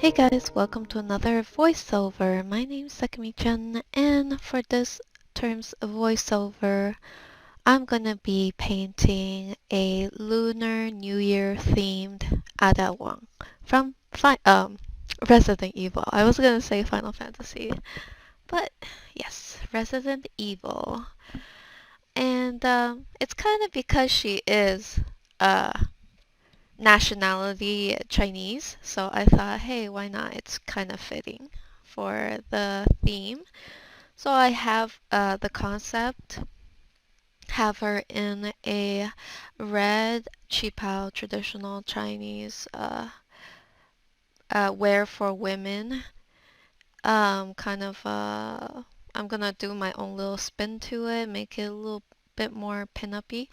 Hey guys, welcome to another voiceover. My name is Sakumi-chan, and for this term's voiceover, I'm gonna be painting a Lunar New Year themed Ada Wong from Resident Evil. I was gonna say Final Fantasy, but yes, Resident Evil. And it's kind of because she is uh nationality Chinese, so I thought, hey, why not? It's kind of fitting for the theme. So I have the concept, have her in a red qipao traditional Chinese wear for women. Kind of, I'm gonna do my own little spin to it, make it a little bit more pin-uppy.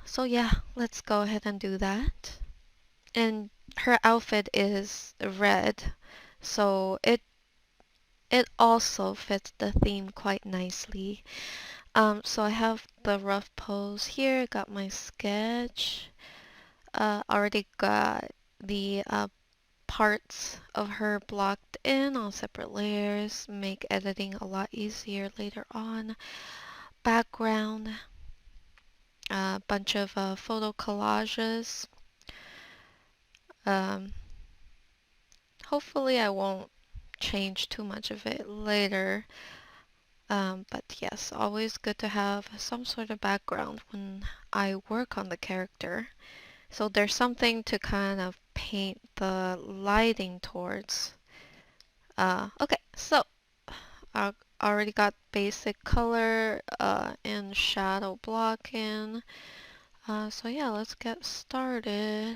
So yeah, let's go ahead and do that. And her outfit is red, so it also fits the theme quite nicely. So I have the rough pose here, got my sketch, already got the parts of her blocked in on separate layers, make editing a lot easier later on. Background, a bunch of photo collages. Um, Hopefully I won't change too much of it later. But yes, always good to have some sort of background when I work on the character. So there's something to kind of paint the lighting towards. Okay, so I already got basic color and shadow blocking. So yeah, let's get started.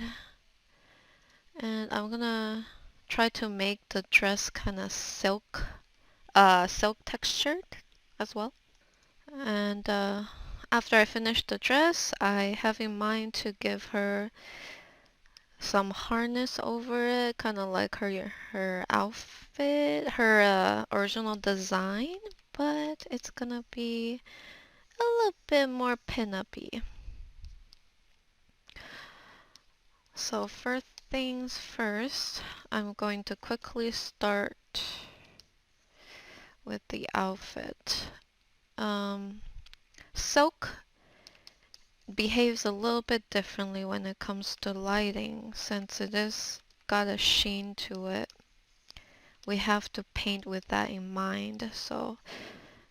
And I'm gonna try to make the dress kind of silk textured as well. And after I finish the dress, I have in mind to give her some harness over it, kind of like her outfit, her original design, but it's gonna be a little bit more pin-uppy. So first things first, I'm going to quickly start with the outfit. Silk behaves a little bit differently when it comes to lighting since it is got a sheen to it. We have to paint with that in mind, so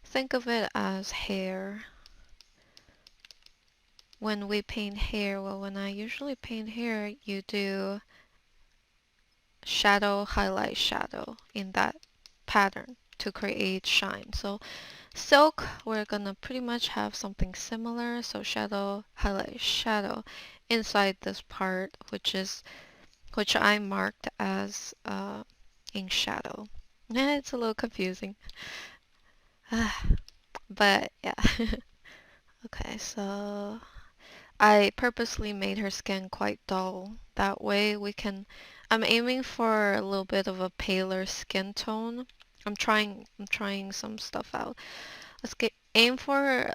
think of it as hair. When we paint hair, well, when I usually paint hair, you do shadow, highlight, shadow in that pattern to create shine. So silk, we're gonna pretty much have something similar. So shadow, highlight, shadow inside this part, which I marked as in shadow. It's a little confusing. But yeah. Okay, so I purposely made her skin quite dull. That way I'm aiming for a little bit of a paler skin tone. I'm trying some stuff out. Aim for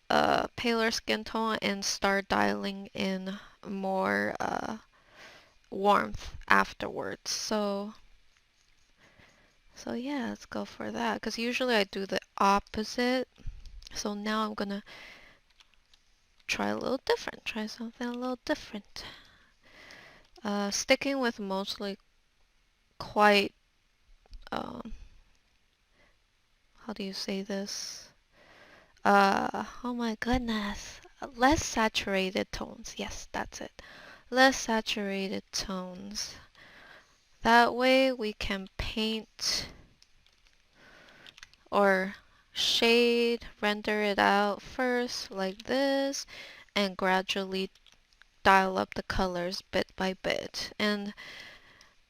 a paler skin tone and start dialing in more warmth afterwards. So yeah, let's go for that. Because usually I do the opposite. So now I'm gonna try a little different. Try something a little different. Sticking with mostly quite, um, how do you say this? Oh my goodness. Less saturated tones. Yes, that's it. Less saturated tones. That way we can paint or shade, render it out first like this, and gradually dial up the colors bit by bit. And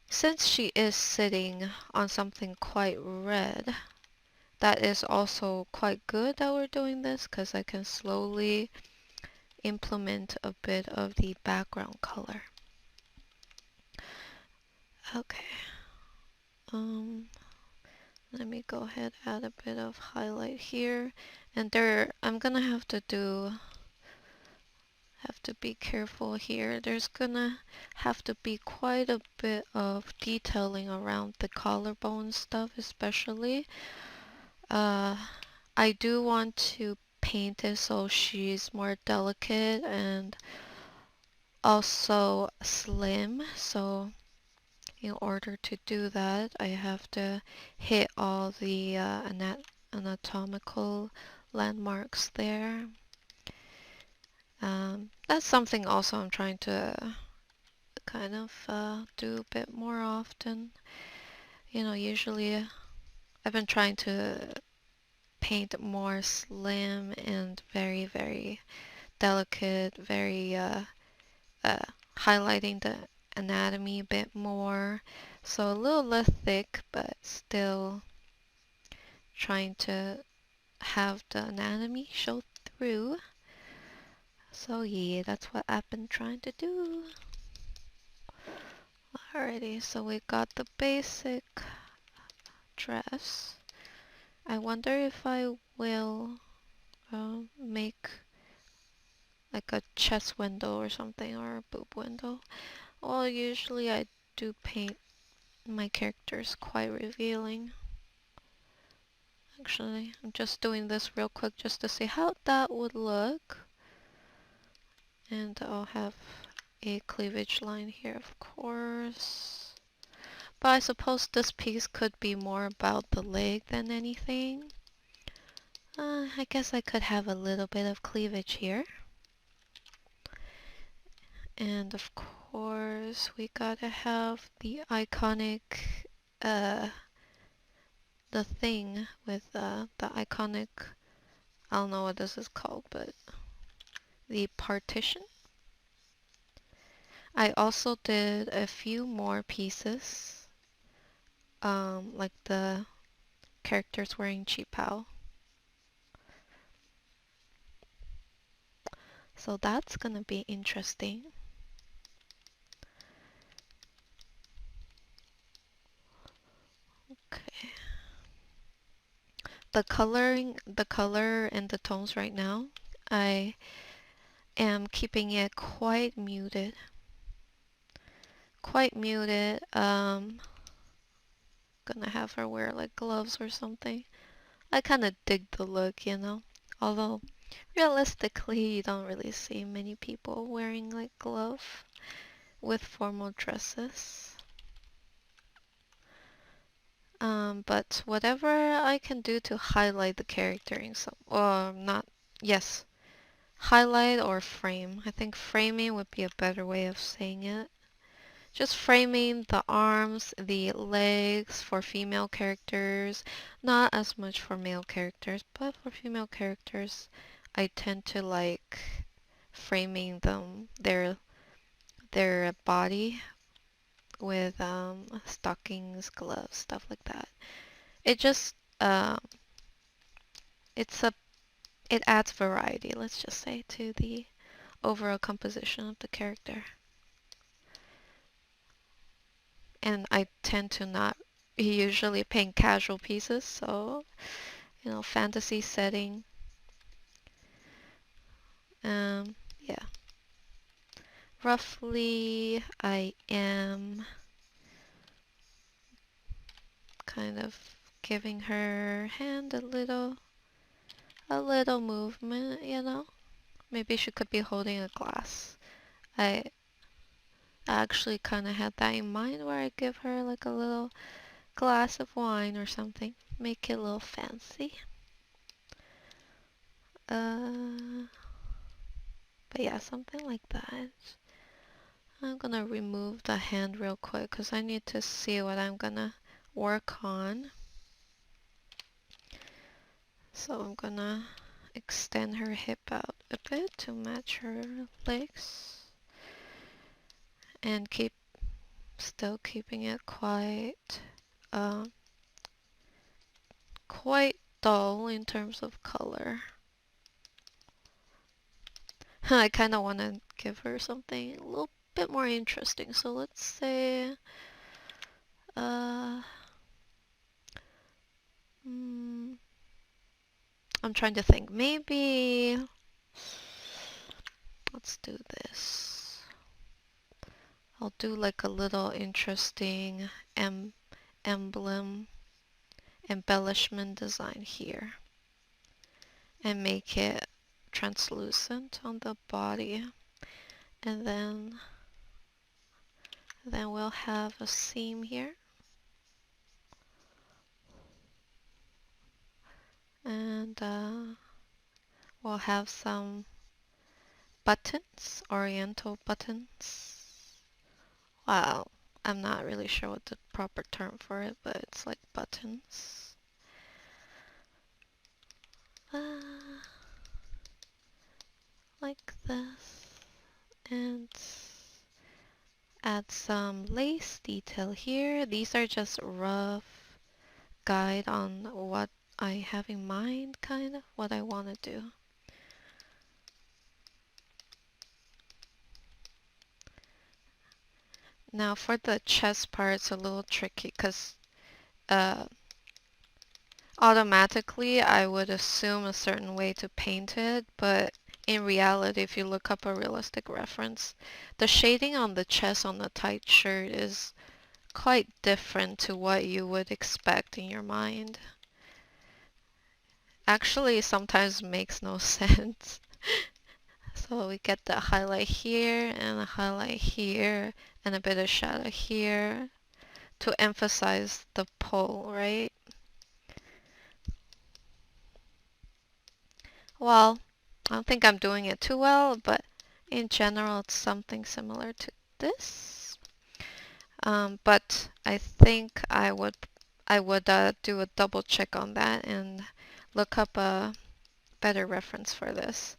since she is sitting on something quite red, that is also quite good that we're doing this because I can slowly implement a bit of the background color. Okay, um, let me go ahead add a bit of highlight here, and I'm gonna have to be careful here. There's gonna have to be quite a bit of detailing around the collarbone stuff, especially. Uh, I do want to paint it so she's more delicate and also slim. So in order to do that, I have to hit all the anatomical landmarks there. That's something also I'm trying to kind of do a bit more often. Usually I've been trying to paint more slim and very, very delicate, very uh, highlighting the anatomy a bit more. So a little less thick, but still trying to have the anatomy show through. So yeah, that's what I've been trying to do. Alrighty, so we got the basic dress. I wonder if I will make like a chest window or something, or a boob window. Well, usually I do paint my characters quite revealing. Actually, I'm just doing this real quick just to see how that would look. And I'll have a cleavage line here, of course. But I suppose this piece could be more about the leg than anything. I guess I could have a little bit of cleavage here. And of course, we gotta have the iconic, uh, the thing with the iconic, I don't know what this is called, but the partition. I also did a few more pieces, like the characters wearing Chi-Pao. So that's gonna be interesting. Okay. The color and the tones right now, I am keeping it quite muted. Quite muted. Gonna have her wear like gloves or something. I kind of dig the look. Although realistically, you don't really see many people wearing like gloves with formal dresses. But whatever I can do to highlight the character in some, or not, yes, highlight or frame. I think framing would be a better way of saying it. Just framing the arms, the legs for female characters, not as much for male characters, but for female characters, I tend to like framing them, their body with stockings, gloves, stuff like that. It just it's a it adds variety, let's just say, to the overall composition of the character. And I tend to not usually paint casual pieces, so fantasy setting. Yeah. Roughly, I am kind of giving her hand a little movement. Maybe she could be holding a glass. I actually kind of had that in mind where I give her like a little glass of wine or something. Make it a little fancy. But yeah, something like that. I'm gonna remove the hand real quick because I need to see what I'm gonna work on. So I'm gonna extend her hip out a bit to match her legs and still keeping it uh, quite dull in terms of color. I kind of want to give her something a little bit more interesting. So let's say, uh, mm, I'm trying to think. Maybe, let's let's do this. I'll do like a little interesting emblem embellishment design here and make it translucent on the body. And then we'll have a seam here. And we'll have some buttons, oriental buttons. Wow, I'm not really sure what the proper term for it, but it's like buttons. Like this. And add some lace detail here. These are just rough guide on what I have in mind, kind of what I want to do. Now for the chest part, it's a little tricky because automatically I would assume a certain way to paint it, but in reality, if you look up a realistic reference, the shading on the chest on the tight shirt is quite different to what you would expect in your mind. Actually, sometimes makes no sense. So we get the highlight here and a highlight here and a bit of shadow here to emphasize the pull, right? Well, I don't think I'm doing it too well, but in general, it's something similar to this. But I think I would do a double check on that and look up a better reference for this.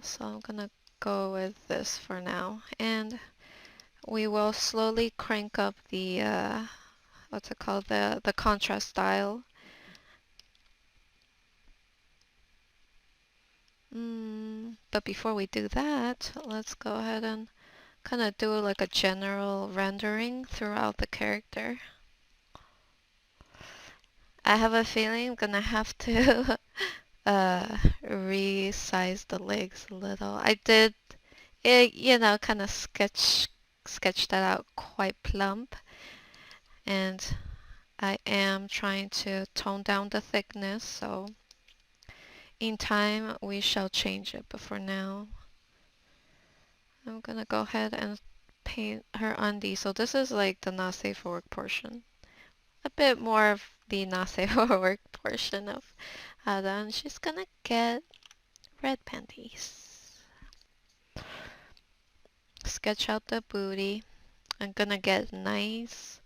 So I'm gonna go with this for now, and we will slowly crank up the what's it called, the contrast dial. But before we do that, let's go ahead and kind of do like a general rendering throughout the character. I have a feeling I'm gonna have to resize the legs a little. I did it, kind of sketch that out quite plump, and I am trying to tone down the thickness, so in time we shall change it, but for now I'm gonna go ahead and paint her undies. So this is like the not safe for work portion. A bit more of the not safe for work portion of Ada, and she's gonna get red panties. Sketch out the booty. I'm gonna get a nice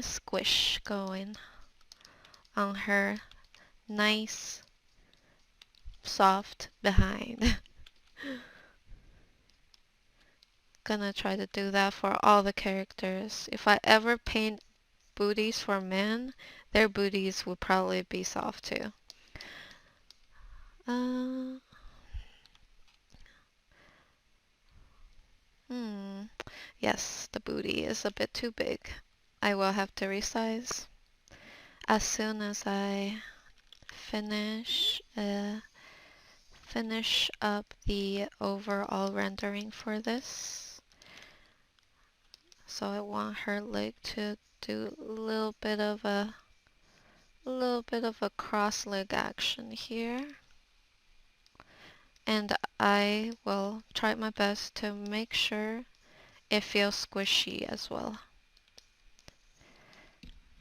squish going on her nice soft behind. Gonna try to do that for all the characters. If I ever paint booties for men, their booties will probably be soft too. Uh, yes, the booty is a bit too big. I will have to resize as soon as I finish up the overall rendering for this. So I want her leg to do a little bit of a cross leg action here. And I will try my best to make sure it feels squishy as well.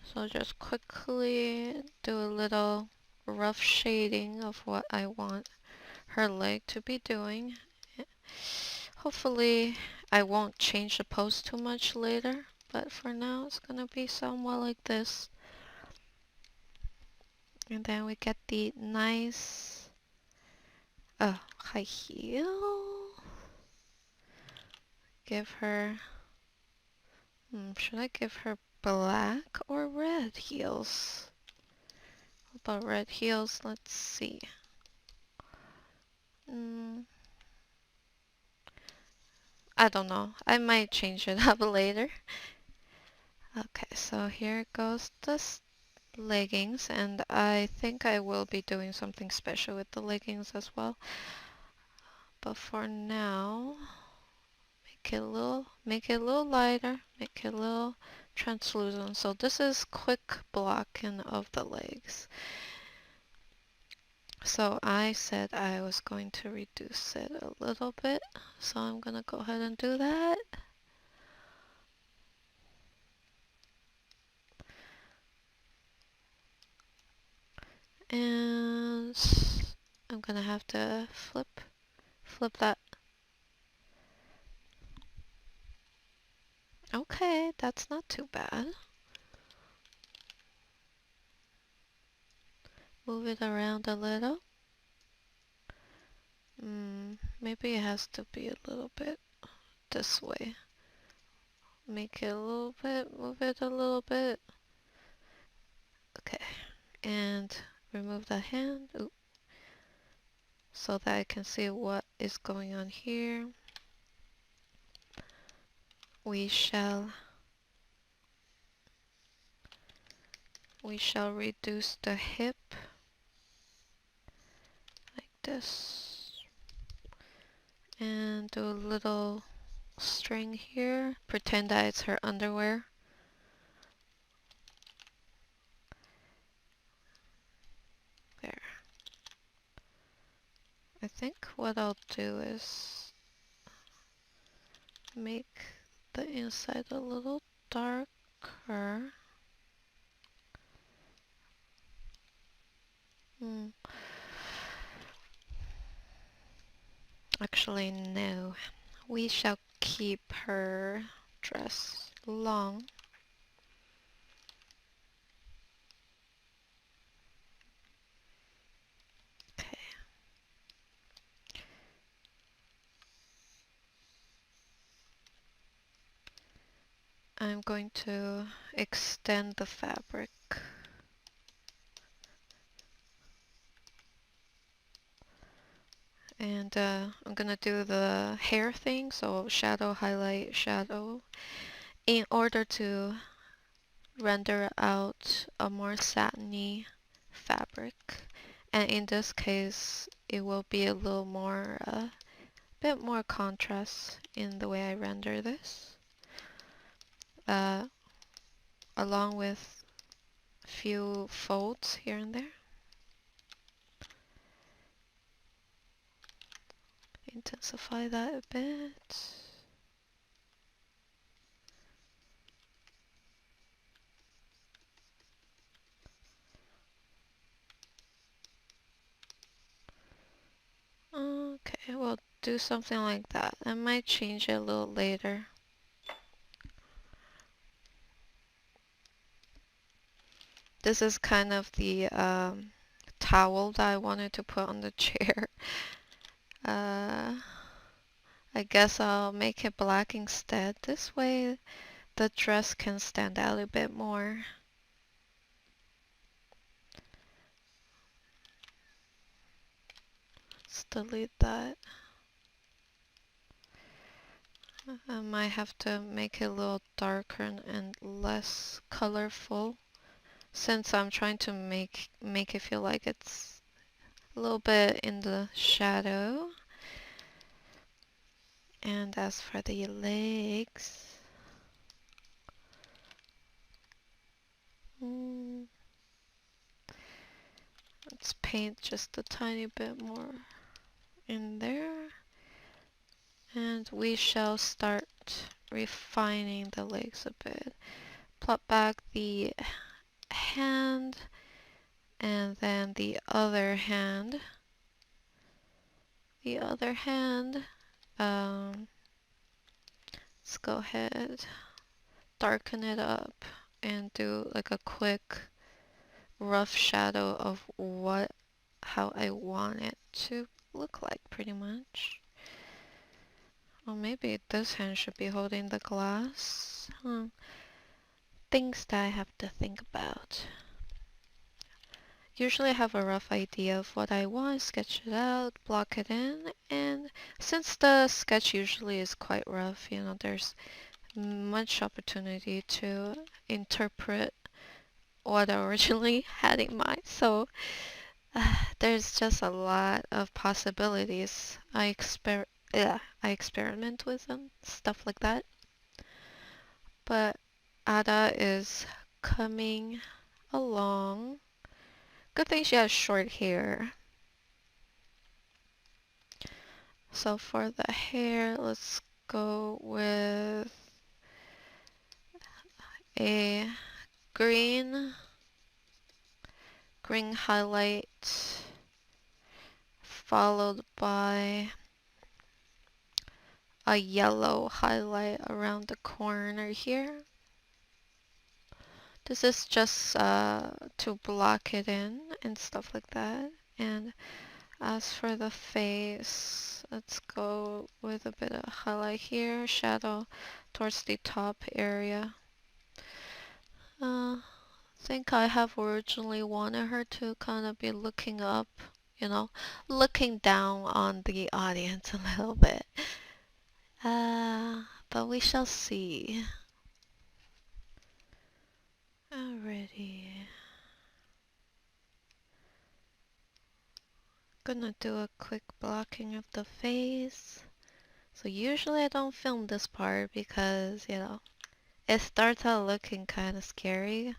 So just quickly do a little rough shading of what I want her leg to be doing. Hopefully I won't change the pose too much later, but for now it's gonna be somewhat like this. And then we get the nice high heel. Give her, should I give her black or red heels? What about red heels? Let's see. I don't know. I might change it up later. Okay, so here goes the leggings, and I think I will be doing something special with the leggings as well. But for now, make it a little lighter, make it a little translucent. So this is quick blocking of the legs. So I said I was going to reduce it a little bit. So I'm gonna go ahead and do that. And I'm gonna have to flip that. Okay, that's not too bad. Move it around a little. Maybe it has to be a little bit this way. Make it a little bit, move it a little bit. Okay, and remove the hand. Ooh, so that I can see what is going on here. We shall reduce the hip like this and do a little string here. Pretend that it's her underwear. There. I think what I'll do is make the inside a little darker. Actually, no. We shall keep her dress long. Okay. I'm going to extend the fabric. And I'm gonna do the hair thing, so shadow, highlight, shadow, in order to render out a more satiny fabric. And in this case, it will be a little more, bit more contrast in the way I render this. Along with a few folds here and there. Intensify that a bit. Okay, we'll do something like that. I might change it a little later. This is kind of the towel that I wanted to put on the chair. I guess I'll make it black instead. This way the dress can stand out a bit more. Let's delete that. I might have to make it a little darker and less colorful, since I'm trying to make it feel like it's a little bit in the shadow. And as for the legs, let's paint just a tiny bit more in there. And we shall start refining the legs a bit. Plot back the hand and then the other hand. Let's go ahead, darken it up and do like a quick rough shadow of how I want it to look like, pretty much. Or maybe this hand should be holding the glass. Things that I have to think about. Usually I have a rough idea of what I want, sketch it out, block it in, and since the sketch usually is quite rough, there's much opportunity to interpret what I originally had in mind. So there's just a lot of possibilities. I experiment with and stuff like that. But Ada is coming along. Good thing she has short hair. So for the hair, let's go with a green, green highlight followed by a yellow highlight around the corner here. This is just to block it in and stuff like that. And as for the face, let's go with a bit of highlight here, shadow towards the top area. I think I have originally wanted her to kind of be looking up, you know, looking down on the audience a little bit. But we shall see. Alrighty. Gonna do a quick blocking of the face. So usually I don't film this part because, you know, it starts out looking kind of scary.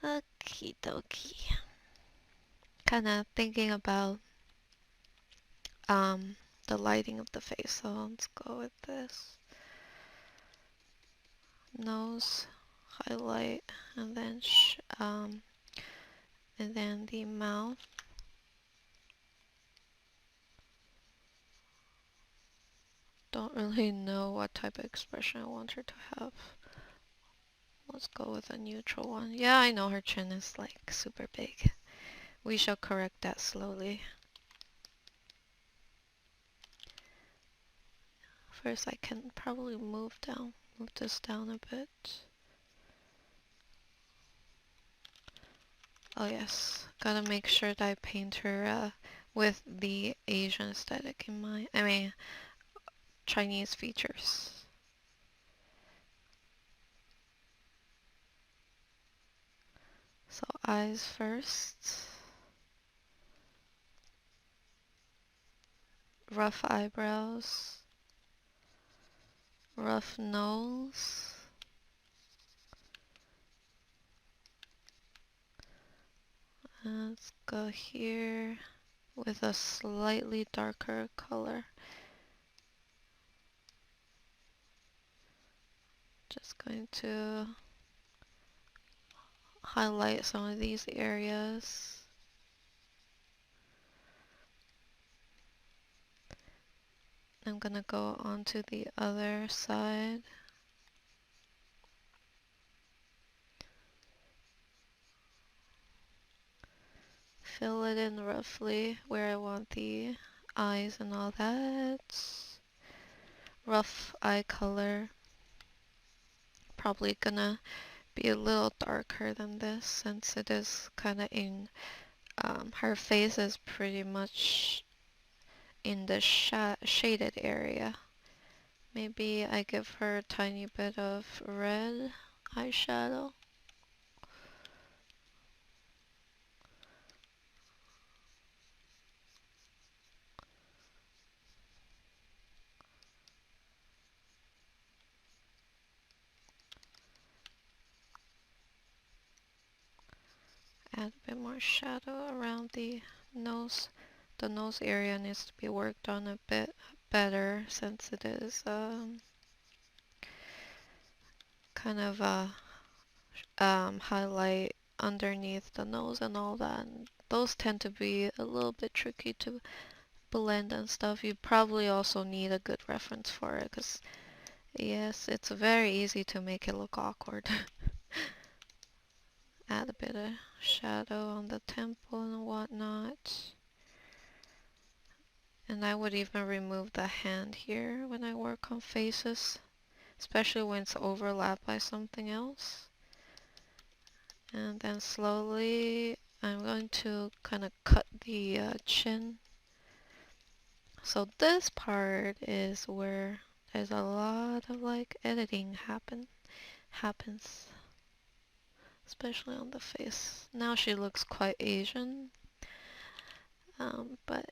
Okie dokie. Kind of thinking about um the lighting of the face. So let's go with this. Nose highlight and then the mouth. Don't really know what type of expression I want her to have. Let's go with a neutral one. Yeah, I know her chin is like super big. We shall correct that slowly. First I can probably move this down a bit. Oh yes, gotta make sure that I paint her with the Asian aesthetic in mind. I mean, Chinese features. So eyes first. Rough eyebrows. Rough nose. Let's go here with a slightly darker color. Just going to highlight some of these areas. I'm gonna go on to the other side. Fill it in roughly where I want the eyes and all that. Rough eye color. Probably gonna be a little darker than this since it is kind of in, her face is pretty much in the shaded area. Maybe I give her a tiny bit of red eyeshadow. Add a bit more shadow around the nose. The nose area needs to be worked on a bit better since it is kind of highlight underneath the nose and all that. And those tend to be a little bit tricky to blend and stuff. You probably also need a good reference for it because yes, it's very easy to make it look awkward. Add a bit of shadow on the temple and whatnot. And I would even remove the hand here when I work on faces, especially when it's overlapped by something else. And then slowly I'm going to kind of cut the chin. So this part is where there's a lot of like editing happens. especially on the face. Now she looks quite Asian, but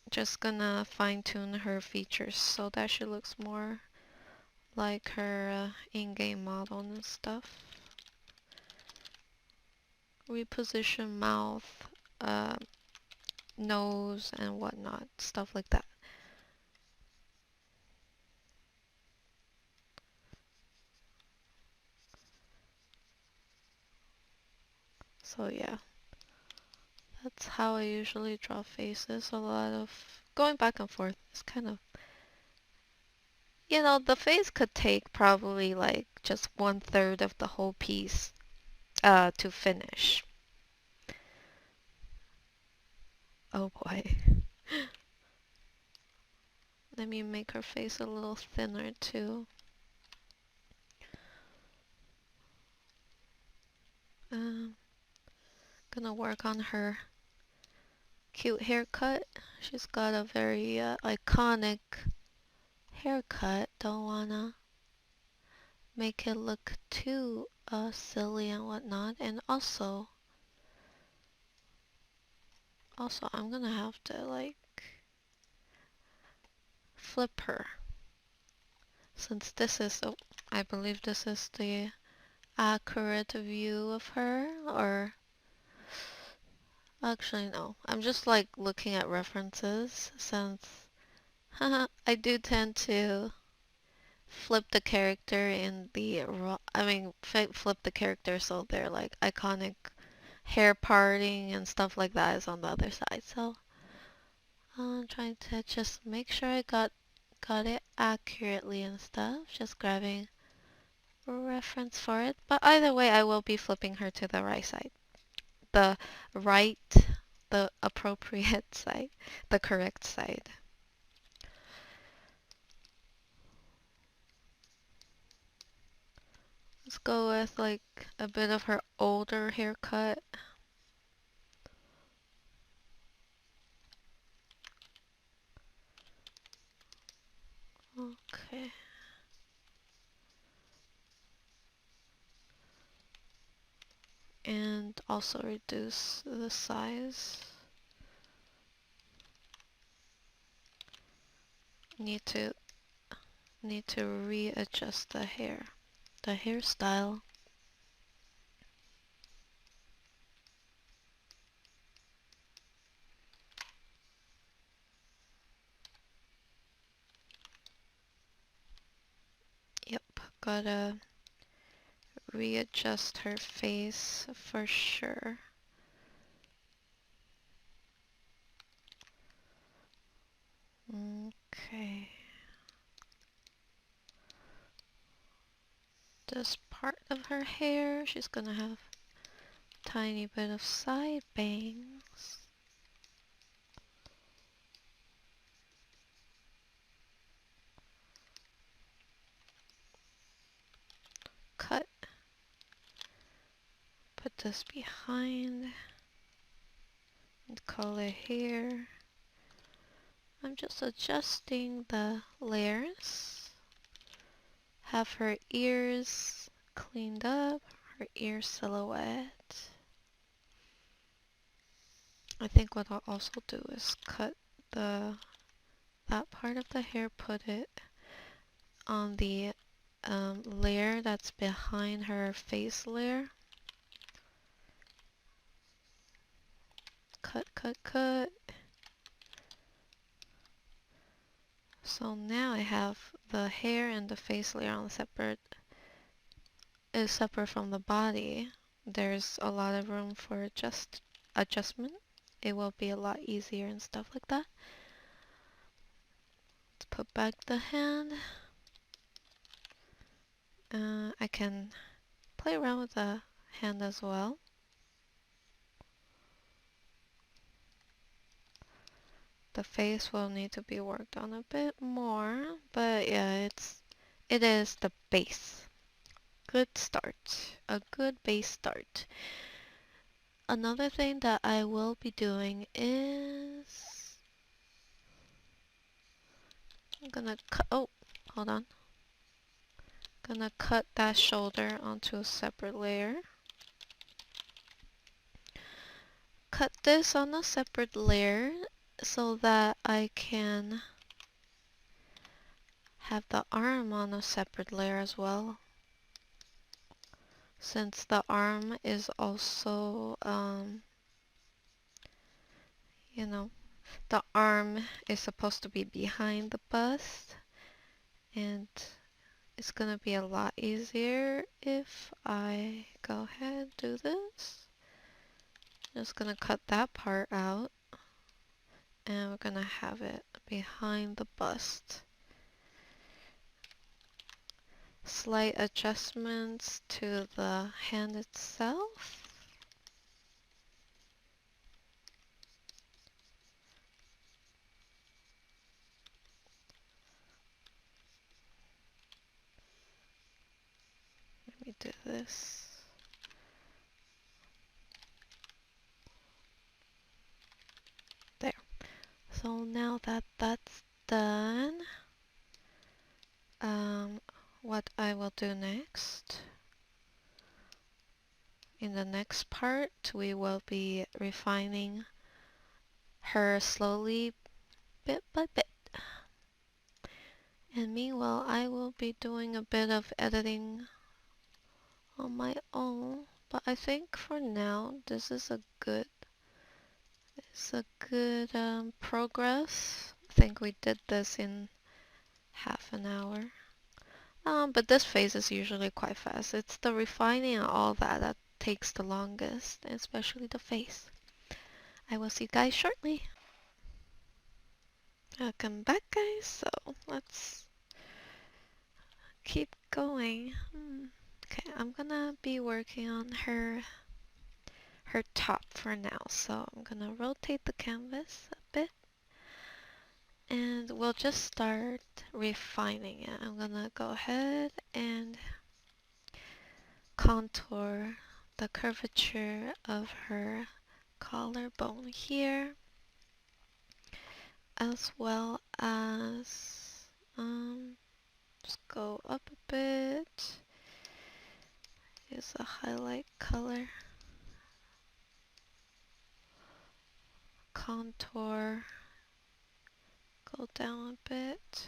just gonna fine tune her features so that she looks more like her in-game model and stuff. Reposition mouth, uh, nose, and whatnot, stuff like that. So yeah, that's how I usually draw faces. A lot of going back and forth. It's kind of, the face could take probably like just 1/3 of the whole piece to finish. Oh boy. Let me make her face a little thinner too. Um, gonna work on her cute haircut. She's got a very iconic haircut. Don't wanna make it look too silly and whatnot. And also I'm gonna have to like flip her since this is I believe this is the accurate view of her, or actually no, I'm just like looking at references since I do tend to flip the character in the flip the character so they're like iconic hair parting and stuff like that is on the other side. So I'm trying to just make sure I got it accurately and stuff. Just grabbing a reference for it. But either way, I will be flipping her to the right side. The right, the appropriate side, the correct side. Let's go with like a bit of her older haircut. Okay. And also reduce the size. Need to readjust the hairstyle. Yep, gotta readjust her face for sure. Okay. This part of her hair, she's gonna have a tiny bit of side bangs. Cut. Put this behind. And color here. I'm just adjusting the layers. Have her ears cleaned up, her ear silhouette. I think what I'll also do is cut that part of the hair, put it on the layer that's behind her face layer. Cut, cut, cut. So now I have the hair and the face layer on separate from the body. There's a lot of room for adjustment. It will be a lot easier and stuff like that. Let's put back the hand. I can play around with the hand as well. The face will need to be worked on a bit more, but yeah, it is the base. Good start. A good base start. Another thing that I will be doing is I'm gonna cut. Oh, hold on. Gonna cut that shoulder onto a separate layer. Cut this on a separate layer so that I can have the arm on a separate layer as well. Since the arm is also, you know, the arm is supposed to be behind the bust, and it's gonna be a lot easier if I go ahead and do this. Just gonna cut that part out, and we're gonna have it behind the bust. Slight adjustments to the hand itself. Let me do this. There. So now that that's done, what I will do next, in the next part, we will be refining her slowly, bit by bit. And meanwhile, I will be doing a bit of editing on my own, but I think for now, this is a good, progress. I think we did this in half an hour. But this phase is usually quite fast. It's the refining and all that that takes the longest, especially the face. I will see you guys shortly. Welcome back, guys. So let's keep going. Okay, I'm gonna be working on her top for now. So I'm gonna rotate the canvas a bit, and we'll just start refining it. I'm gonna go ahead and contour the curvature of her collarbone here, as well as just go up a bit, use a highlight color, contour, go down a bit,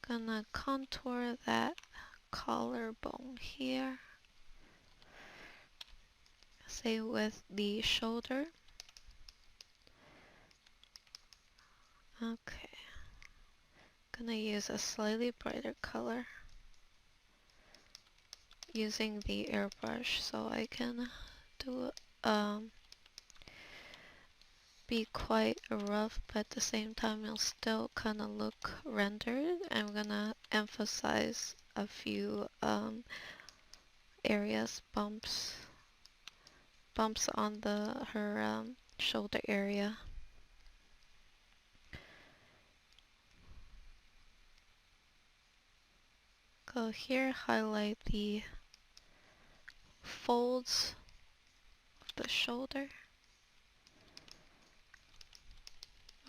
gonna contour that collarbone here, same with the shoulder. Okay, gonna use a slightly brighter color using the airbrush so I can do be quite rough, but at the same time it'll still kind of look rendered. I'm gonna emphasize a few areas, bumps on her shoulder area. Go here, highlight the folds of the shoulder.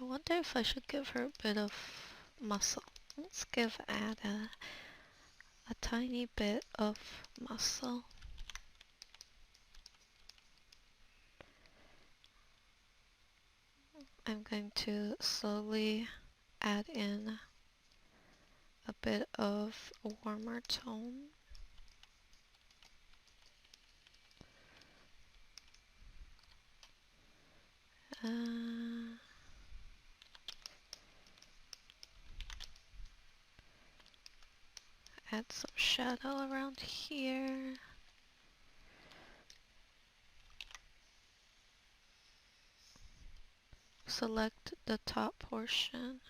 I wonder if I should give her a bit of muscle. Let's add a tiny bit of muscle. I'm going to slowly add in a bit of a warmer tone. Add some shadow around here. Select the top portion.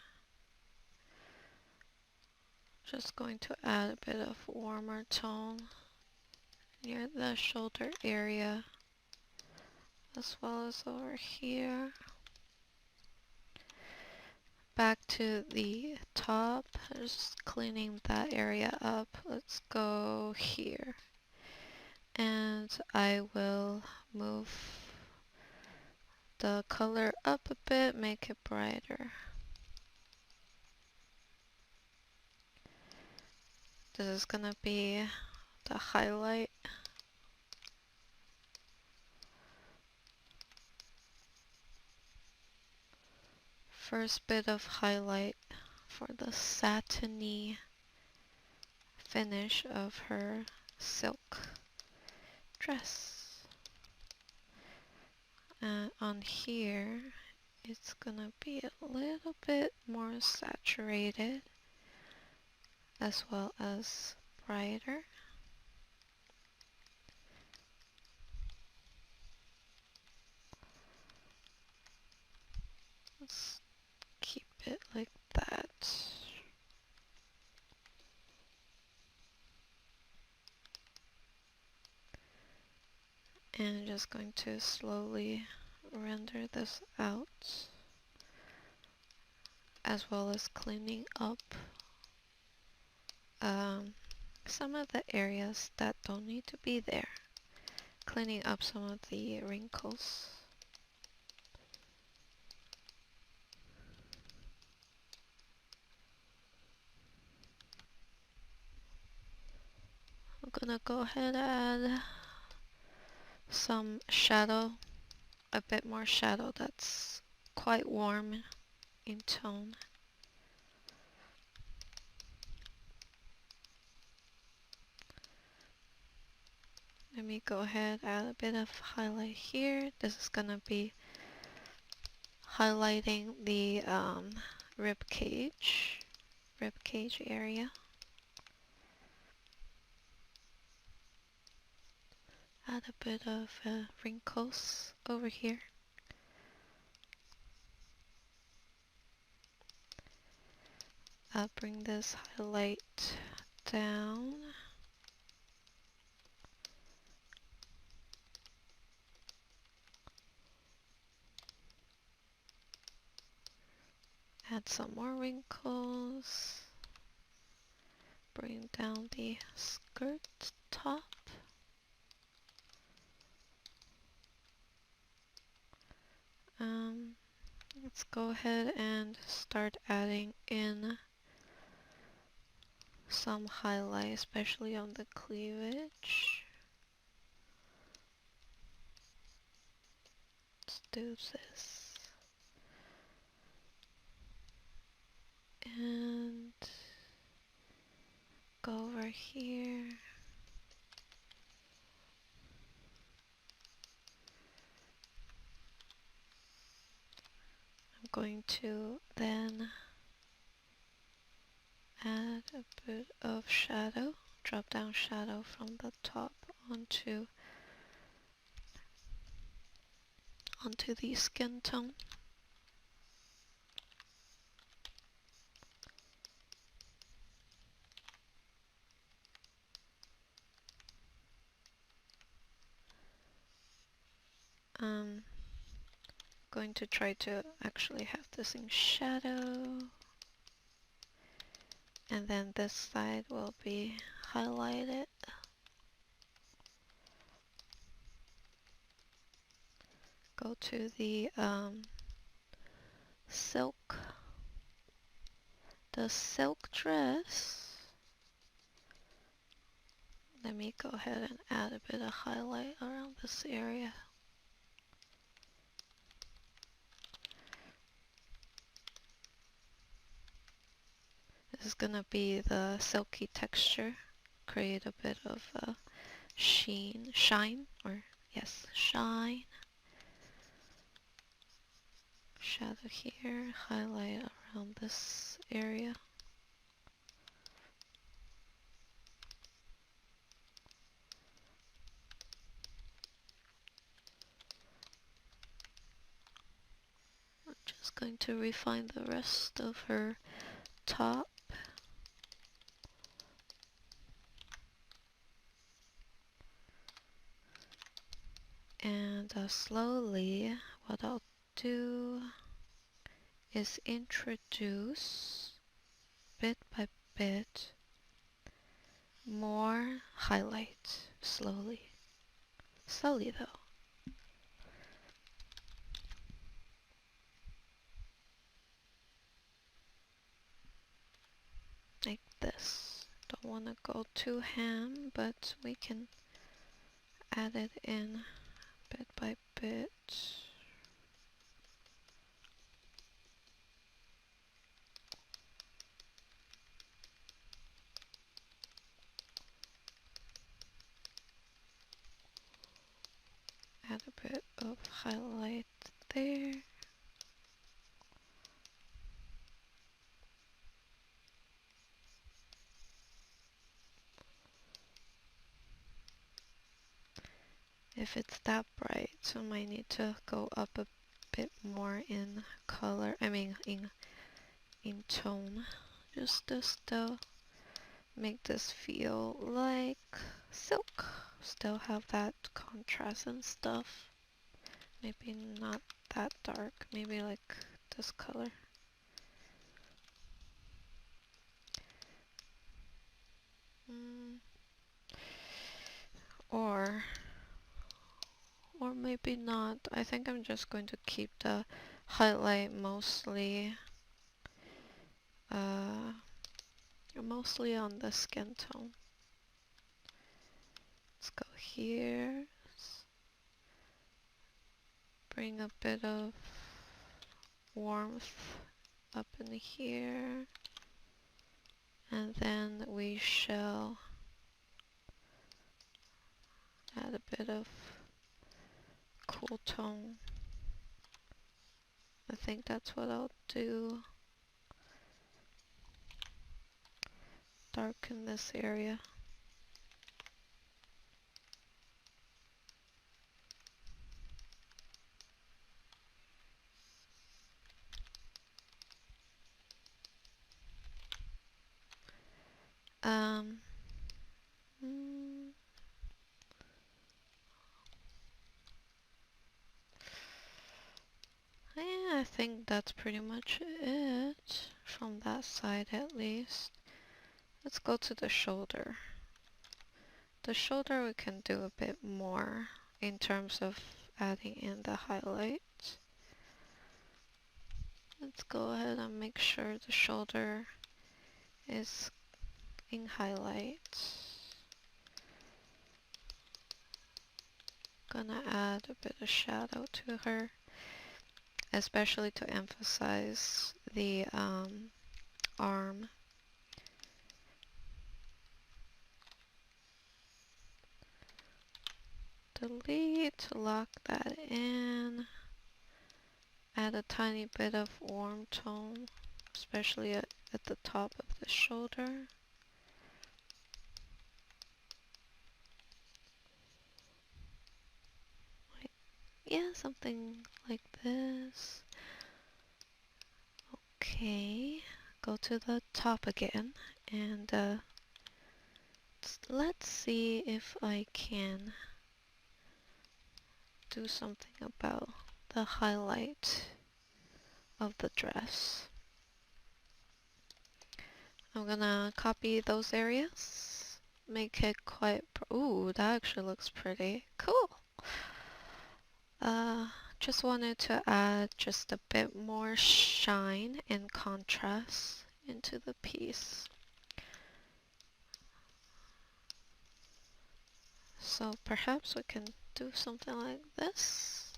Just going to add a bit of warmer tone near the shoulder area, as well as over here. Back to the top, just cleaning that area up. Let's go here. And I will move the color up a bit, make it brighter. This is gonna be the highlight. First bit of highlight for the satiny finish of her silk dress. And on here, it's gonna be a little bit more saturated as well as brighter. Let's keep it like that. And just going to slowly render this out, as well as cleaning up some of the areas that don't need to be there. Cleaning up some of the wrinkles. I'm gonna go ahead and add some shadow, a bit more shadow that's quite warm in tone. Let me go ahead and add a bit of highlight here. This is gonna be highlighting the rib cage area. Add a bit of wrinkles over here. I'll bring this highlight down. Add some more wrinkles. Bring down the skirt top. Let's go ahead and start adding in some highlight, especially on the cleavage. Let's do this. And go over here. I'm going to then add a bit of shadow, drop down shadow from the top onto the skin tone. Going to try to actually have this in shadow, and then this side will be highlighted. Go to the silk dress. Let me go ahead and add a bit of highlight around this area. This is gonna be the silky texture, create a bit of shine, shine. Shadow here, highlight around this area. I'm just going to refine the rest of her top. And slowly, what I'll do is introduce bit by bit more highlight, slowly though. Like this. Don't want to go too ham, but we can add it in bit by bit. Add a bit of highlight there. If it's that bright, so I might need to go up a bit more in color, in tone, just to still make this feel like silk. Still have that contrast and stuff. Maybe not that dark, maybe like this color. Or maybe not. I think I'm just going to keep the highlight mostly mostly on the skin tone. Let's go here. Bring a bit of warmth up in here. And then we shall add a bit of cool tone. I think that's what I'll do. Darken this area. Um, yeah, I think that's pretty much it, from that side at least. Let's go to the shoulder. The shoulder we can do a bit more in terms of adding in the highlight. Let's go ahead and make sure the shoulder is in highlight. Gonna add a bit of shadow to her, especially to emphasize the arm. Delete, lock that in. Add a tiny bit of warm tone, especially at the top of the shoulder. Yeah, something like this. Okay, go to the top again, and let's see if I can do something about the highlight of the dress. I'm gonna copy those areas, make it quite, ooh, that actually looks pretty. Cool. Just wanted to add just a bit more shine and contrast into the piece. So perhaps we can do something like this.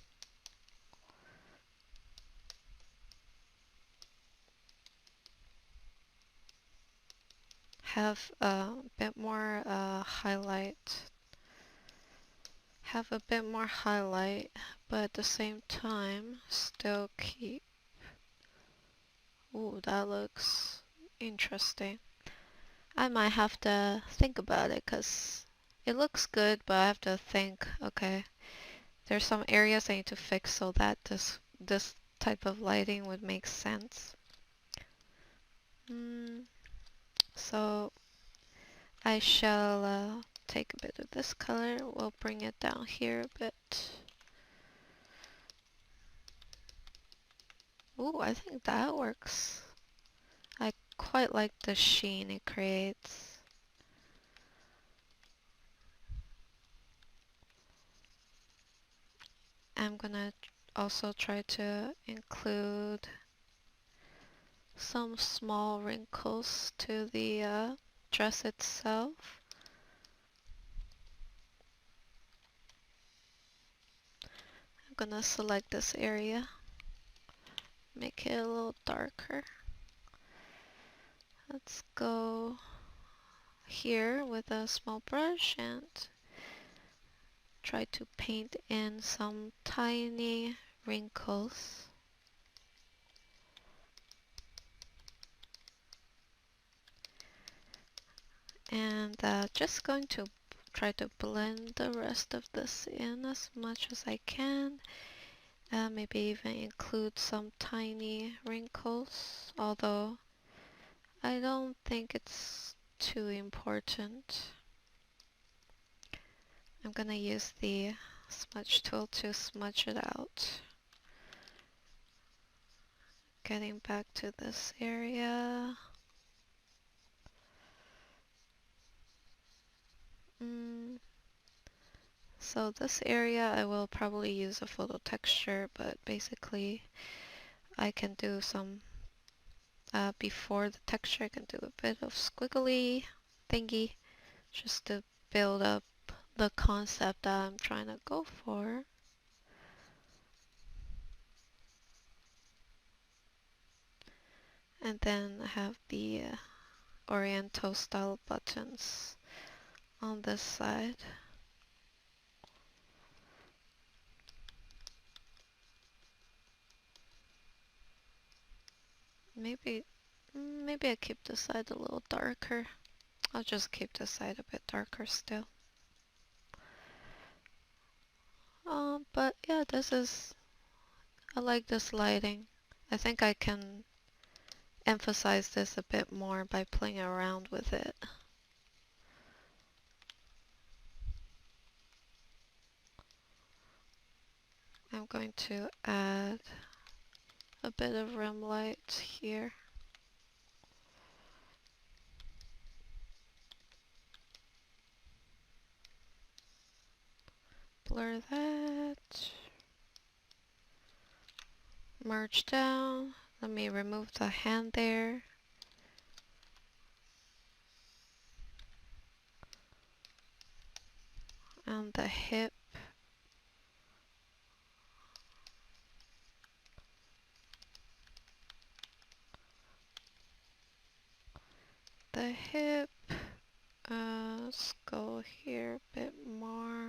Have a bit more highlight. Have a bit more highlight, but at the same time still keep. Ooh, that looks interesting. I might have to think about it because it looks good, but I have to think, okay, there's some areas I need to fix so that this type of lighting would make sense. So I shall take a bit of this color. We'll bring it down here a bit. Ooh, I think that works. I quite like the sheen it creates. I'm gonna also try to include some small wrinkles to the dress itself. I'm gonna select this area, make it a little darker. Let's go here with a small brush and try to paint in some tiny wrinkles. And just going to try to blend the rest of this in as much as I can. Maybe even include some tiny wrinkles, although I don't think it's too important. I'm gonna use the smudge tool to smudge it out. Getting back to this area. So this area I will probably use a photo texture, but basically I can do some, before the texture I can do a bit of squiggly thingy just to build up the concept that I'm trying to go for. And then I have the Oriental style buttons on this side. Maybe I keep this side a little darker. I'll just keep this side a bit darker still. But yeah, I like this lighting. I think I can emphasize this a bit more by playing around with it. I'm going to add a bit of rim light here. Blur that. Merge down. Let me remove the hand there. And the hip. The hip. Let's go here a bit more.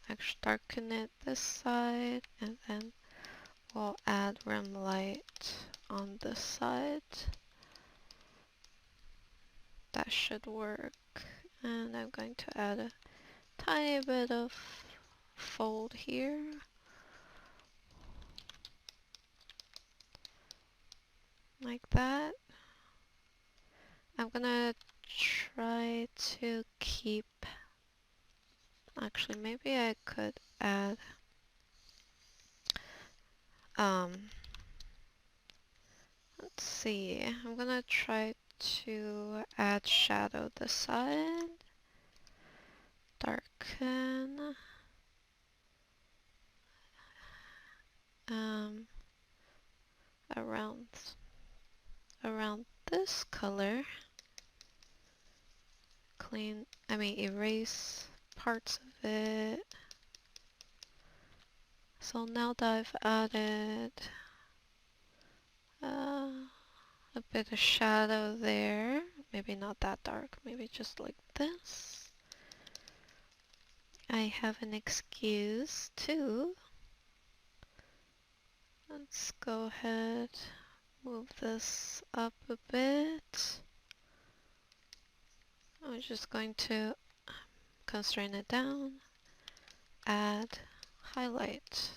Actually darken it this side, and then we'll add rim light on this side. That should work. And I'm going to add a tiny bit of fold here. Like that. I'm gonna try to keep, actually maybe I could add, let's see, I'm gonna try to add shadow this side, darken, around this color, erase parts of it. So now that I've added a bit of shadow there, maybe not that dark, maybe just like this, I have an excuse too. Let's go ahead, move this up a bit. I'm just going to constrain it down, add highlight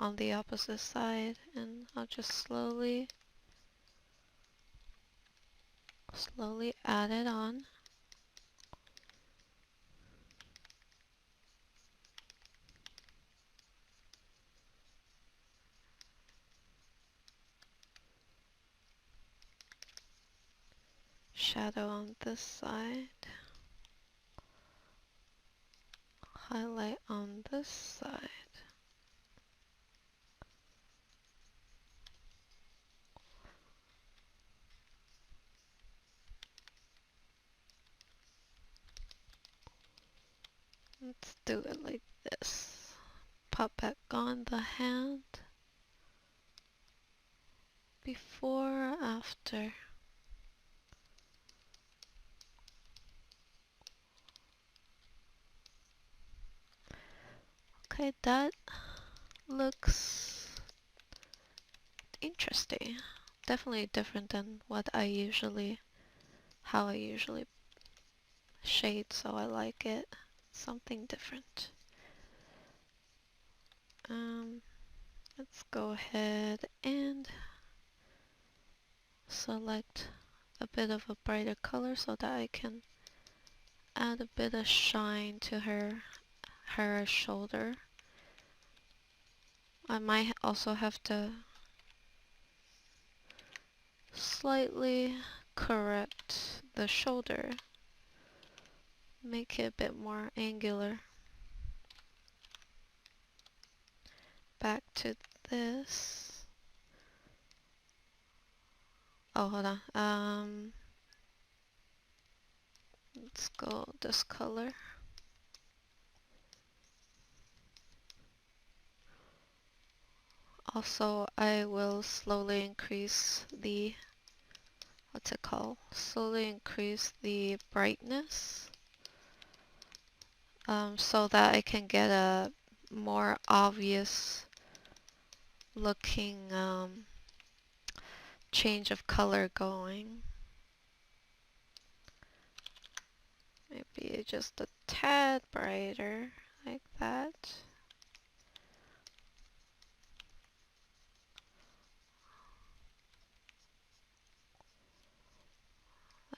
on the opposite side, and I'll just slowly add it on. Shadow on this side, highlight on this side. Let's do it like this. Pop back on the hand. Before, after. Okay, that looks interesting. Definitely different than how I usually shade, so I like it. Something different. Let's go ahead and select a bit of a brighter color so that I can add a bit of shine to her shoulder. I might also have to slightly correct the shoulder, make it a bit more angular. Back to this. Oh, hold on. Let's go this color. Also, I will slowly increase the, what's it called? Slowly increase the brightness, so that I can get a more obvious looking change of color going. Maybe just a tad brighter, like that.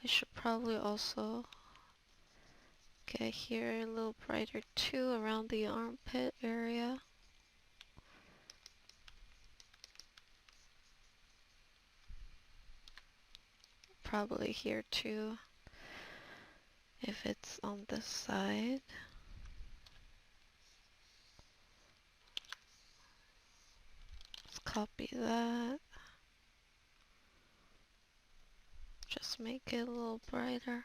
I should probably also get here a little brighter too, around the armpit area. Probably here too, if it's on this side. Let's copy that. Just make it a little brighter.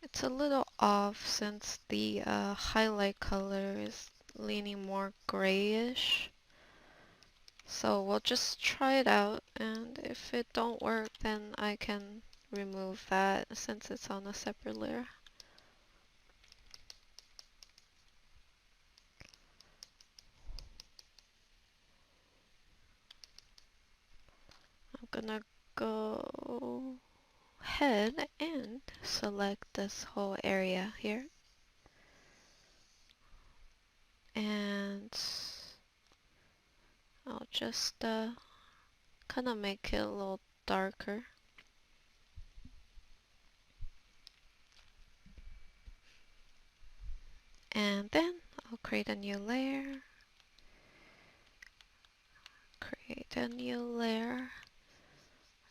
It's a little off since the highlight color is leaning more grayish. So we'll just try it out, and if it don't work, then I can remove that since it's on a separate layer. I'm gonna go ahead and select this whole area here. And I'll just kind of make it a little darker. And then I'll create a new layer. Create a new layer.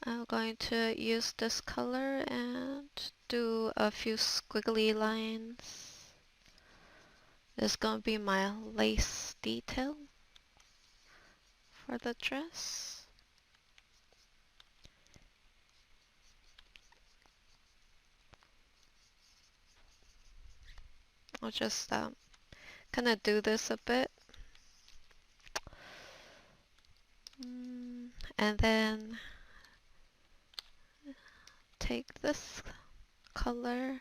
I'm going to use this color and do a few squiggly lines. This is going to be my lace detail for the dress. I'll just kind of do this a bit. And then take this color.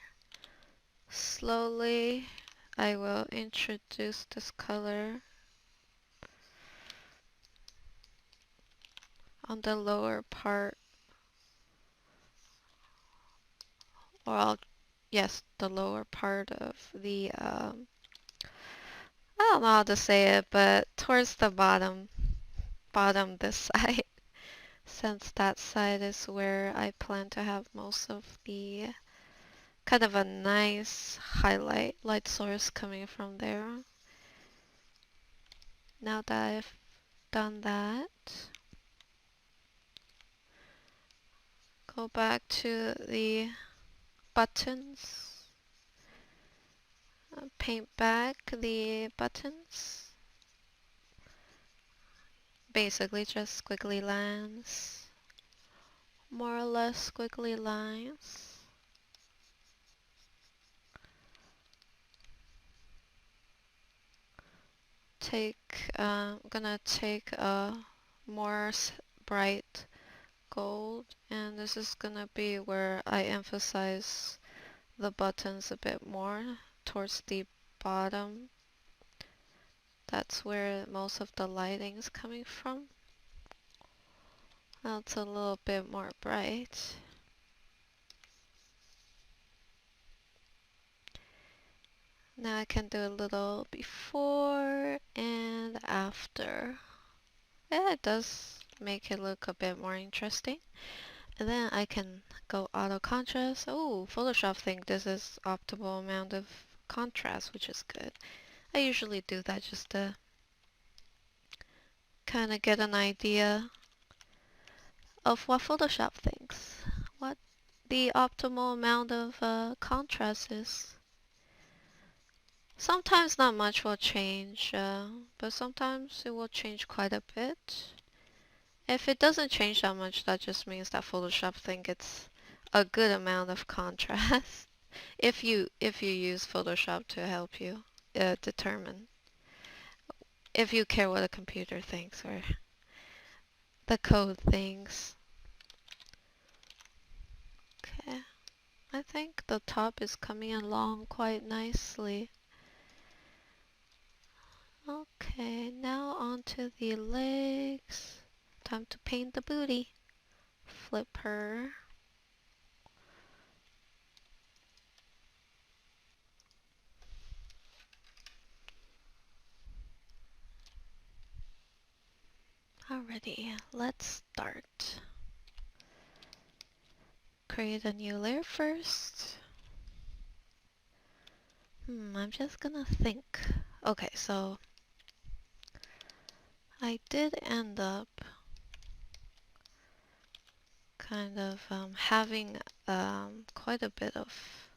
Slowly, I will introduce this color on the lower part, or yes, the lower part of the, I don't know how to say it, but towards the bottom this side, since that side is where I plan to have most of the kind of a nice highlight light source coming from there. Now that I've done that, go back to the buttons, paint back the buttons, basically just squiggly lines. more or less squiggly lines. I'm gonna take a more bright gold, and this is gonna be where I emphasize the buttons a bit more towards the bottom. That's where most of the lighting is coming from. Now it's a little bit more bright. Now I can do a little before and after. Yeah, it does make it look a bit more interesting. And then I can go auto contrast. Oh, Photoshop think this is optimal amount of contrast, which is good. I usually do that just to kind of get an idea of what Photoshop thinks. What the optimal amount of contrast is. Sometimes not much will change, but sometimes it will change quite a bit. If it doesn't change that much, that just means that Photoshop think it's a good amount of contrast. If you use Photoshop to help you determine, if you care what a computer thinks or the code thinks. Okay, I think the top is coming along quite nicely. Okay, now onto the legs. Time to paint the booty. Flip her. Alrighty, let's start. Create a new layer first. I'm just gonna think. Okay, so I did end up kind of having quite a bit of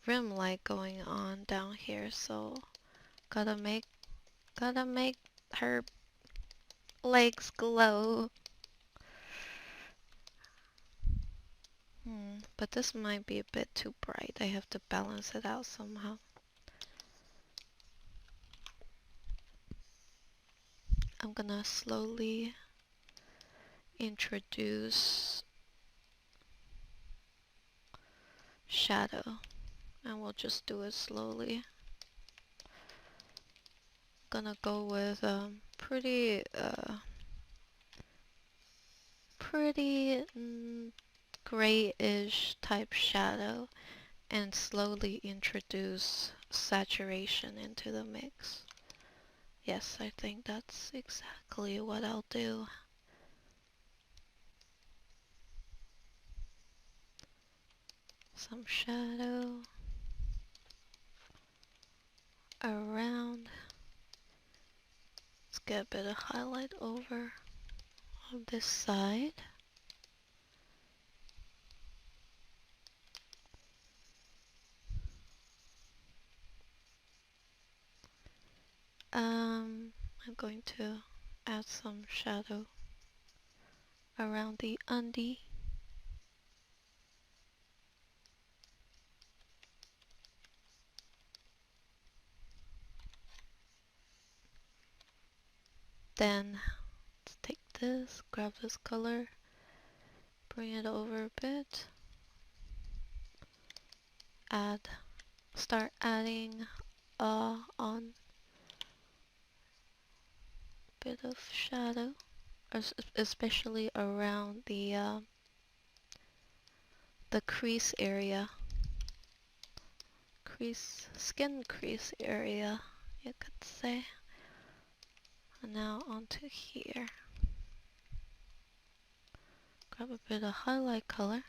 rim light going on down here, so gotta make her legs glow. But this might be a bit too bright. I have to balance it out somehow. I'm gonna slowly introduce shadow, and we'll just do it slowly. Gonna go with pretty grayish type shadow, and slowly introduce saturation into the mix. Yes, I think that's exactly what I'll do. Some shadow around. Let's get a bit of highlight over on this side. I'm going to add some shadow around the undie. Then let's take this, grab this color, bring it over a bit, start adding on a bit of shadow, especially around the crease area, skin crease area, you could say. And now onto here. Grab a bit of highlight color.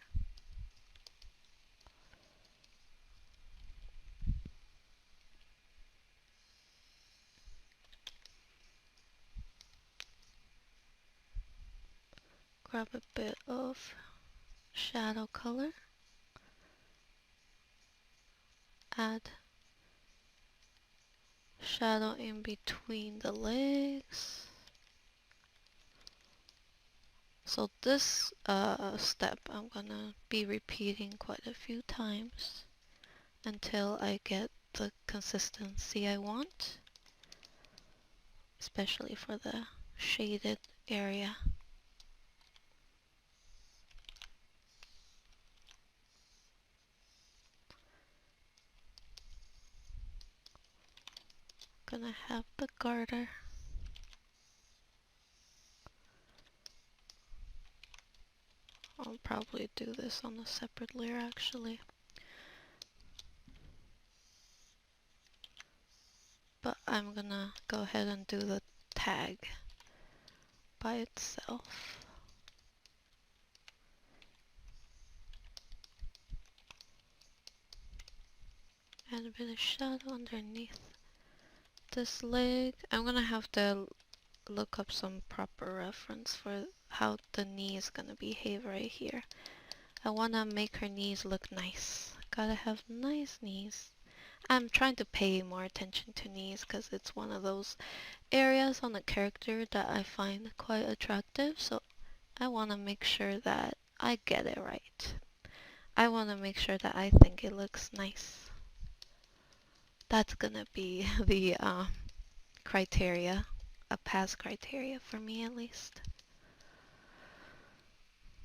Grab a bit of shadow color. Add shadow in between the legs. So this step I'm gonna be repeating quite a few times until I get the consistency I want, especially for the shaded area. Gonna have the garter. I'll probably do this on a separate layer actually. But I'm gonna go ahead and do the tag by itself. Add a bit of shadow underneath this leg. I'm gonna have to look up some proper reference for how the knee is gonna behave right here. I wanna make her knees look nice. Gotta have nice knees. I'm trying to pay more attention to knees because it's one of those areas on the character that I find quite attractive, so I wanna make sure that I get it right. I wanna make sure that I think it looks nice. That's gonna be the criteria, a pass criteria for me at least.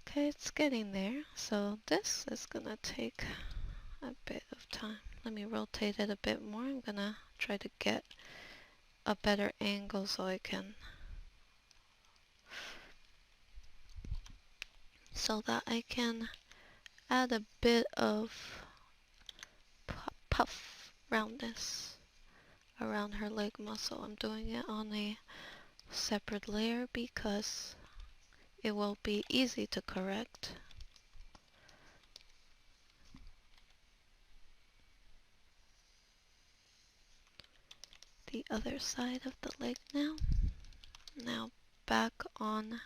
Okay, it's getting there. So this is gonna take a bit of time. Let me rotate it a bit more. I'm gonna try to get a better angle so I can, add a bit of puff roundness around her leg muscle. I'm doing it on a separate layer because it will be easy to correct. The other side of the leg now. Now back on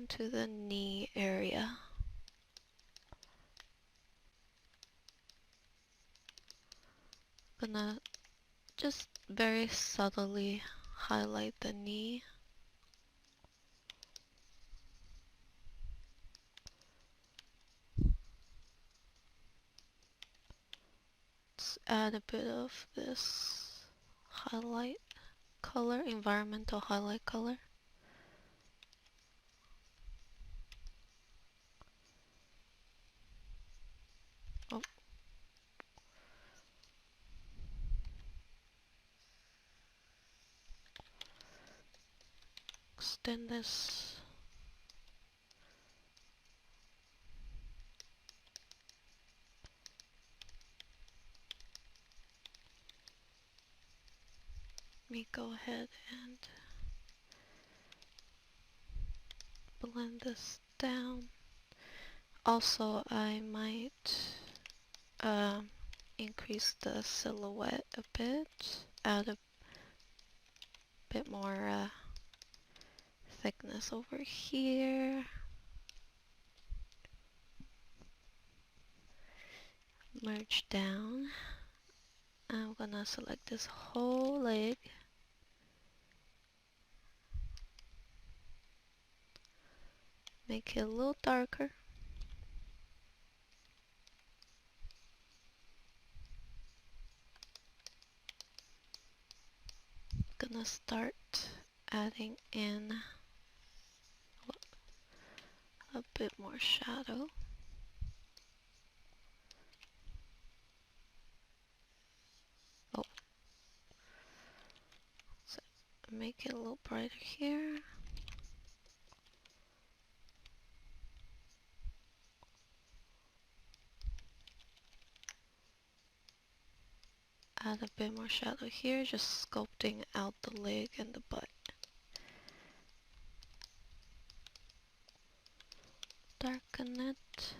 to the knee area. Gonna just very subtly highlight the knee. Let's add a bit of this highlight color, environmental highlight color. Oh. Extend this. Let me go ahead and blend this down. Also, I might increase the silhouette a bit, add a bit more thickness over here. Merge down. I'm gonna select this whole leg. Make it a little darker. Gonna start adding in a bit more shadow. Oh. So make it a little brighter here. Add a bit more shadow here, just sculpting out the leg and the butt. Darken it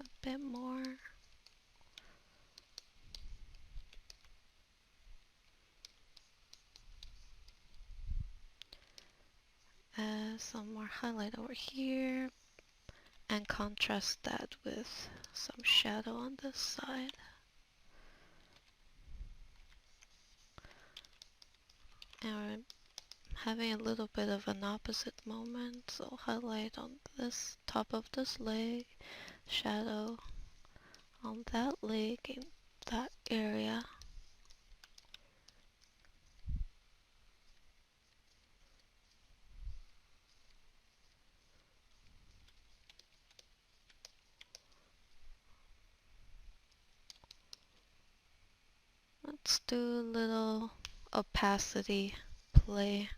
a bit more. Add some more highlight over here and contrast that with some shadow on this side. And having a little bit of an opposite moment, so highlight on this top of this leg, shadow on that leg in that area. Let's do a little opacity play,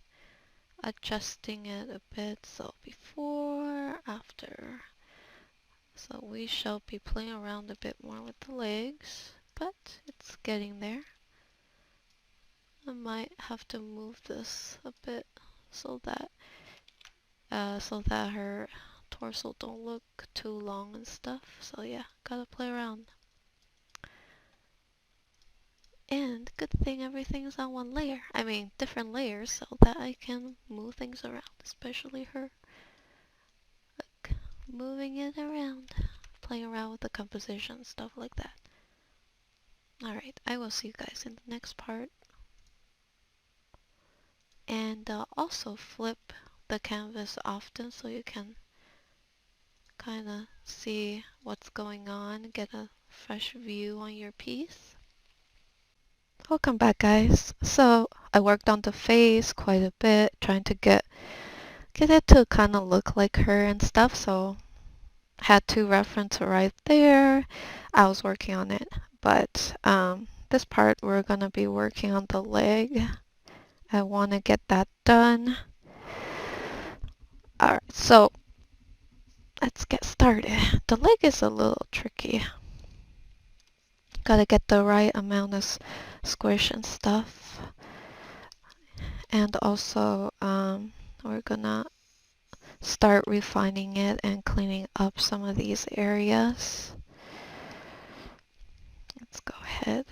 adjusting it a bit, so before, after. So we shall be playing around a bit more with the legs, but it's getting there. I might have to move this a bit so that her torso don't look too long and stuff. So yeah, gotta play around. And good thing everything's on one layer. I mean, different layers so that I can move things around, especially her. Like, moving it around, playing around with the composition, stuff like that. Alright, I will see you guys in the next part. And also flip the canvas often so you can kind of see what's going on, get a fresh view on your piece. Welcome back, guys. So I worked on the face quite a bit, trying to get it to kind of look like her and stuff. So had to reference right there. I was working on it, but this part we're gonna be working on the leg. I want to get that done. Alright, so let's get started. The leg is a little tricky. Gotta get the right amount of squish and stuff. And also, we're gonna start refining it and cleaning up some of these areas. Let's go ahead.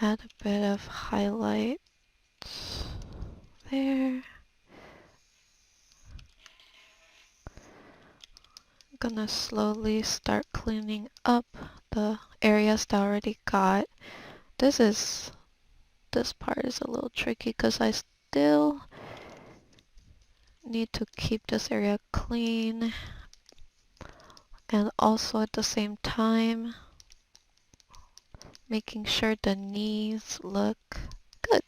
Add a bit of highlight there. Gonna slowly start cleaning up the areas that I already got. This part is a little tricky because I still need to keep this area clean and also at the same time making sure the knees look good.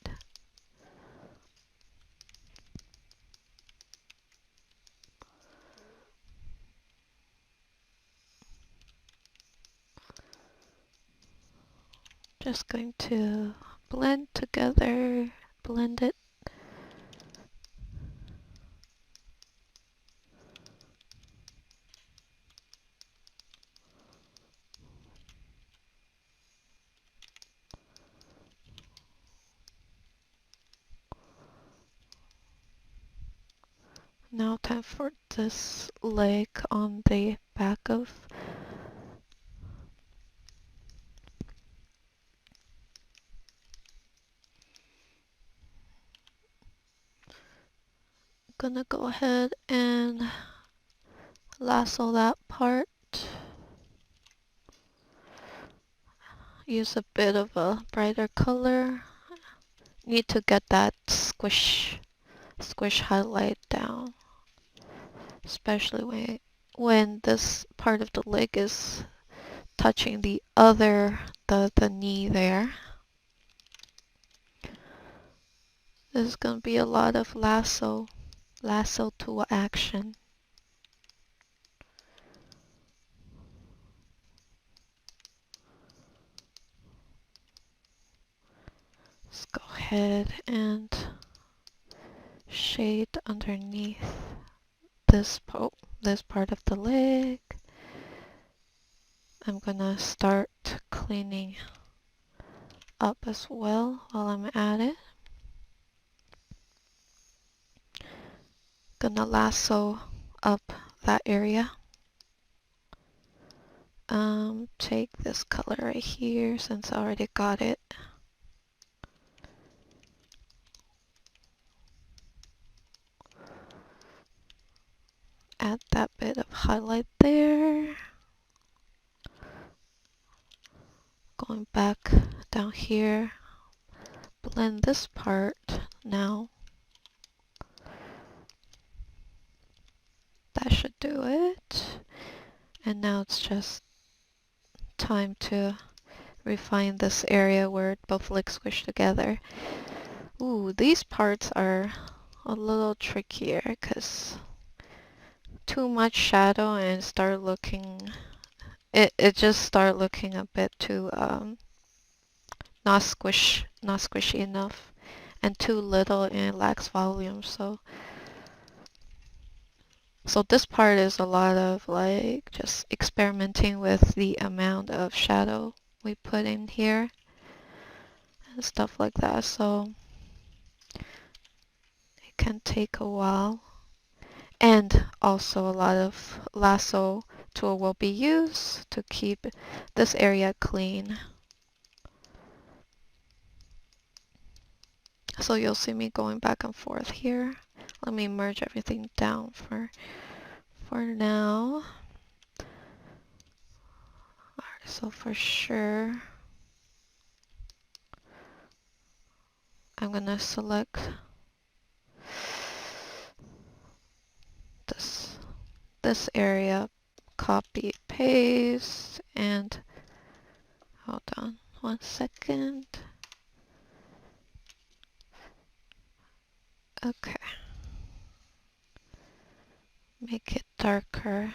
Just going to blend together, blend it. Now time for this leg on the back of gonna go ahead and lasso that part. Use a bit of a brighter color. Need to get that squish highlight down, especially when this part of the leg is touching the knee there. There's gonna be a lot of lasso tool action. Let's go ahead and shade underneath this part of the leg. I'm gonna start cleaning up as well while I'm at it. Gonna lasso up that area. Take this color right here since I already got it. Add that bit of highlight there. Going back down here, blend this part now. That should do it. And now it's just time to refine this area where both legs squish together. Ooh, these parts are a little trickier because too much shadow and start looking, it just start looking a bit too not squishy enough, and too little and it lacks volume. So this part is a lot of like just experimenting with the amount of shadow we put in here and stuff like that. So it can take a while. And also a lot of lasso tool will be used to keep this area clean. So you'll see me going back and forth here. Let me merge everything down for now. Alright, so for sure I'm gonna select this area, copy, paste, and hold on 1 second. Okay. Make it darker.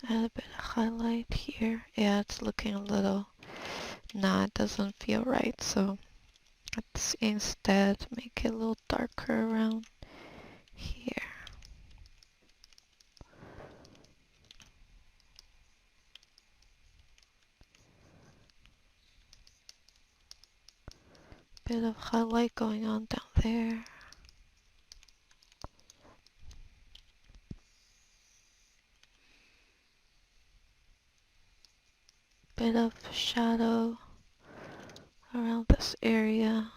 Add a bit of highlight here. Yeah, it's looking a little, nah, it doesn't feel right. So let's instead make it a little darker around here. Bit of highlight going on down there. Bit of shadow around this area.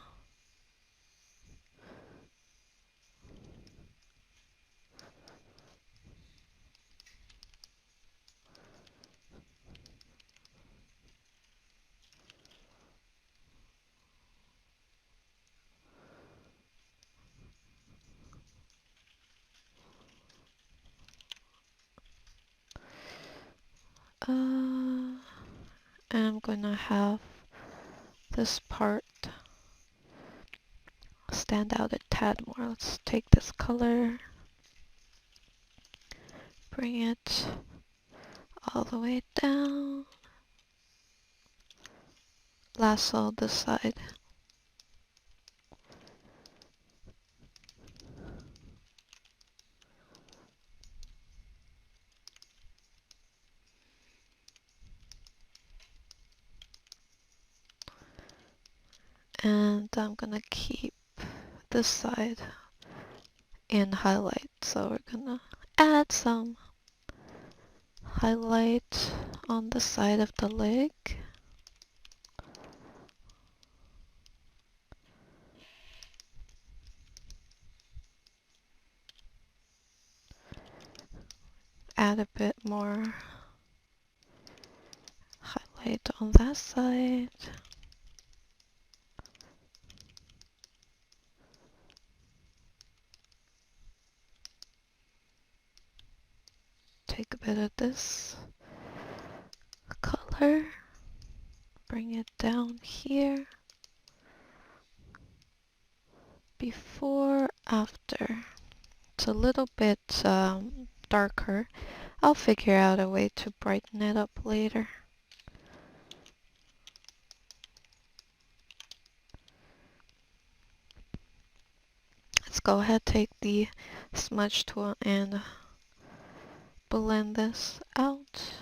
And I'm gonna have this part stand out a tad more. Let's take this color, bring it all the way down, lasso this side. And I'm gonna keep this side in highlight. So we're gonna add some highlight on the side of the leg. Add a bit more highlight on that side. Take a bit of this color, bring it down here. Before, after. It's a little bit darker. I'll figure out a way to brighten it up later. Let's go ahead, take the smudge tool and blend this out.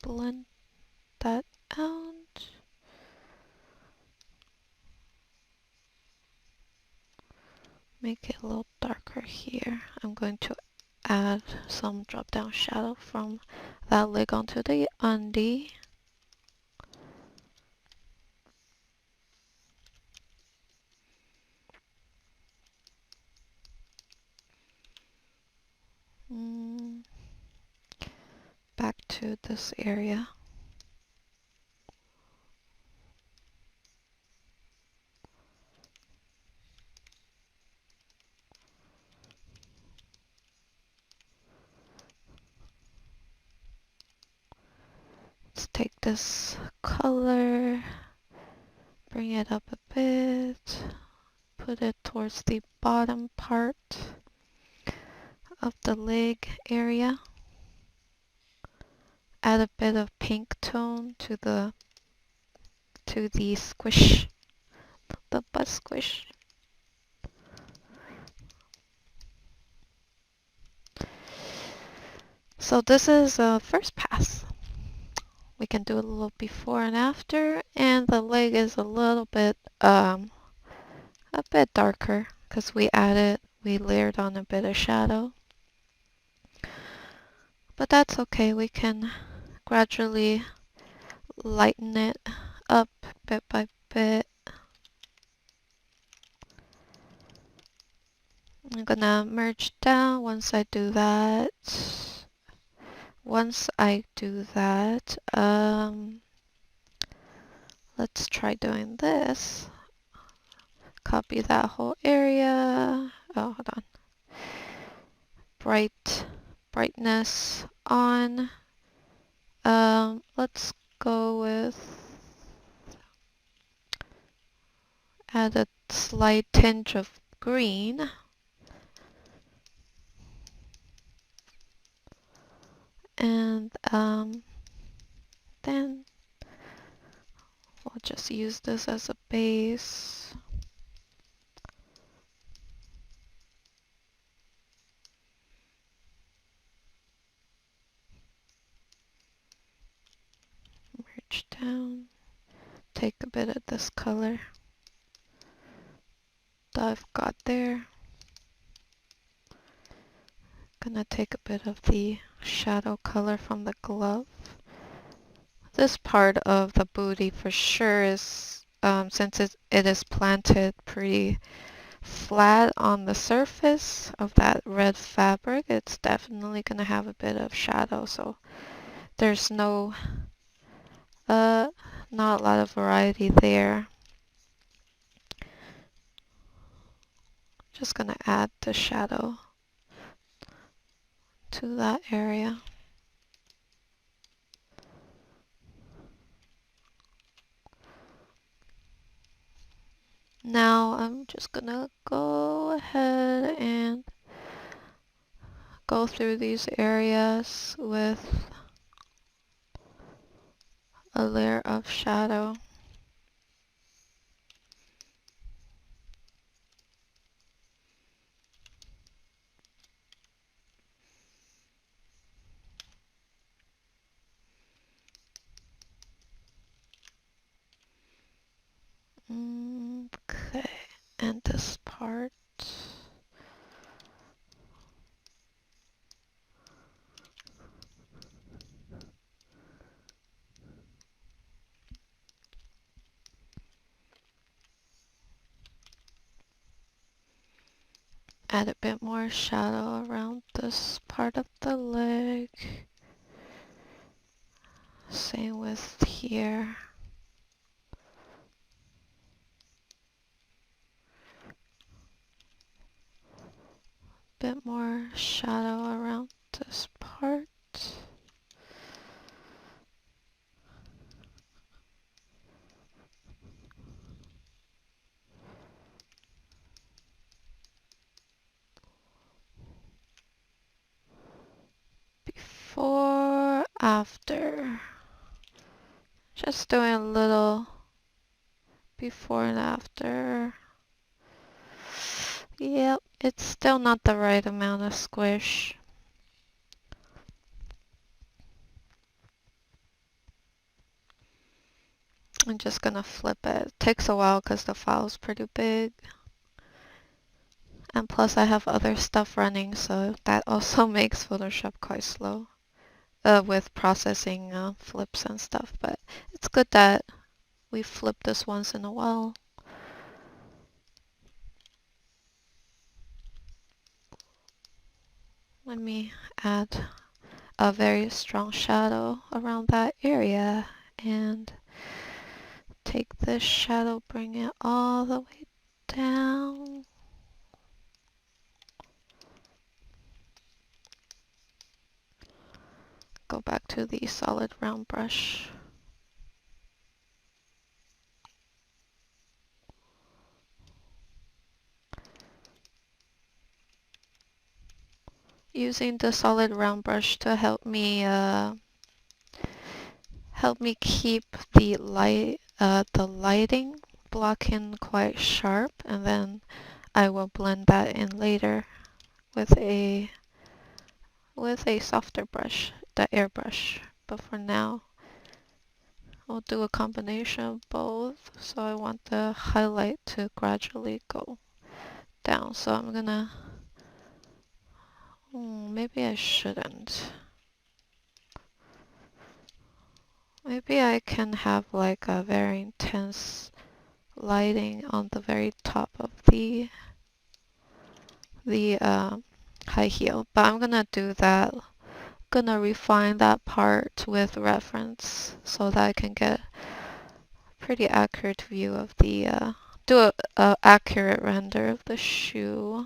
Blend that out. Make it a little darker here. I'm going to add some drop down shadow from that leg onto the undie. to this area. Let's take this color, bring it up a bit, put it towards the bottom part of the leg area. Add a bit of pink tone to the squish, the butt squish. So this is a first pass. We can do a little before and after, and the leg is a bit darker because we layered on a bit of shadow. But that's okay, we can gradually lighten it up bit by bit. I'm gonna merge down once I do that. Let's try doing this. Copy that whole area. Oh, hold on. Brightness on. Let's go with add a slight tinge of green. And then we'll just use this as a base. Merge down. Take a bit of this color that I've got there. Gonna take a bit of the shadow color from the glove. This part of the booty for sure is, since it is planted pretty flat on the surface of that red fabric, it's definitely gonna have a bit of shadow, so there's not a lot of variety there. Just gonna add the shadow to that area. Now I'm just gonna go ahead and go through these areas with a layer of shadow. Okay, and this part. Add a bit more shadow around this part of the leg. Same with here. Bit more shadow around this part. Before, after. Just doing a little before and after. Yep, it's still not the right amount of squish. I'm just gonna flip it. It takes a while because the file is pretty big. And plus I have other stuff running, so that also makes Photoshop quite slow with processing flips and stuff. But it's good that we flip this once in a while. Let me add a very strong shadow around that area. And take this shadow, bring it all the way down. Go back to the solid round brush. Using the solid round brush to help me keep the lighting block in quite sharp, and then I will blend that in later with a softer brush, the airbrush. But for now, I'll do a combination of both. So I want the highlight to gradually go down. So I'm gonna, maybe I shouldn't. Maybe I can have like a very intense lighting on the very top of the high heel. But I'm gonna do that. Gonna refine that part with reference so that I can get pretty accurate view of do a accurate render of the shoe.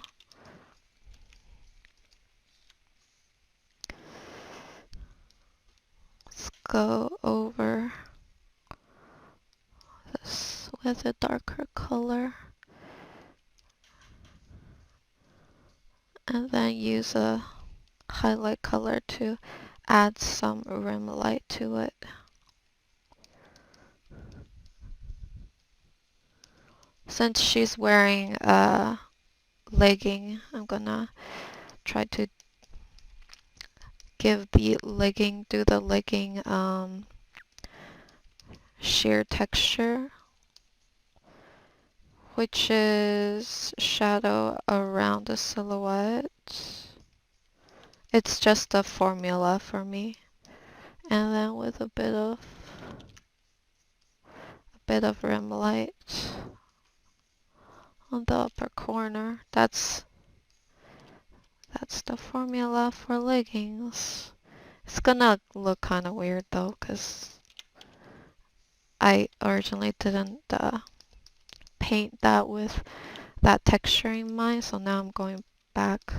Let's go over this with a darker color. And then use a highlight color to add some rim light to it. Since she's wearing a legging, I'm gonna try to do the legging sheer texture, which is shadow around the silhouette. It's just a formula for me. And then with a bit of rim light on the upper corner. That's the formula for leggings. It's gonna look kind of weird though, because I originally didn't paint that with that texture in mind, so now I'm going back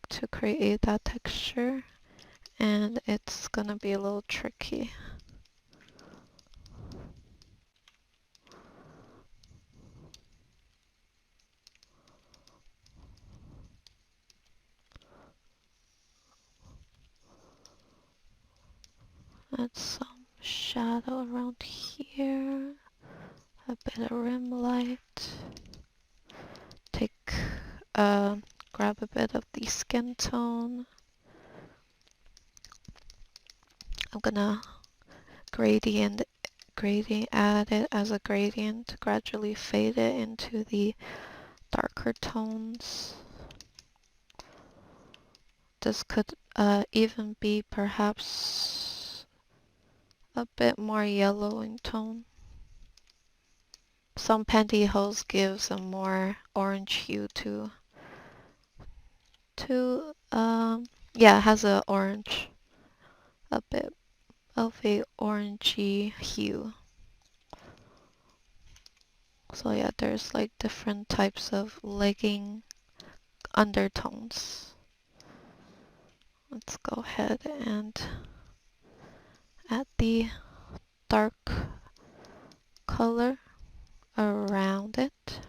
to create that texture, and it's gonna be a little tricky. Add some shadow around here, a bit of rim light. Grab a bit of the skin tone. I'm gonna add it as a gradient, gradually fade it into the darker tones. This could even be perhaps a bit more yellow in tone. Some pantyhose gives a more orange hue yeah, it has a bit of a orangey hue. So yeah, there's like different types of legging undertones. Let's go ahead and add the dark color around it.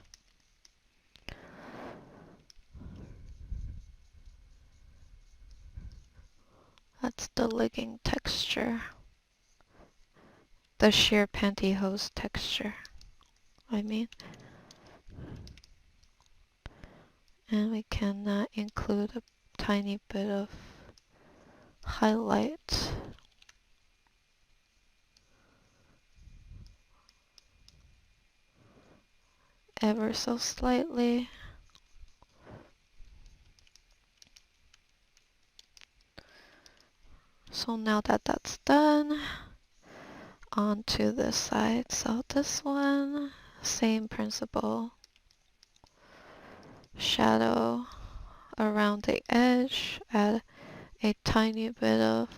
That's the legging texture. The sheer pantyhose texture, I mean. And we can include a tiny bit of highlight. Ever so slightly. So now that that's done, on to this side. So this one, same principle. Shadow around the edge, add a tiny bit of,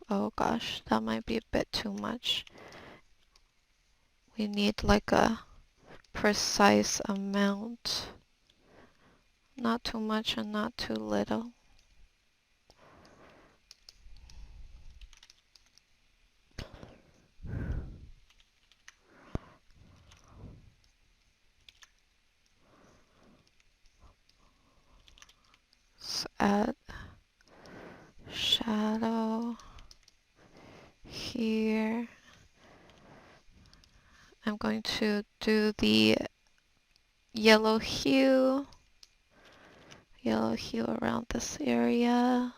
oh gosh, that might be a bit too much. We need like a precise amount. Not too much and not too little. Let's add shadow here. I'm going to do the yellow hue around this area.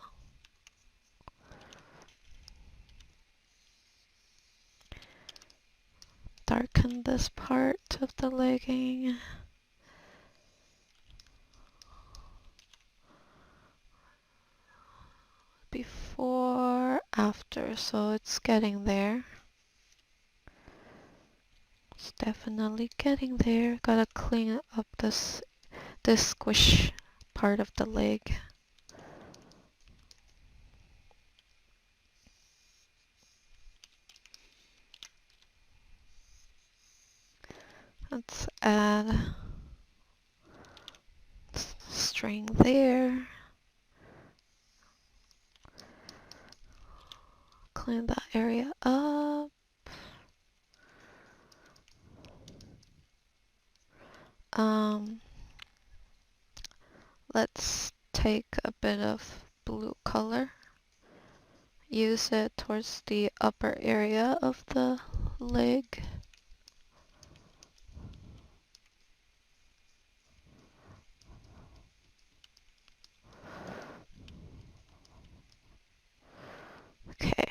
Darken this part of the legging. Before, after, so it's getting there. It's definitely getting there. Gotta clean up this squish part of the leg. Let's add string there. Clean that area up. Let's take a bit of blue color. Use it towards the upper area of the leg. Okay.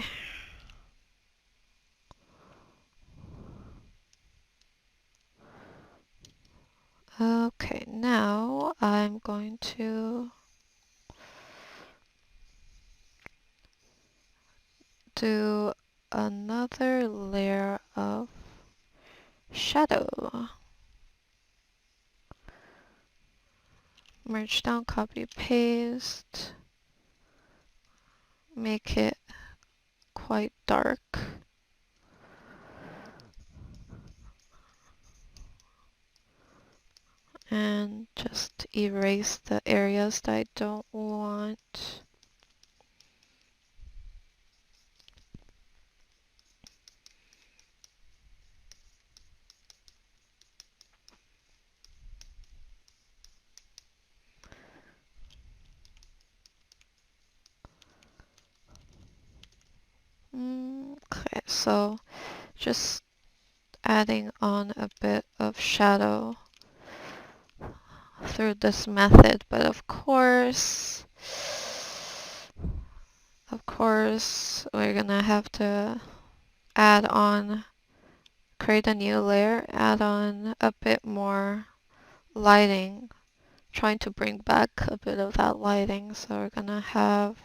Okay, now I'm going to do another layer of shadow. Merge down, copy, paste. Make it quite dark. And just erase the areas that I don't want. Okay, so just adding on a bit of shadow through this method, but of course, we're gonna have to add on, create a new layer, add on a bit more lighting, trying to bring back a bit of that lighting. So we're gonna have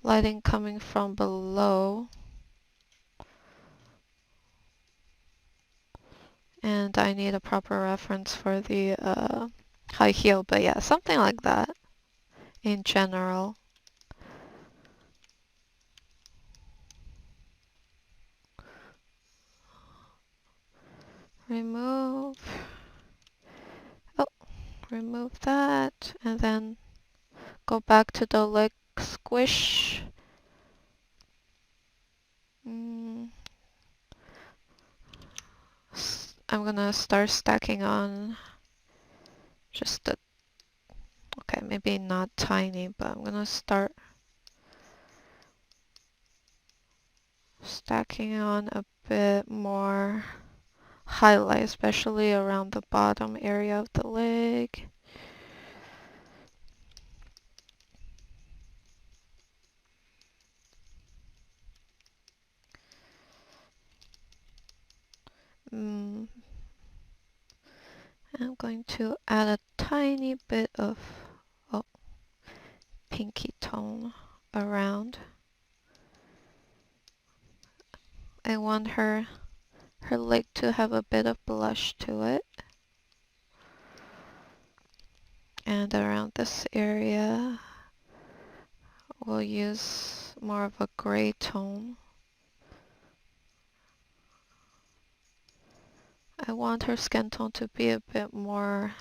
lighting coming from below. And I need a proper reference for the high heel, but yeah, something like that in general. Remove, oh, remove that, and then go back to the leg squish. I'm gonna start stacking on just the, okay, maybe not tiny, but I'm gonna start stacking on a bit more highlight, especially around the bottom area of the leg. I'm going to add a tiny bit of pinky tone around. I want her leg to have a bit of blush to it. And around this area, we'll use more of a gray tone. I want her skin tone to be a bit more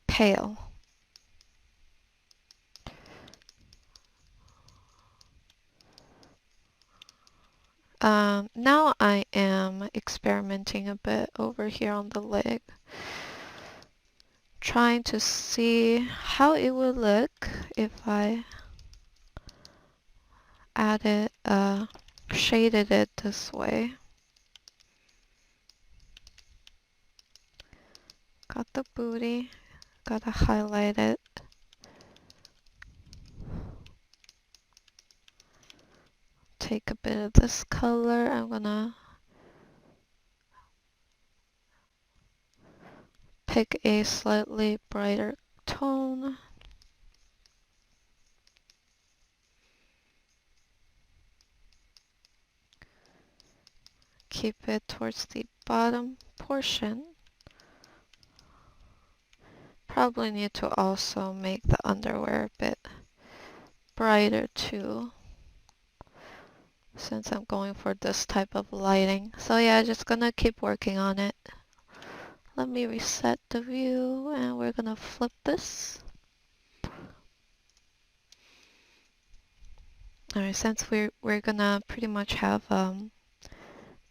pale. Now I am experimenting a bit over here on the leg, trying to see how it would look if I added, shaded it this way. Got the booty, gotta highlight it. Take a bit of this color, I'm gonna pick a slightly brighter tone. Keep it towards the bottom portion. Probably need to also make the underwear a bit brighter too, since I'm going for this type of lighting. So yeah, just gonna keep working on it. Let me reset the view and we're gonna flip this. Alright, since we're gonna pretty much have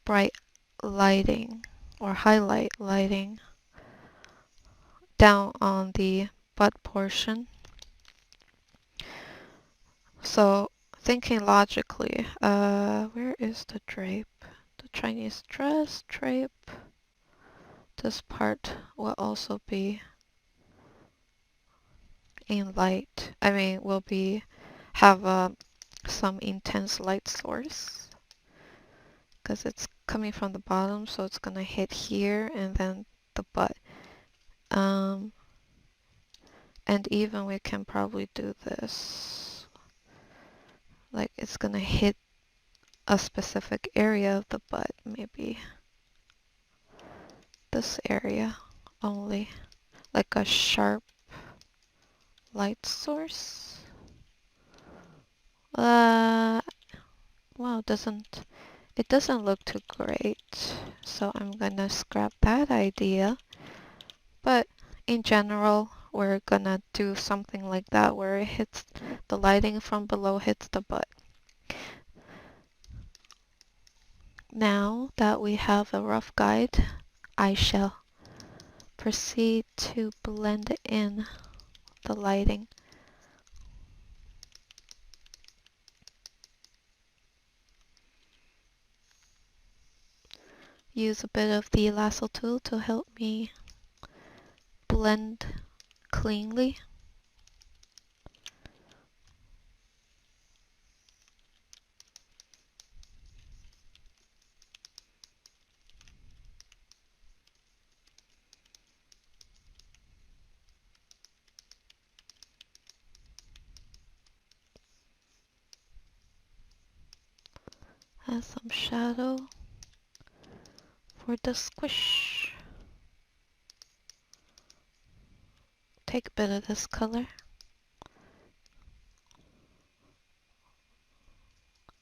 bright lighting or highlight lighting down on the butt portion. So thinking logically, where is the drape? The Chinese dress drape. This part will also be in light. I mean, will be have some intense light source because it's coming from the bottom, so it's gonna hit here and then the butt. And even we can probably do this. Like it's gonna hit a specific area of the butt, maybe this area only. Like a sharp light source. Well, it doesn't look too great, so I'm gonna scrap that idea. But in general, we're gonna do something like that where it hits the lighting from below hits the butt. Now that we have a rough guide, I shall proceed to blend in the lighting. Use a bit of the lasso tool to help me blend cleanly. Add some shadow for the squish. Take a bit of this color.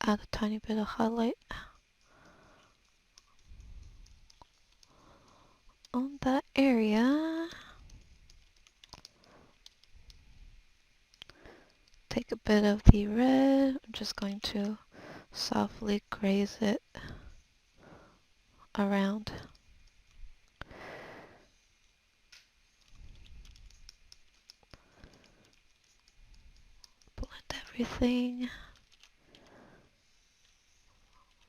Add a tiny bit of highlight on that area. Take a bit of the red. I'm just going to softly graze it around. Blend everything.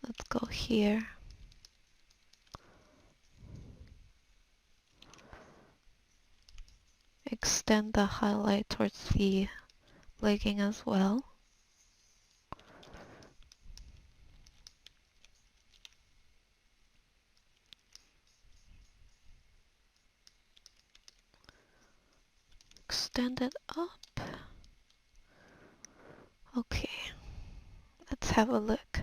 Let's go here. Extend the highlight towards the legging as well. Extend it up. Okay, let's have a look.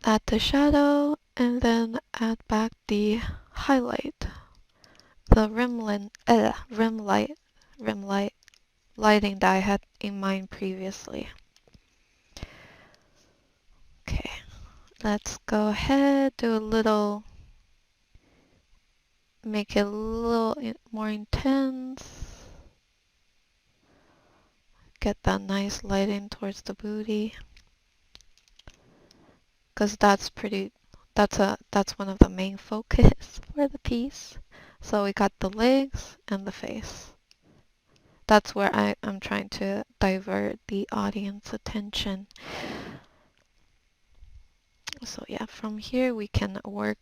Add the shadow and then add back the highlight. the rim lighting that I had in mind previously. Okay, let's go ahead, do a little, make it a little more intense. Get that nice lighting towards the booty. Because that's one of the main focus for the piece. So we got the legs and the face. That's where I'm trying to divert the audience attention. So yeah, from here we can work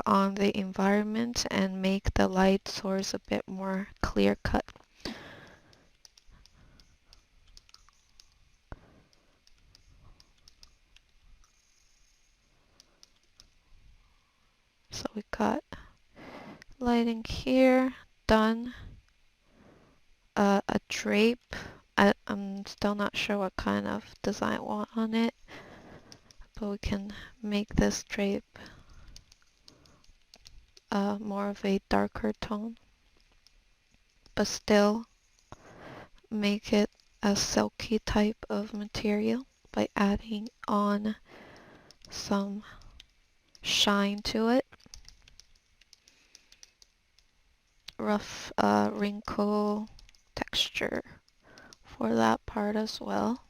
on the environment and make the light source a bit more clear cut. So we got lighting here, done. A drape. I'm still not sure what kind of design I want on it, but we can make this drape more of a darker tone, but still make it a silky type of material by adding on some shine to it. Rough wrinkle texture for that part as well.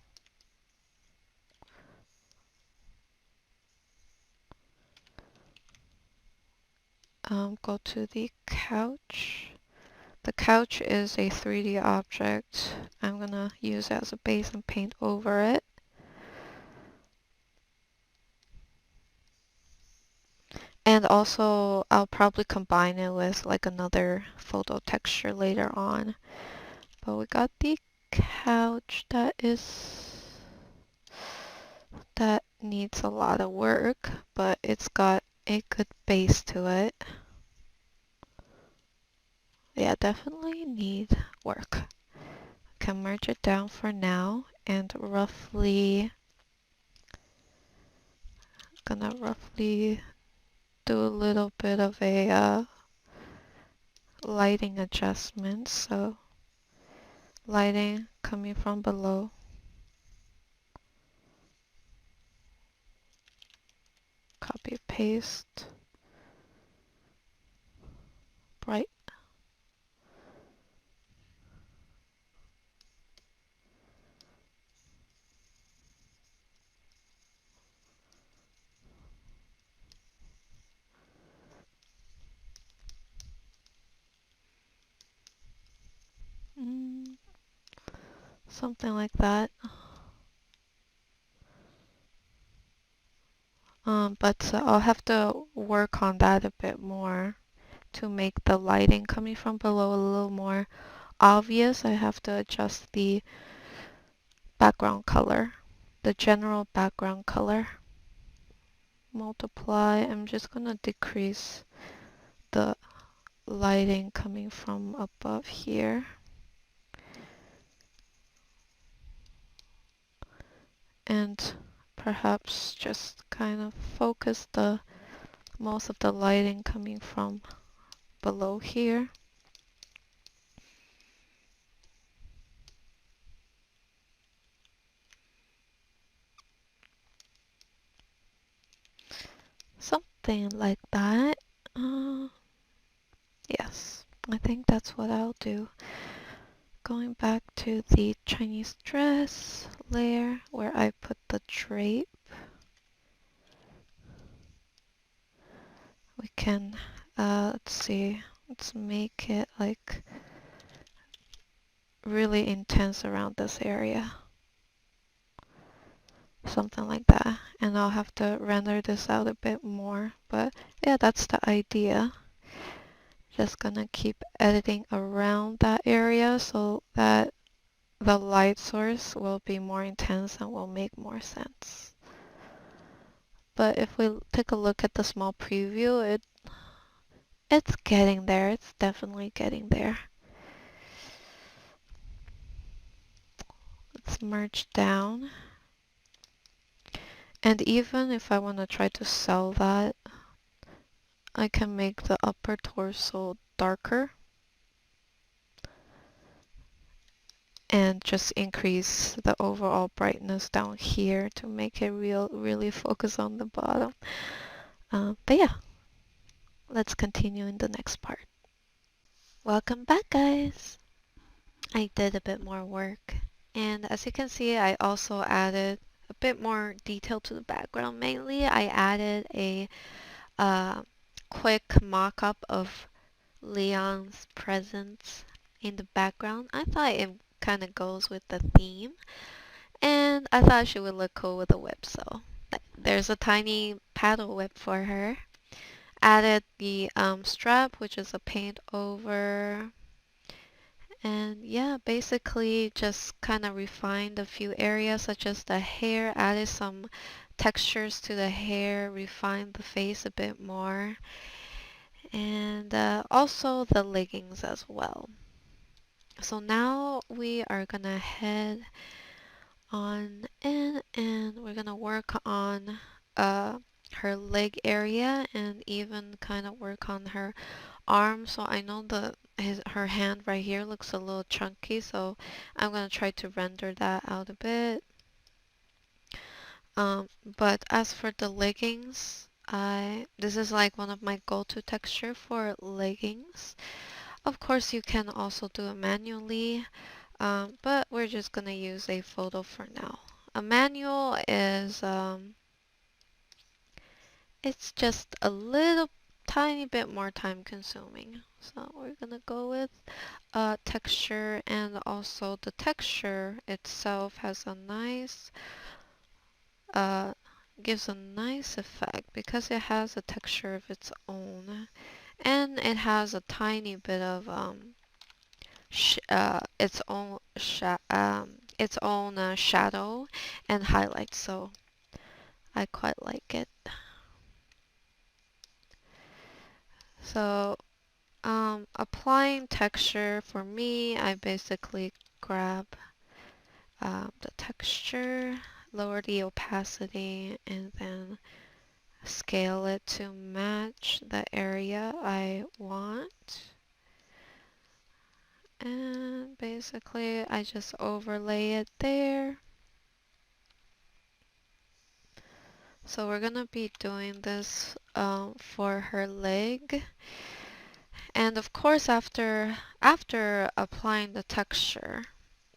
Go to the couch. The couch is a 3D object. I'm gonna use it as a base and paint over it. And also, I'll probably combine it with like another photo texture later on. But we got the couch that needs a lot of work, but it's got a good base to it. Yeah, definitely need work. Can merge it down for now and gonna roughly do a little bit of a lighting adjustment. So lighting coming from below. Copy paste. Bright. Mm, something like that. But I'll have to work on that a bit more to make the lighting coming from below a little more obvious. I have to adjust the background color, the general background color. Multiply. I'm just gonna decrease the lighting coming from above here. And perhaps just kind of focus the most of the lighting coming from below here. Something like that. Yes, I think that's what I'll do. Going back to the Chinese dress layer where I put the drape, we can, let's see, let's make it like really intense around this area. Something like that. And I'll have to render this out a bit more. But yeah, that's the idea. Just gonna keep editing around that area so that the light source will be more intense and will make more sense. But if we take a look at the small preview, it's getting there. It's definitely getting there. Let's merge down. And even if I want to try to sell that, I can make the upper torso darker and just increase the overall brightness down here to make it really focus on the bottom. But yeah, let's continue in the next part. Welcome back, guys. I did a bit more work, and as you can see, I also added a bit more detail to the background. Mainly, I added a uh, quick mock-up of Leon's presence in the background. I thought it kind of goes with the theme, and I thought she would look cool with a whip, so there's a tiny paddle whip for her. Added the strap, which is a paint over, and yeah, basically just kind of refined a few areas such as the hair, added some textures to the hair, refined the face a bit more, and also the leggings as well. So now we are gonna head on in and we're gonna work on uh, her leg area and even kind of work on her arm. So I know her hand right here looks a little chunky, so I'm gonna try to render that out a bit. But as for the leggings, this is like one of my go-to texture for leggings. Of course, you can also do it manually, but we're just gonna use a photo for now. A manual is it's just a little tiny bit more time consuming. So we're gonna go with texture, and also the texture itself has a nice uh, gives a nice effect because it has a texture of its own, and it has a tiny bit of its own shadow and highlights, so I quite like it. So applying texture for me, I basically grab the texture, lower the opacity, and then scale it to match the area I want. And basically I just overlay it there. So we're gonna be doing this for her leg. And of course after applying the texture,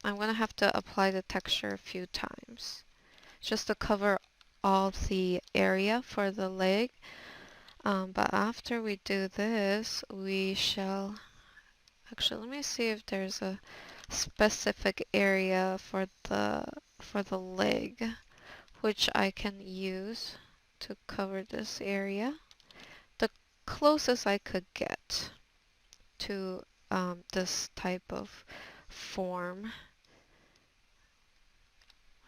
I'm gonna have to apply the texture a few times just to cover all the area for the leg. But after we do this, we shall actually, let me see if there's a specific area for the leg which I can use to cover this area. The closest I could get to this type of form,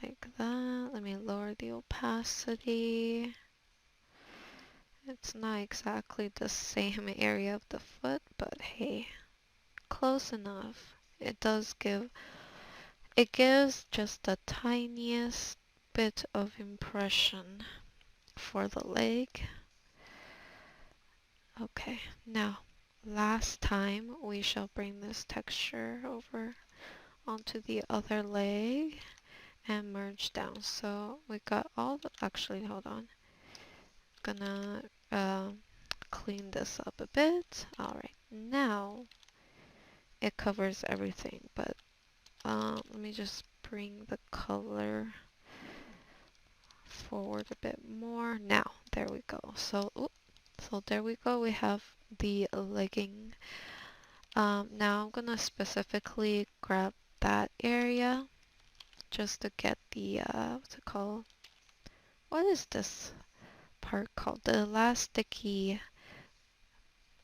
like that. Let me lower the opacity. It's not exactly the same area of the foot, but hey, close enough. It gives just the tiniest bit of impression for the leg. Okay, now last time we shall bring this texture over onto the other leg and merge down. So we got all the, actually hold on, gonna clean this up a bit. Alright, now it covers everything, but let me just bring the color forward a bit more. Now, there we go. So there we go. We have the legging. Now I'm gonna specifically grab that area just to get the what's it called? What is this part called? The elasticy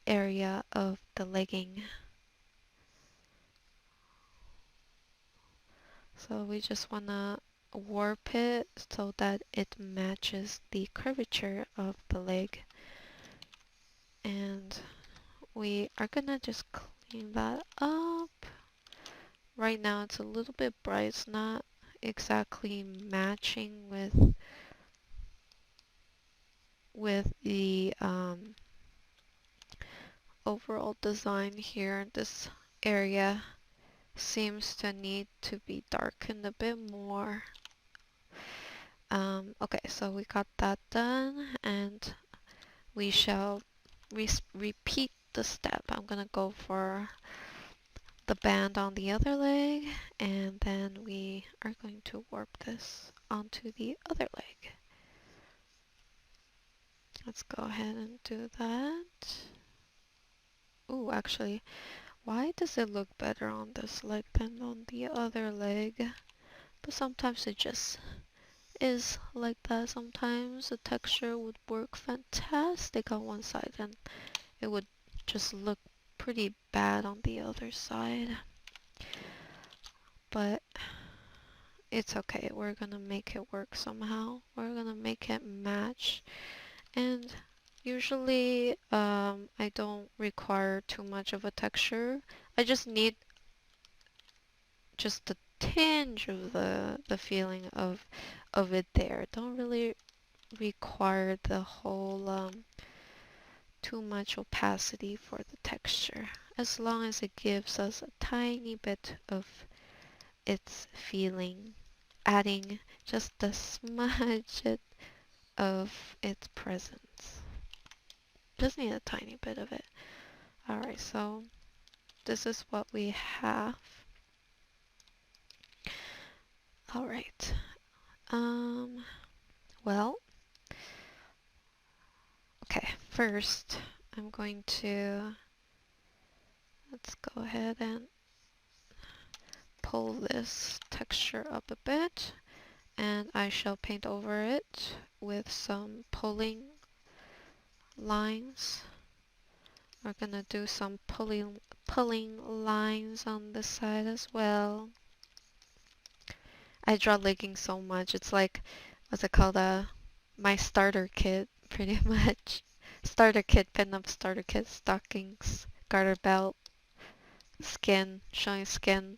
area of the legging. So we just wanna warp it so that it matches the curvature of the leg. And we are gonna just clean that up. Right now it's a little bit bright. It's not exactly matching with the overall design here. This area seems to need to be darkened a bit more. Okay, so we got that done, and we shall repeat the step. I'm gonna go for the band on the other leg, and then we are going to warp this onto the other leg. Let's go ahead and do that. Ooh, actually, why does it look better on this leg than on the other leg? But sometimes it just is like that. Sometimes the texture would work fantastic on one side and it would just look pretty bad on the other side. But it's okay. We're gonna make it work somehow. We're gonna make it match. And usually I don't require too much of a texture. I just need just a tinge of the feeling of it there. Don't really require the whole too much opacity for the texture, as long as it gives us a tiny bit of its feeling, adding just a smudge of its presence. Just need a tiny bit of it. Alright, so this is what we have. Alright, well, okay, first I'm going to, let's go ahead and pull this texture up a bit, and I shall paint over it with some pulling lines. We're gonna do some pulling lines on this side as well. I draw leggings so much. It's like, what's it called? My starter kit, pretty much. Starter kit, pinup starter kit, stockings, garter belt, skin, showing skin,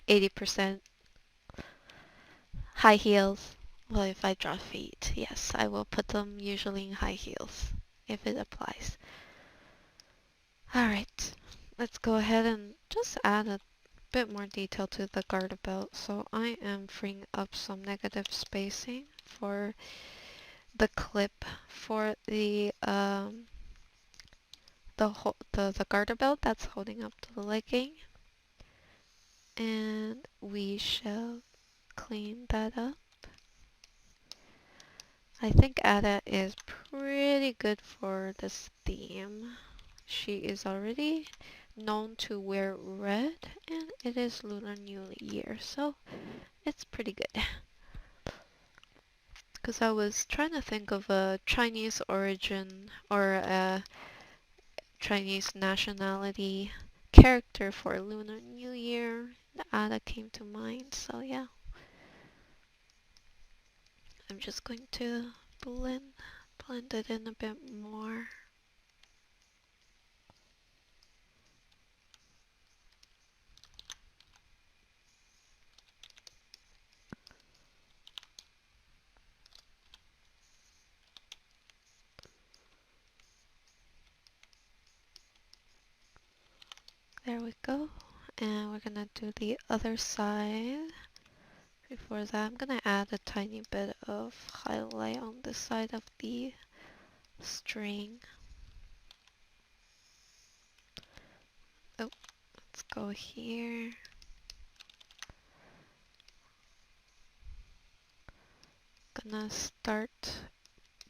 80%. High heels. Well, if I draw feet, yes, I will put them usually in high heels, if it applies. Alright, let's go ahead and just add a bit more detail to the garter belt. So I am freeing up some negative spacing for the clip for the garter belt that's holding up to the legging, and we shall clean that up. I think Ada is pretty good for this theme. She is already known to wear red, and it is Lunar New Year, so it's pretty good. Because I was trying to think of a Chinese origin or a Chinese nationality character for Lunar New Year. The Ada came to mind, so yeah. I'm just going to blend it in a bit more. There we go. And we're gonna do the other side. Before that, I'm gonna add a tiny bit of highlight on this side of the string. Oh, let's go here. Gonna start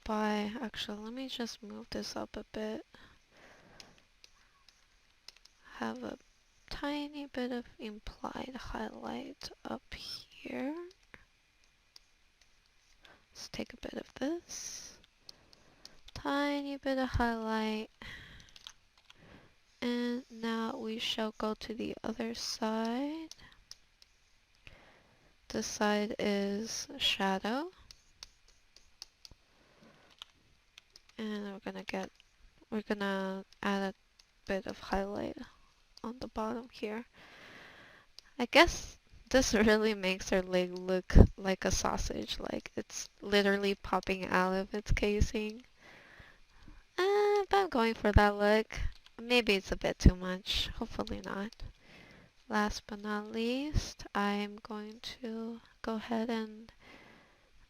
by, actually, let me just move this up a bit. Have a tiny bit of implied highlight up here. Let's take a bit of this. Tiny bit of highlight. And now we shall go to the other side. This side is shadow. And we're gonna add a bit of highlight on the bottom here. I guess this really makes her leg look like a sausage, like it's literally popping out of its casing. But I'm going for that look. maybe it's a bit too much. Hopefully not. Last but not least, I'm going to go ahead and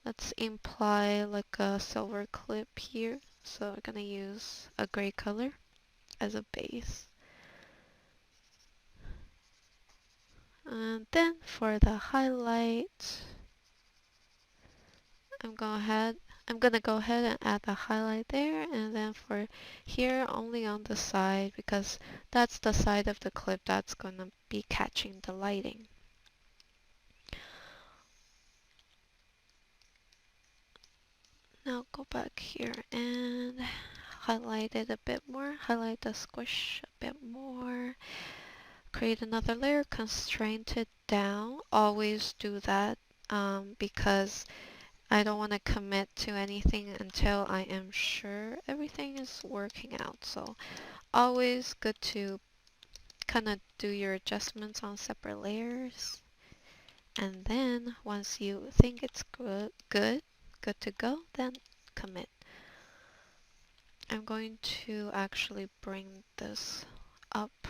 let's imply like a silver clip here. So we're gonna use a gray color as a base. And then for the highlight, I'm gonna go ahead and add the highlight there, and then for here only on the side because that's the side of the clip that's gonna be catching the lighting. Now go back here and highlight it a bit more, highlight the squish a bit more, create another layer, constrain it down. Always do that because I don't want to commit to anything until I am sure everything is working out. So always good to kind of do your adjustments on separate layers. And then once you think it's good to go, then commit. I'm going to actually bring this up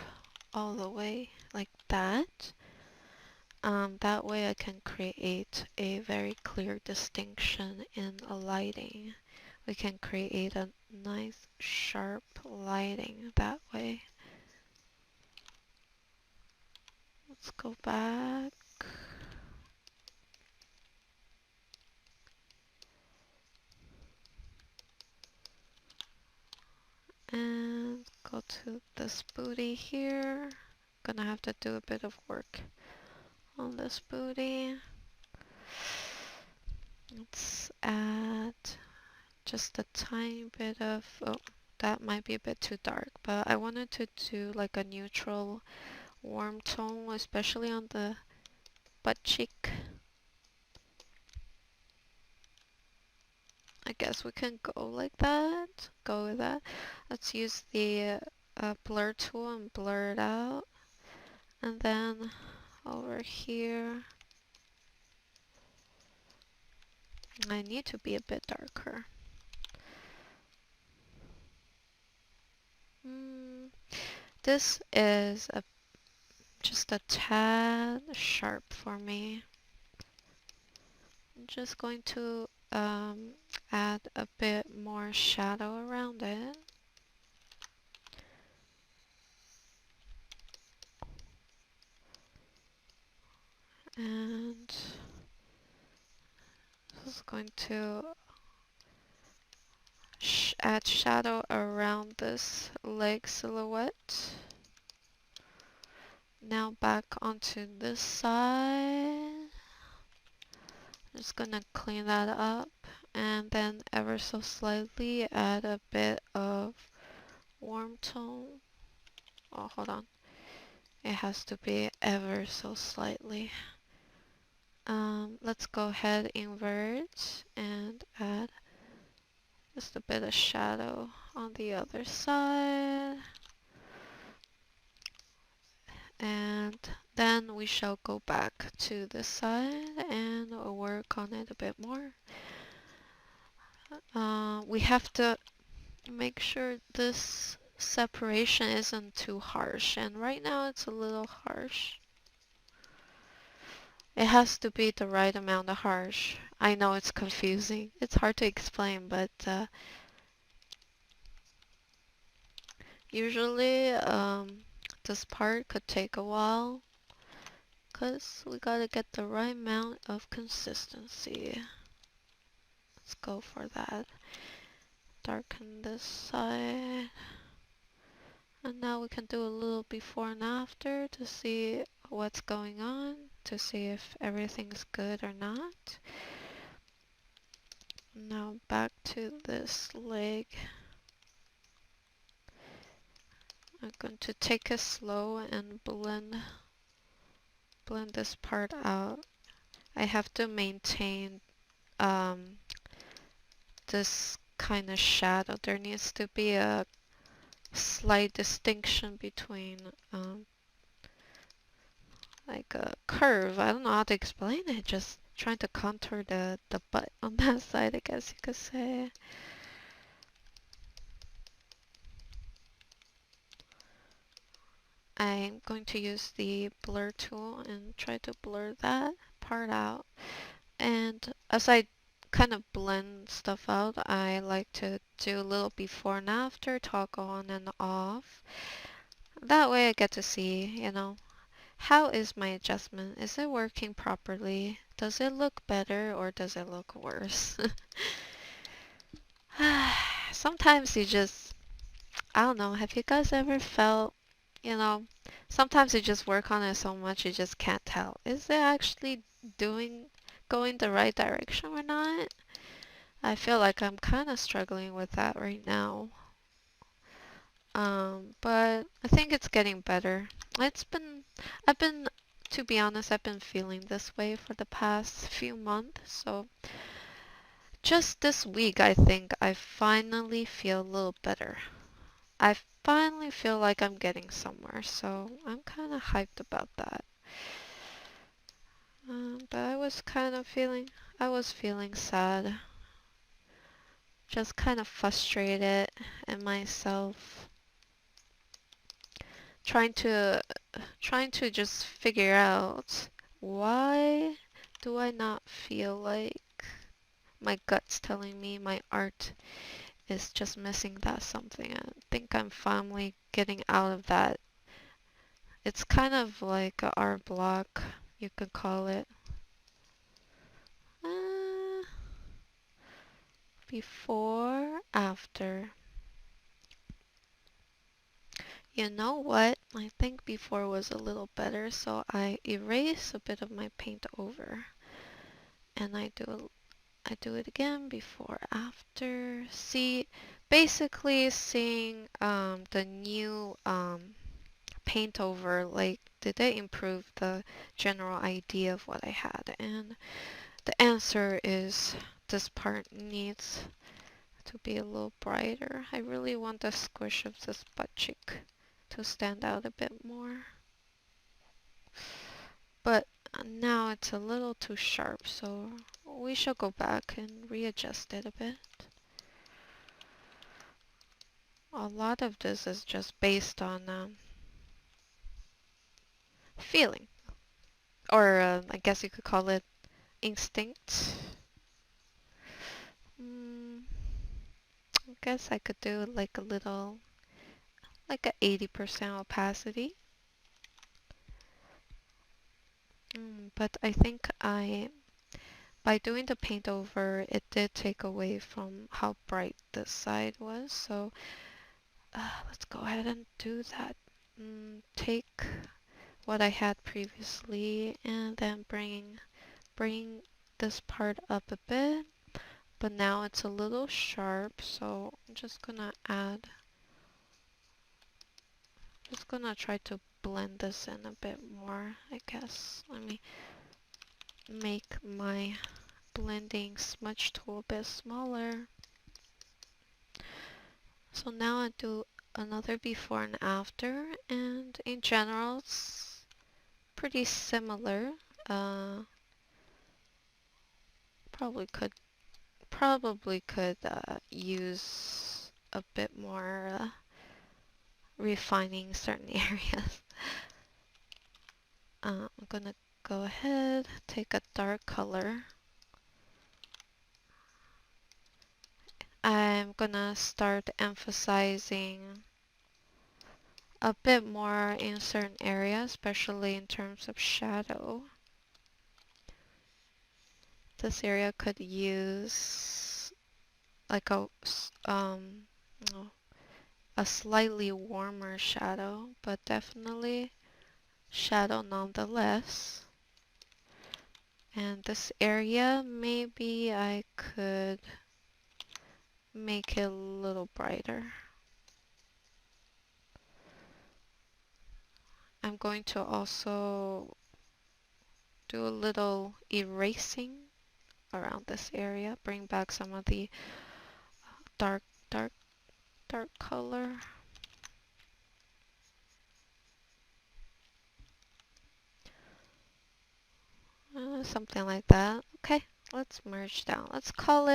all the way like that. That way I can create a very clear distinction in a lighting. We can create a nice sharp lighting that way. Let's go back. And go to this booty here. Gonna have to do a bit of work on this booty. Let's add just a tiny bit of, oh, that might be a bit too dark, but I wanted to do like a neutral warm tone, especially on the butt cheek. I guess we can go like that, go with that. Let's use the blur tool and blur it out. And then over here, I need to be a bit darker. This is just a tad sharp for me. I'm just going to add a bit more shadow around it. And this is going to add shadow around this leg silhouette. Now back onto this side. Just gonna clean that up and then ever so slightly add a bit of warm tone. Oh, hold on. It has to be ever so slightly. Let's go ahead, invert, and add just a bit of shadow on the other side. And then we shall go back to this side and work on it a bit more. We have to make sure this separation isn't too harsh, and right now it's a little harsh. It has to be the right amount of harsh. I know it's confusing. It's hard to explain, but usually this part could take a while because we gotta get the right amount of consistency. Let's go for that. Darken this side. And now we can do a little before and after to see what's going on, to see if everything's good or not. Now back to this leg. I'm going to take it slow and blend this part out. I have to maintain this kind of shadow. There needs to be a slight distinction between like a curve. I don't know how to explain it. Just trying to contour the butt on that side, I guess you could say. I'm going to use the blur tool and try to blur that part out. And as I kind of blend stuff out, I like to do a little before and after, toggle on and off. That way I get to see, how is my adjustment? Is it working properly? Does it look better or does it look worse? Sometimes you just, I don't know, have you guys ever felt, you know, sometimes you just work on it so much you just can't tell. Is it actually going the right direction or not? I feel like I'm kind of struggling with that right now. But I think it's getting better. It's been, I've been, to be honest, I've been feeling this way for the past few months. So just this week, I think I finally feel a little better. I finally feel like I'm getting somewhere. So I'm kind of hyped about that. But I was feeling sad, just kind of frustrated at myself, trying to trying to just figure out why do I not feel like my gut's telling me my art is just missing that something. I think I'm finally getting out of that. It's kind of like a art block, you could call it. Uh, Before, after. You know what? I think before was a little better, so I erase a bit of my paint over. And I do it again before, after. See, basically seeing the new paint over, like did they improve the general idea of what I had? And the answer is this part needs to be a little brighter. I really want the squish of this butt cheek to stand out a bit more. But now it's a little too sharp, so we shall go back and readjust it a bit. A lot of this is just based on feeling, or I guess you could call it instinct. I guess I could do like a little, like a 80% opacity. But I think by doing the paint over, it did take away from how bright this side was. So let's go ahead and do that. Take what I had previously and then bring this part up a bit. But now it's a little sharp, so I'm just gonna try to blend this in a bit more, I guess. Let me make my blending smudge tool a bit smaller. So now I do another before and after, and in general it's pretty similar. Probably could use a bit more refining certain areas. I'm gonna go ahead, take a dark color. I'm gonna start emphasizing a bit more in certain areas, especially in terms of shadow. This area could use like a slightly warmer shadow, but definitely shadow nonetheless. And this area, maybe I could make it a little brighter. I'm going to also do a little erasing around this area, bring back some of the dark, dark, dark color. Something like that. Okay, let's merge down. Let's call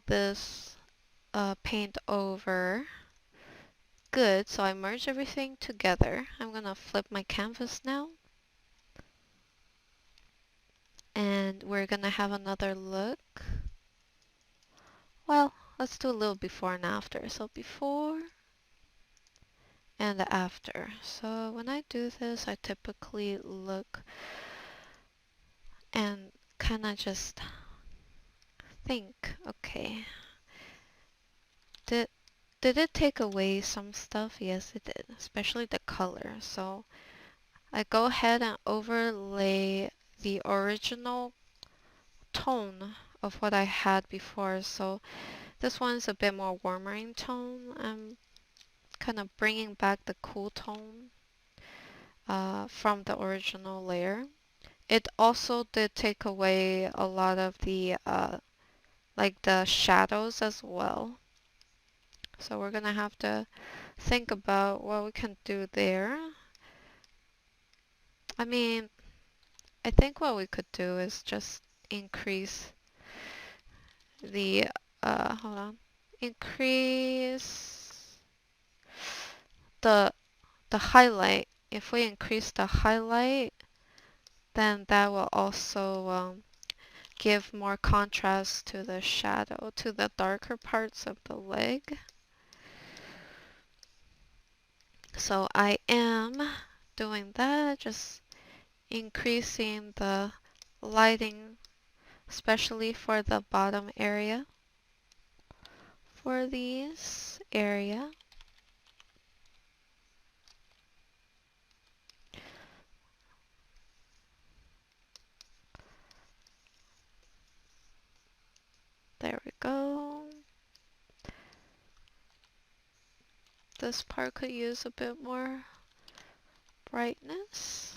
this paint over. good. So I merged everything together. I'm gonna flip my canvas now. And we're gonna have another look. Well, let's do a little before and after. So before and after. So when I do this, I typically look and kind of just think, okay, did did it take away some stuff? Yes, it did, especially the color. So I go ahead and overlay the original tone of what I had before. So this one's a bit more warmer in tone. I'm kind of bringing back the cool tone from the original layer. It also did take away a lot of the like the shadows as well. So we're gonna have to think about what we can do there. I mean, I think what we could do is just increase the hold on, increase the highlight. If we increase the highlight, then that will also give more contrast to the shadow, to the darker parts of the leg. So I am doing that, just increasing the lighting, especially for the bottom area. For these area, there we go. This part could use a bit more brightness.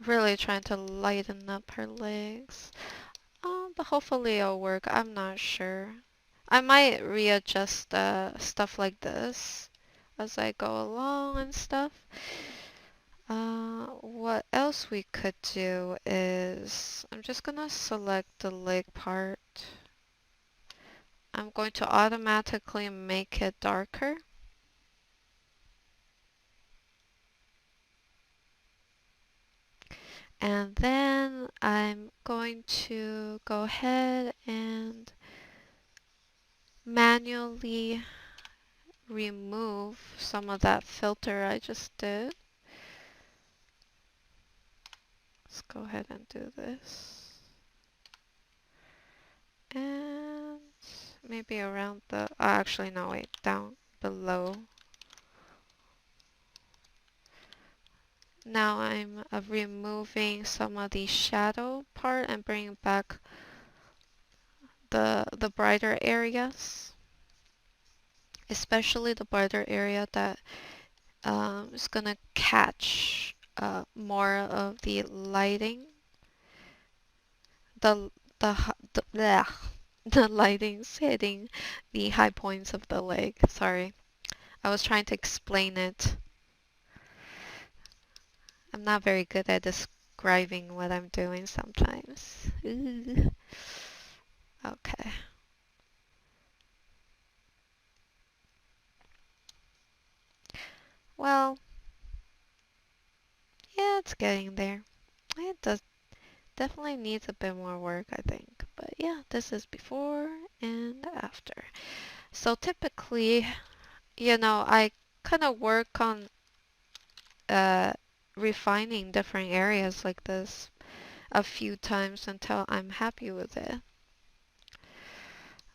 Really trying to lighten up her legs. But hopefully it'll work. I'm not sure. I might readjust stuff like this as I go along and stuff. What else we could do is I'm just gonna select the leg part. I'm going to automatically make it darker. And then I'm going to go ahead and manually remove some of that filter I just did. Let's go ahead and do this. And maybe around the, actually no, wait, down below. Now I'm removing some of the shadow part and bringing back the brighter areas, especially the brighter area that is gonna catch more of the lighting. The bleh, the lighting's hitting the high points of the leg. Sorry, I was trying to explain it. I'm not very good at describing what I'm doing sometimes. Ooh. Okay. Well, yeah, it's getting there. It does definitely needs a bit more work, I think. But yeah, this is before and after. So typically, I kind of work on uh, refining different areas like this a few times until I'm happy with it.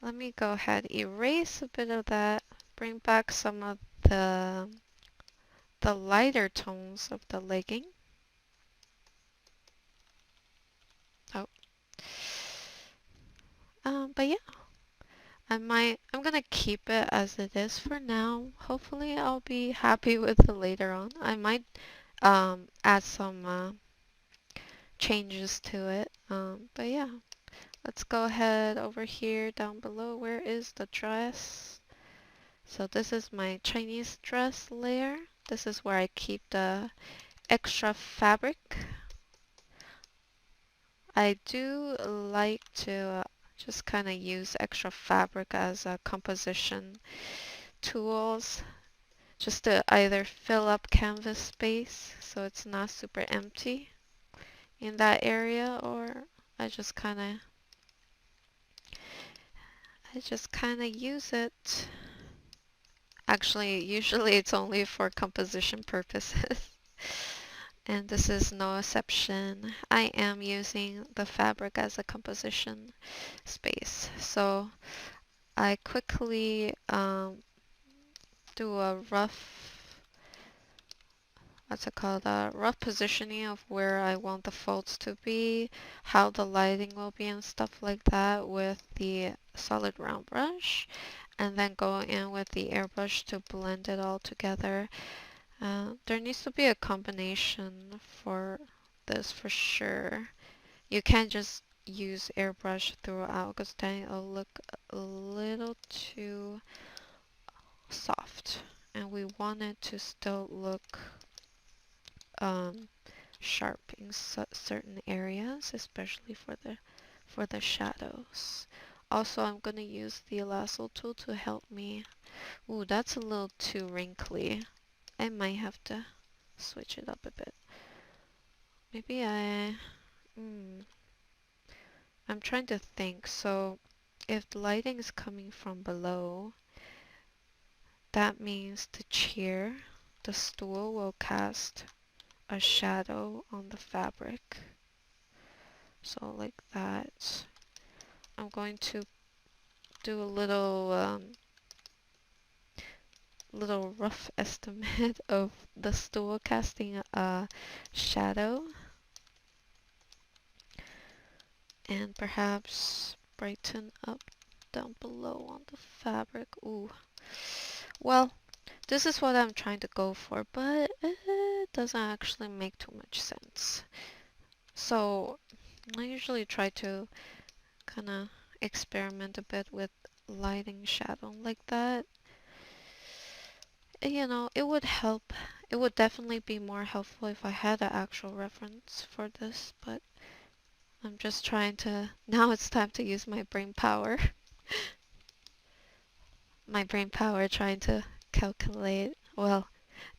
Let me go ahead, erase a bit of that, bring back some of the lighter tones of the legging. Oh, but yeah, I'm gonna keep it as it is for now. Hopefully, I'll be happy with it later on. I might add some changes to it. But yeah, let's go ahead over here down below. Where is the dress? So this is my Chinese dress layer. This is where I keep the extra fabric. I do like to just kind of use extra fabric as a composition tools just to either fill up canvas space so it's not super empty in that area, or I just kind of use it. Actually, usually it's only for composition purposes. And this is no exception. I am using the fabric as a composition space. So I quickly do a what's it called, a rough positioning of where I want the folds to be, how the lighting will be and stuff like that with the solid round brush, and then go in with the airbrush to blend it all together. There needs to be a combination for this for sure. You can't just use airbrush throughout because then it'll look a little too soft, and we want it to still look um, sharp in certain areas, especially for the shadows. Also, I'm gonna use the lasso tool to help me. Ooh, that's a little too wrinkly. I might have to switch it up a bit. Maybe I'm trying to think. So, if the lighting is coming from below, that means the chair, the stool will cast a shadow on the fabric. So like that. I'm going to do a little rough estimate of the stool casting a shadow, and perhaps brighten up down below on the fabric. Ooh. Well, this is what I'm trying to go for, but it doesn't actually make too much sense. So I usually try to kind of experiment a bit with lighting shadow like that. You know, it would help. It would definitely be more helpful if I had an actual reference for this, but I'm just trying to, now it's time to use my brain power. My brain power trying to calculate, well,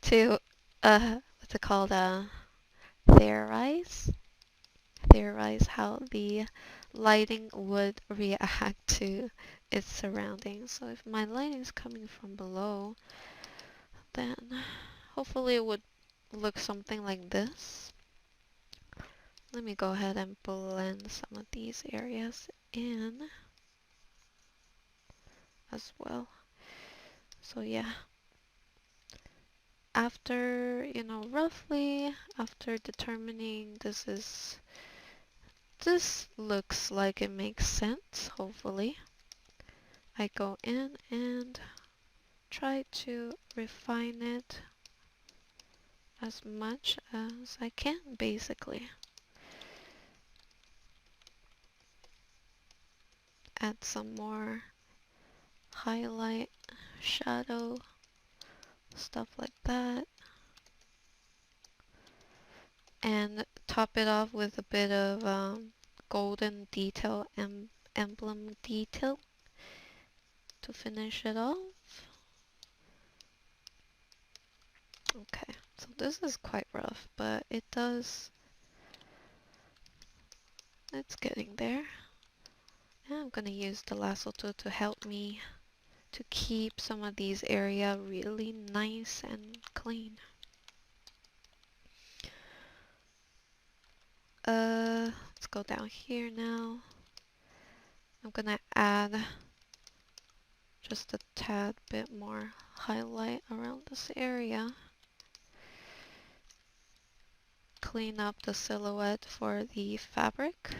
to, what's it called, theorize? Theorize how the lighting would react to its surroundings. So if my lighting is coming from below, then hopefully it would look something like this. Let me go ahead and blend some of these areas in as well. So yeah, after, roughly after determining this looks like it makes sense, hopefully, I go in and try to refine it as much as I can, basically. Add some more highlight, shadow, stuff like that. And top it off with a bit of golden detail emblem detail to finish it off. Okay, so this is quite rough, but it's getting there. And I'm gonna use the lasso tool to help me to keep some of these area really nice and clean. Let's go down here now. I'm gonna add just a tad bit more highlight around this area. Clean up the silhouette for the fabric.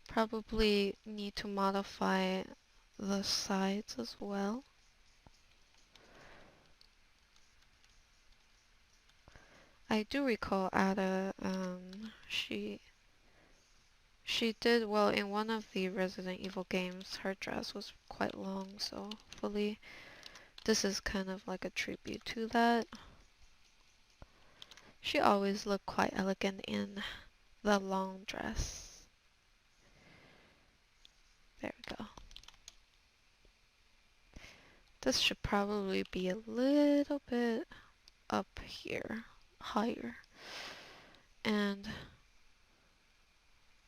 Probably need to modify the sides as well. I do recall Ada, she did well in one of the Resident Evil games. Her dress was quite long, so hopefully this is kind of like a tribute to that. She always looked quite elegant in the long dress. There we go. This should probably be a little bit up here, higher. And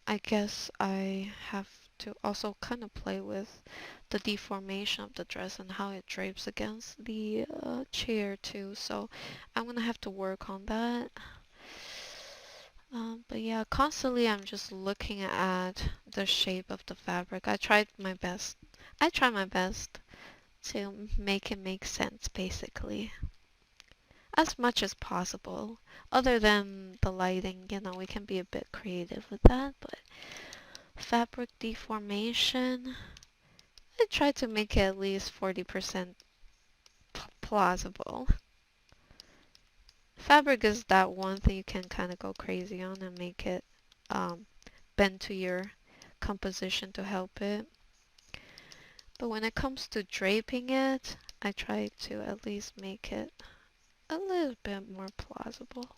I guess I have to also kind of play with the deformation of the dress and how it drapes against the chair too. So I'm gonna have to work on that. But yeah, constantly I'm just looking at the shape of the fabric. I try my best to make it make sense, basically, as much as possible. Other than the lighting, we can be a bit creative with that, but fabric deformation, I try to make it at least 40% plausible. Fabric is that one thing you can kind of go crazy on and make it bend to your composition to help it. But when it comes to draping it, I try to at least make it a little bit more plausible.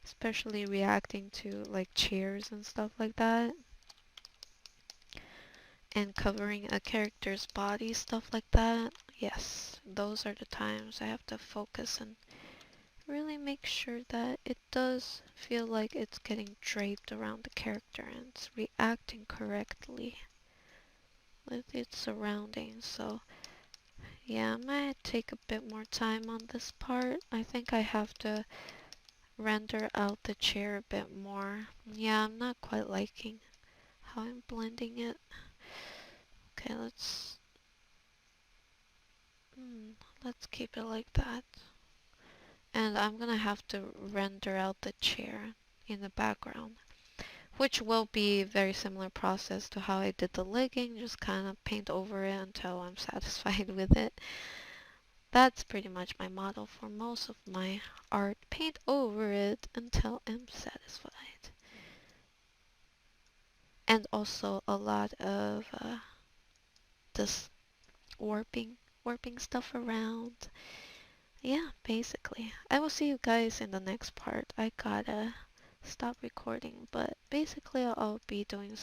Especially reacting to like chairs and stuff like that. And covering a character's body, stuff like that. Yes, those are the times I have to focus and really make sure that it does feel like it's getting draped around the character and it's reacting correctly with its surroundings. So yeah, I might take a bit more time on this part. I think I have to render out the chair a bit more. Yeah, I'm not quite liking how I'm blending it. Okay, let's keep it like that. And I'm gonna have to render out the chair in the background, which will be a very similar process to how I did the legging, just kind of paint over it until I'm satisfied with it. That's pretty much my model for most of my art. Paint over it until I'm satisfied. And also a lot of this warping stuff around. Yeah, basically. I will see you guys in the next part. I gotta stop recording, but basically I'll be doing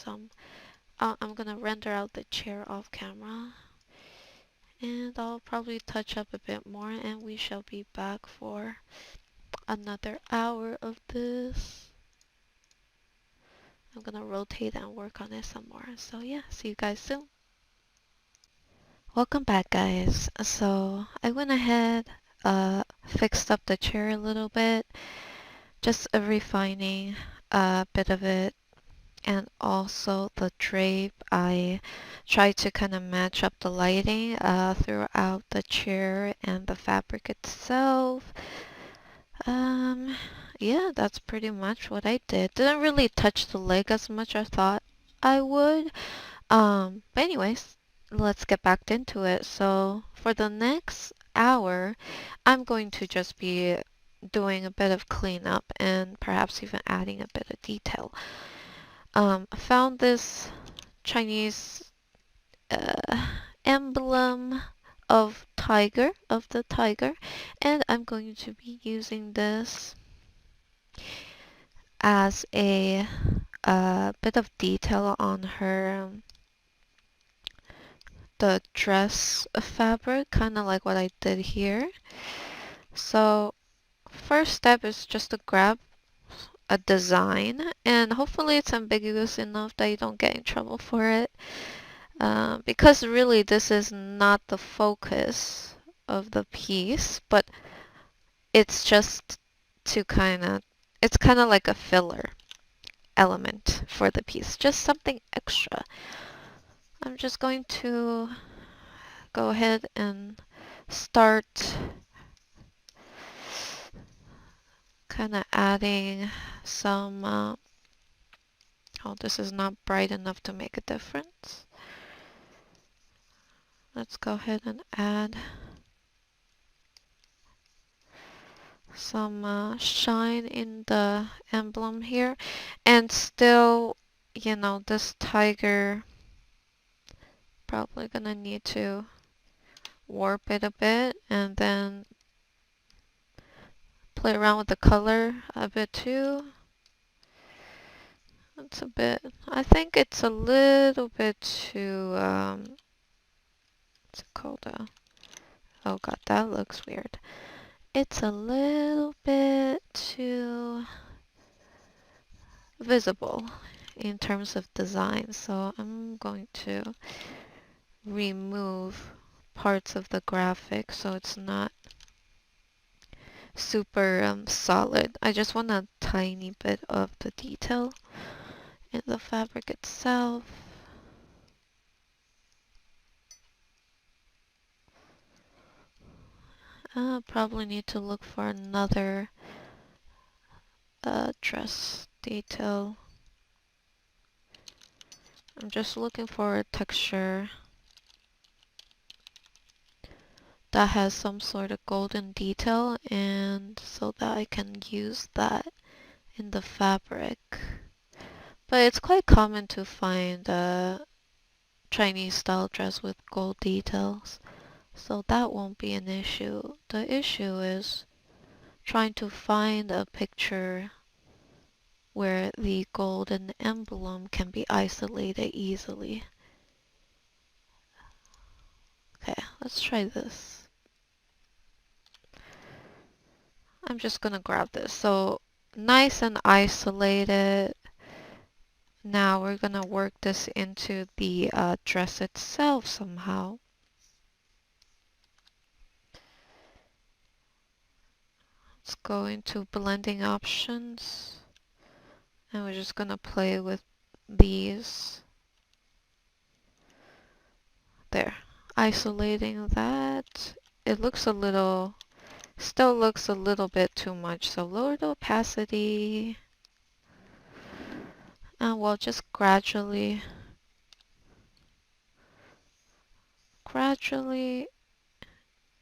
I'm gonna render out the chair off camera, and I'll probably touch up a bit more, and we shall be back for another hour of this. I'm gonna rotate and work on it some more. So yeah, see you guys soon. Welcome back, guys. So I went ahead, fixed up the chair a little bit, just refining a bit of it, and also the drape. I tried to kind of match up the lighting throughout the chair and the fabric itself. Um, yeah, that's pretty much what I did. Didn't really touch the leg as much as I thought I would. But anyways, let's get back into it. So for the next hour, I'm going to just be doing a bit of cleanup and perhaps even adding a bit of detail. I found this Chinese uh, emblem of the tiger, and I'm going to be using this as a bit of detail on the dress fabric, kind of like what I did here. So first step is just to grab a design, and hopefully it's ambiguous enough that you don't get in trouble for it. Because really this is not the focus of the piece, but it's just to it's kind of like a filler element for the piece, just something extra. I'm just going to go ahead and start kind of adding some, oh, this is not bright enough to make a difference. Let's go ahead and add some shine in the emblem here. And still, this tiger, probably gonna need to warp it a bit and then play around with the color a bit too. it's a bit, I think it's a little bit too, what's it called? Oh god, that looks weird. It's a little bit too visible in terms of design, so I'm going to remove parts of the graphic so it's not super solid. I just want a tiny bit of the detail in the fabric itself. Probably need to look for another dress detail. I'm just looking for a texture that has some sort of golden detail, and so that I can use that in the fabric. But it's quite common to find a Chinese style dress with gold details, so that won't be an issue. The issue is trying to find a picture where the golden emblem can be isolated easily. Okay, let's try this. I'm just gonna grab this. So nice and isolated. Now we're gonna work this into the dress itself somehow. Let's go into blending options, and we're just gonna play with these. There, isolating that. It looks a little, still looks a little bit too much, so lower the opacity, and we'll just gradually,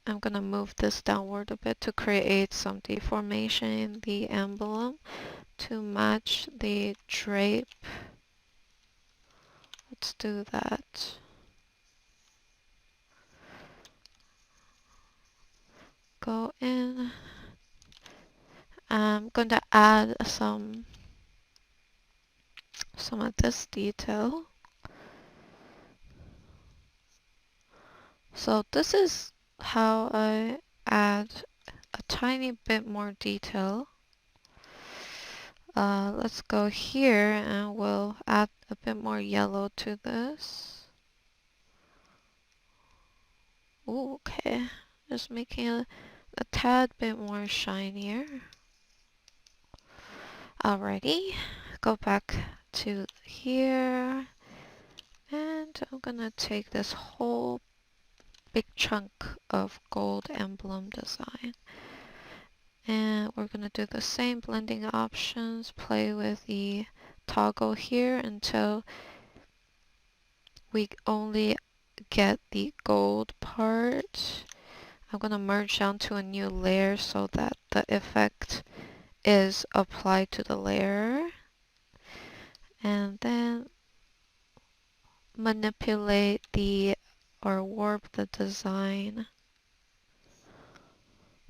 I'm gonna move this downward a bit to create some deformation in the emblem to match the drape. Let's do that. Go in. I'm going to add some of this detail. So this is how I add a tiny bit more detail. Let's go here and we'll add a bit more yellow to this. Ooh, okay, just making it a tad bit more shinier. Alrighty, go back to here, and I'm gonna take this whole big chunk of gold emblem design, and we're gonna do the same blending options, play with the toggle here until we only get the gold part. I'm gonna merge down to a new layer so that the effect is applied to the layer, and then manipulate the or warp the design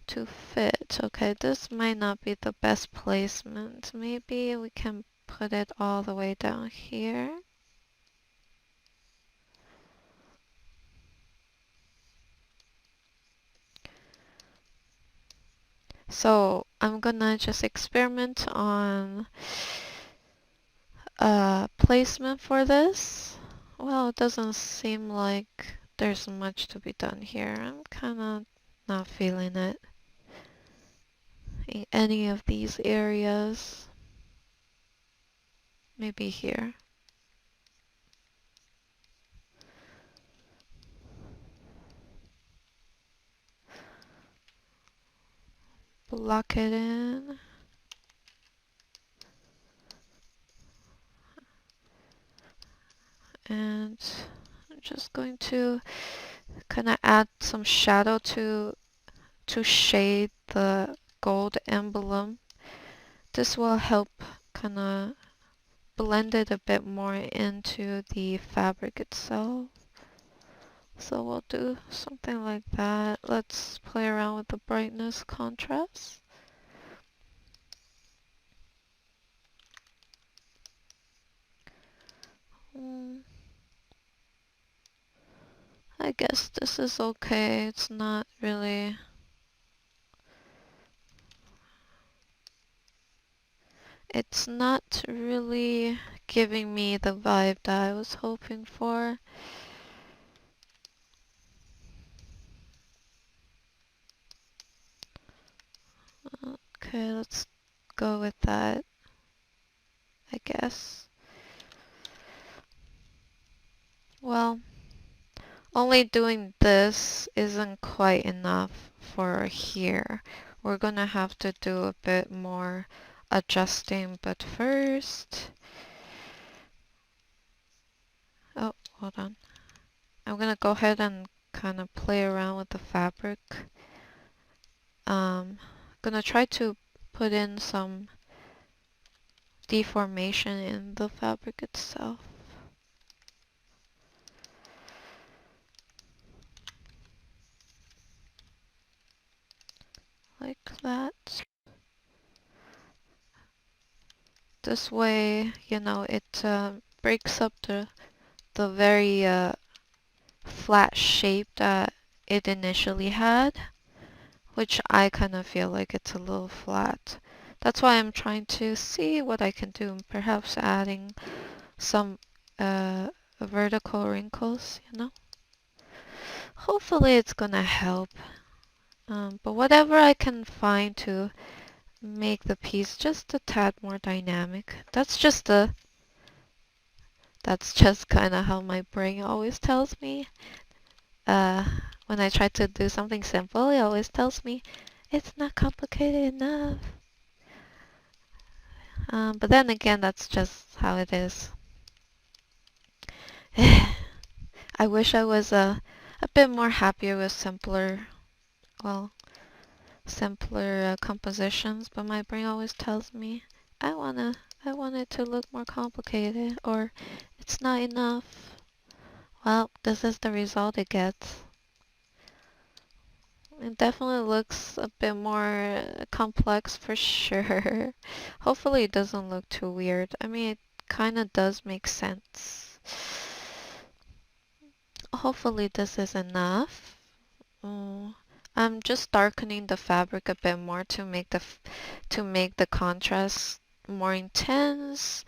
to fit. Okay, this might not be the best placement. Maybe we can put it all the way down here. So I'm gonna just experiment on placement for this. Well, it doesn't seem like there's much to be done here. I'm kinda not feeling it in any of these areas. Maybe here. Block it in. And I'm just going to kind of add some shadow to shade the gold emblem. This will help kind of blend it a bit more into the fabric itself. So we'll do something like that. Let's play around with the brightness contrast. guess this is okay. It's not really... It's not really giving me the vibe that I was hoping for. Okay, let's go with that, I guess. Well, only doing this isn't quite enough for here. We're gonna have to do a bit more adjusting, but first... Oh, hold on. I'm gonna go ahead and kind of play around with the fabric. Gonna try to put in some deformation in the fabric itself. Like that. This way, you know, it breaks up the very flat shape that it initially had, which I kind of feel like it's a little flat. That's why I'm trying to see what I can do, perhaps adding some vertical wrinkles, you know? Hopefully it's gonna help. But whatever I can find to make the piece just a tad more dynamic. That's just kind of how my brain always tells me. Uh, when I try to do something simple, it always tells me it's not complicated enough. But then again, that's just how it is. I wish I was a bit more happier with well, simpler compositions, but my brain always tells me I want it to look more complicated, or it's not enough. Well, this is the result it gets. It definitely looks a bit more complex for sure. Hopefully it doesn't look too weird. I mean, it kind of does make sense. Hopefully this is enough. I'm just darkening the fabric a bit more to make the contrast more intense.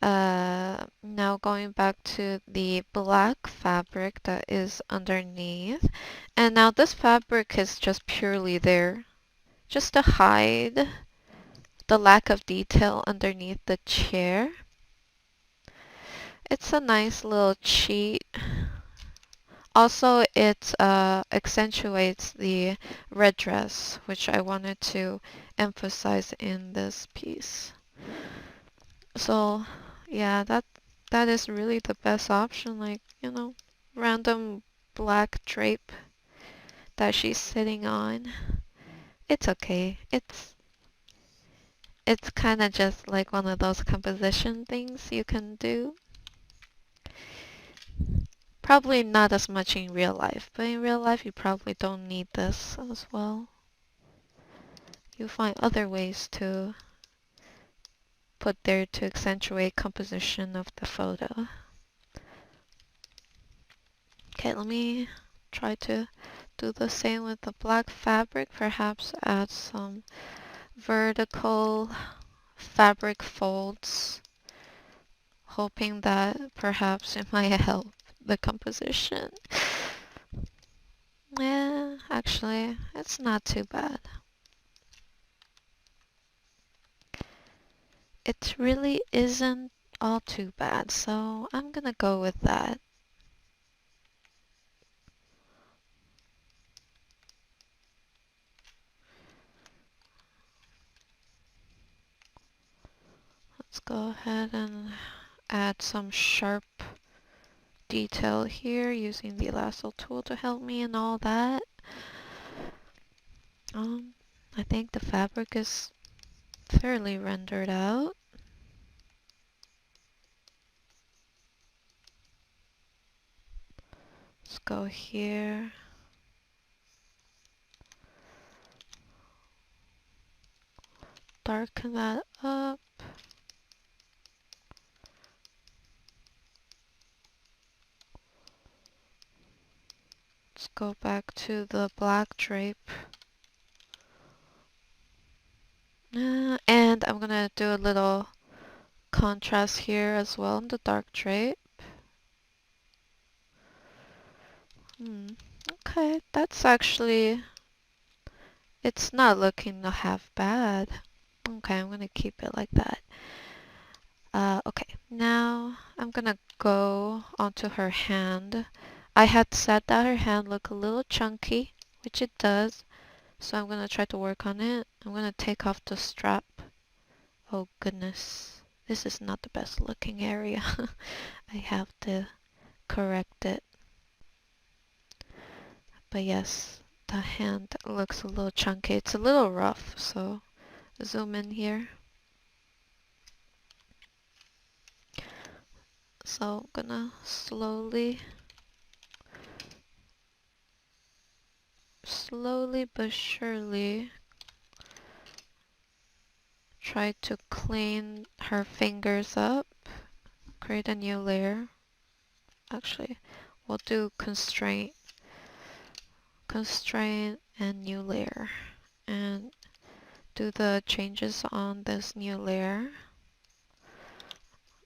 Now going back to the black fabric that is underneath. And now this fabric is just purely there, just to hide the lack of detail underneath the chair. It's a nice little cheat. Also, it accentuates the red dress, which I wanted to emphasize in this piece. So, yeah, that is really the best option, like, you know, random black drape that she's sitting on. It's okay. It's kind of just like one of those composition things you can do. Probably not as much in real life, but in real life you probably don't need this as well. You find other ways to put there to accentuate composition of the photo. Okay, let me try to do the same with the black fabric. Perhaps add some vertical fabric folds, hoping that perhaps it might help the composition. Yeah, actually, it's not too bad. It really isn't all too bad, so I'm gonna go with that. Let's go ahead and add some sharp detail here using the lasso tool to help me and all that. I think the fabric is fairly rendered out. Let's go here. Darken that up. Let's go back to the black drape. And I'm gonna do a little contrast here as well in the dark drape. Okay, that's actually, it's not looking half bad. Okay, I'm gonna keep it like that. Okay, now I'm gonna go onto her hand. I had said that her hand looked a little chunky, which it does, so I'm gonna try to work on it. I'm gonna take off the strap. Oh goodness, this is not the best looking area. I have to correct it. But yes, the hand looks a little chunky. It's a little rough, so zoom in here. So I'm gonna slowly but surely try to clean her fingers up, create a new layer. Actually, we'll do constraint and new layer, and do the changes on this new layer.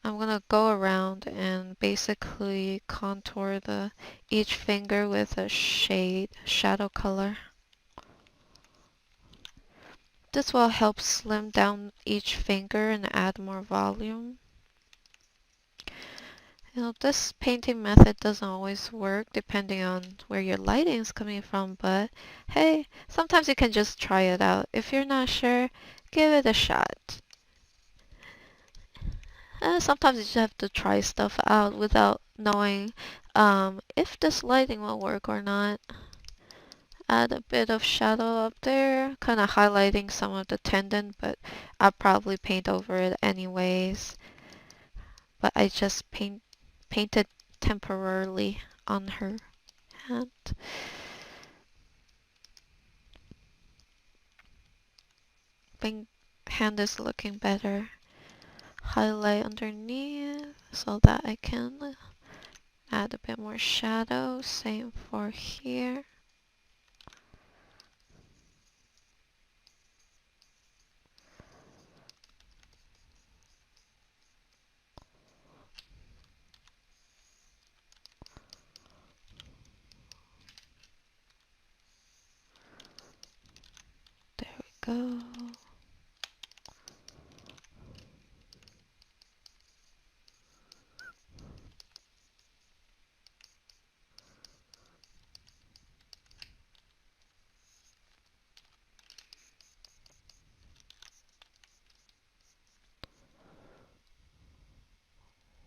I'm gonna go around and basically contour each finger with a shadow color. This will help slim down each finger and add more volume. You know, this painting method doesn't always work depending on where your lighting is coming from, but hey, sometimes you can just try it out. If you're not sure, give it a shot. Sometimes you just have to try stuff out without knowing if this lighting will work or not. Add a bit of shadow up there, kind of highlighting some of the tendon, but I'll probably paint over it anyways. But I just painted temporarily on her hand. Think hand is looking better. Highlight underneath so that I can add a bit more shadow. Same for here. There we go.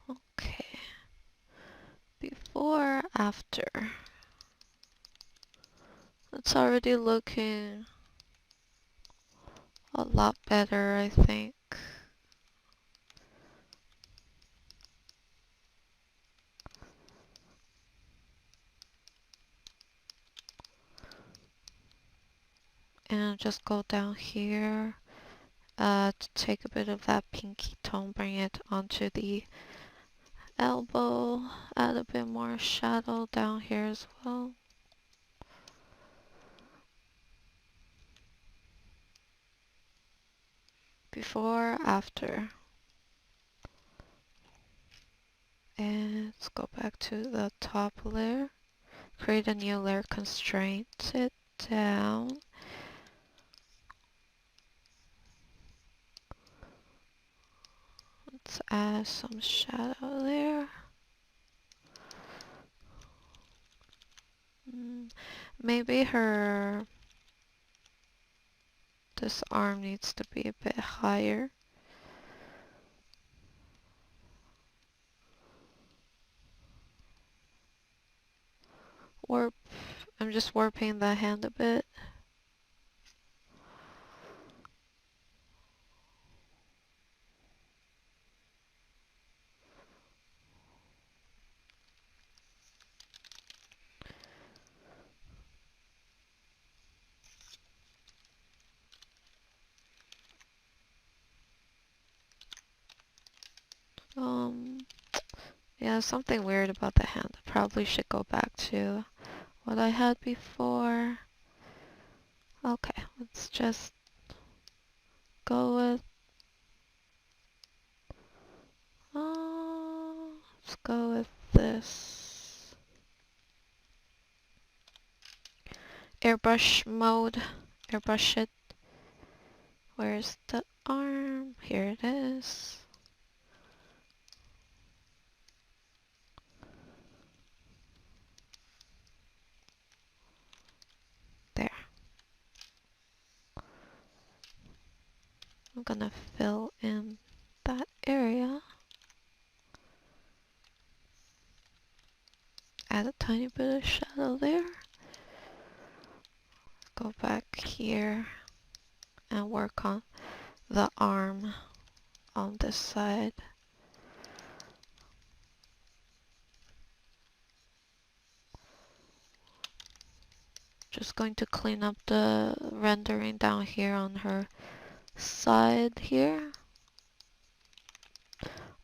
Okay. Before, after. It's already looking a lot better, I think. And just go down here to take a bit of that pinky tone, bring it onto the elbow, add a bit more shadow down here as well. Before, after. And let's go back to the top layer. Create a new layer, constraint it down. Let's add some shadow there. Maybe this arm needs to be a bit higher. Warp, I'm just warping the hand a bit. Yeah, something weird about the hand. I probably should go back to what I had before. Okay, let's just go with, let's go with this. Airbrush mode, airbrush it. Where's the arm? Here it is. There. I'm gonna fill in that area. Add a tiny bit of shadow there. Go back here and work on the arm on this side. Just going to clean up the rendering down here on her side here.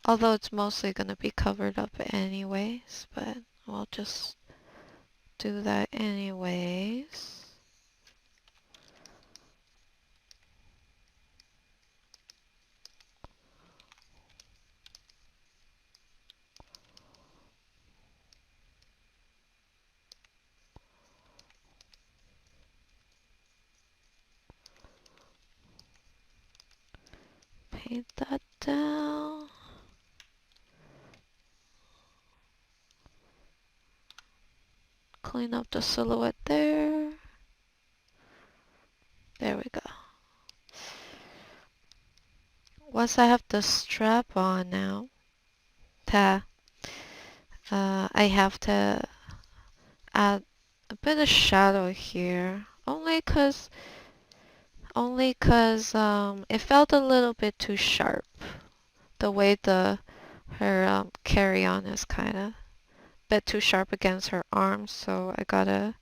Although it's mostly going to be covered up anyways, but we'll just do that anyways. Paint that down. Clean up the silhouette there. There we go. Once I have the strap on now, I have to add a bit of shadow here. Only cause it felt a little bit too sharp. The way her carry-on is kind of a bit too sharp against her arms, so I gotta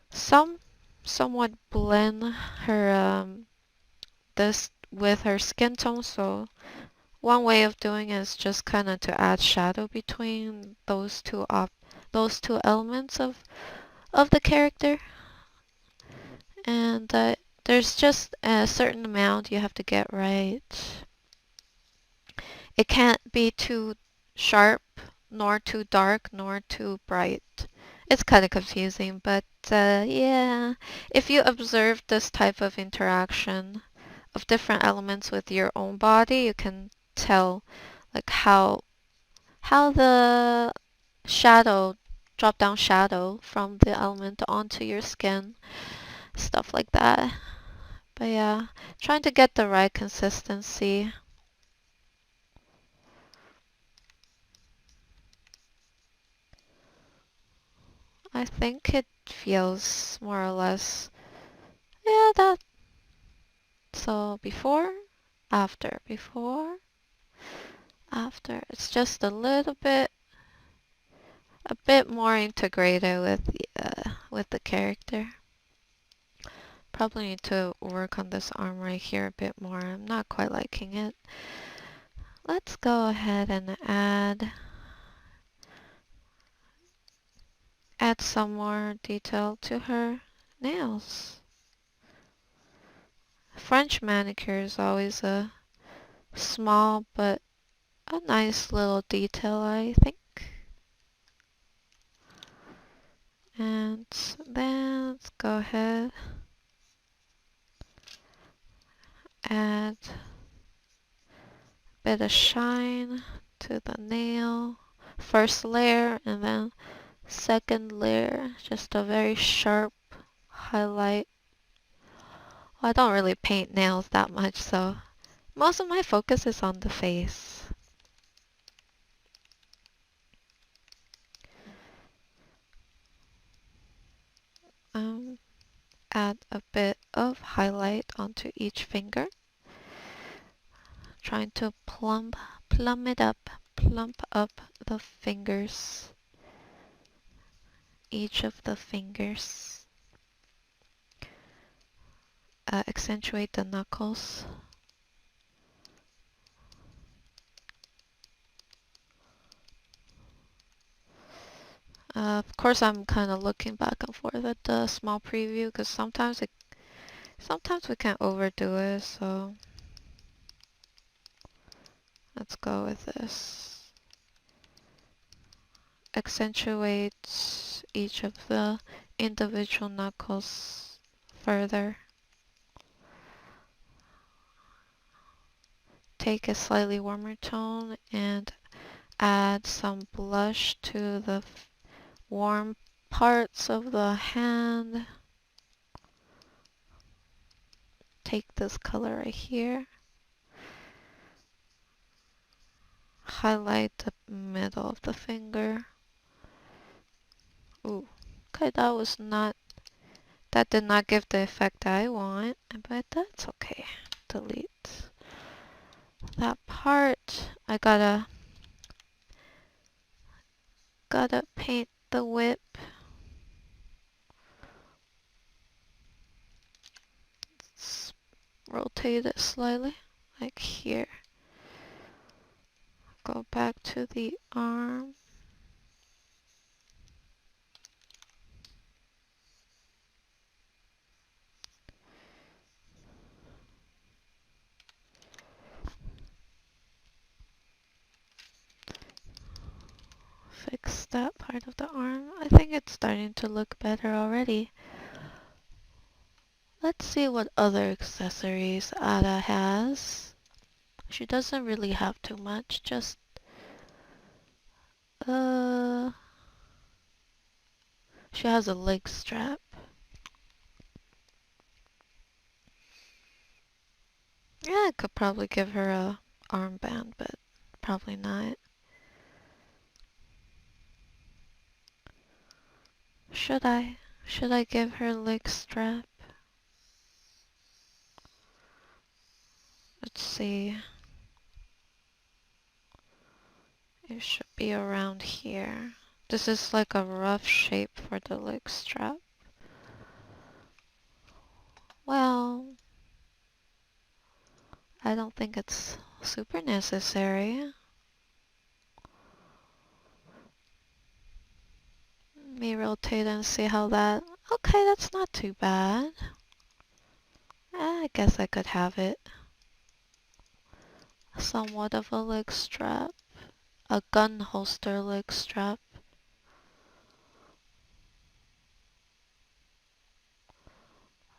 somewhat blend her this with her skin tone. So one way of doing it is just kind of to add shadow between those two elements of the character, and there's just a certain amount you have to get right. It can't be too sharp, nor too dark, nor too bright. It's kind of confusing, but yeah, if you observe this type of interaction of different elements with your own body, you can tell like how the shadow, drop down shadow from the element onto your skin, stuff like that. But yeah, trying to get the right consistency. I think it feels more or less, yeah, that. So before, after. It's just a bit more integrated with the character. Probably need to work on this arm right here a bit more. I'm not quite liking it. Let's go ahead and add some more detail to her nails. French manicure is always a small but a nice little detail, I think. And then let's go ahead, add a bit of shine to the nail. First layer and then second layer, just a very sharp highlight. Well, I don't really paint nails that much, so most of my focus is on the face. Add a bit of highlight onto each finger. Trying to plump up the fingers. Each of the fingers. Accentuate the knuckles. Of course, I'm kind of looking back and forth at the small preview because sometimes we can't overdo it. So let's go with this. Accentuate each of the individual knuckles further. Take a slightly warmer tone and add some blush to the warm parts of the hand. Take this color right here. Highlight the middle of the finger. Ooh, okay, that did not give the effect I want, but that's okay. Delete that part. I gotta paint the whip. Let's rotate it slightly, like here. Go back to the arm. Fix that part of the arm. I think it's starting to look better already. Let's see what other accessories Ada has. She doesn't really have too much, just uh she has a leg strap. Yeah, I could probably give her a armband, but probably not. Should I? Should I give her a leg strap? Let's see. It should be around here. This is like a rough shape for the leg strap. Well, I don't think it's super necessary. Let me rotate and see how that... Okay, that's not too bad. I guess I could have it. Somewhat of a leg strap. A gun holster leg strap.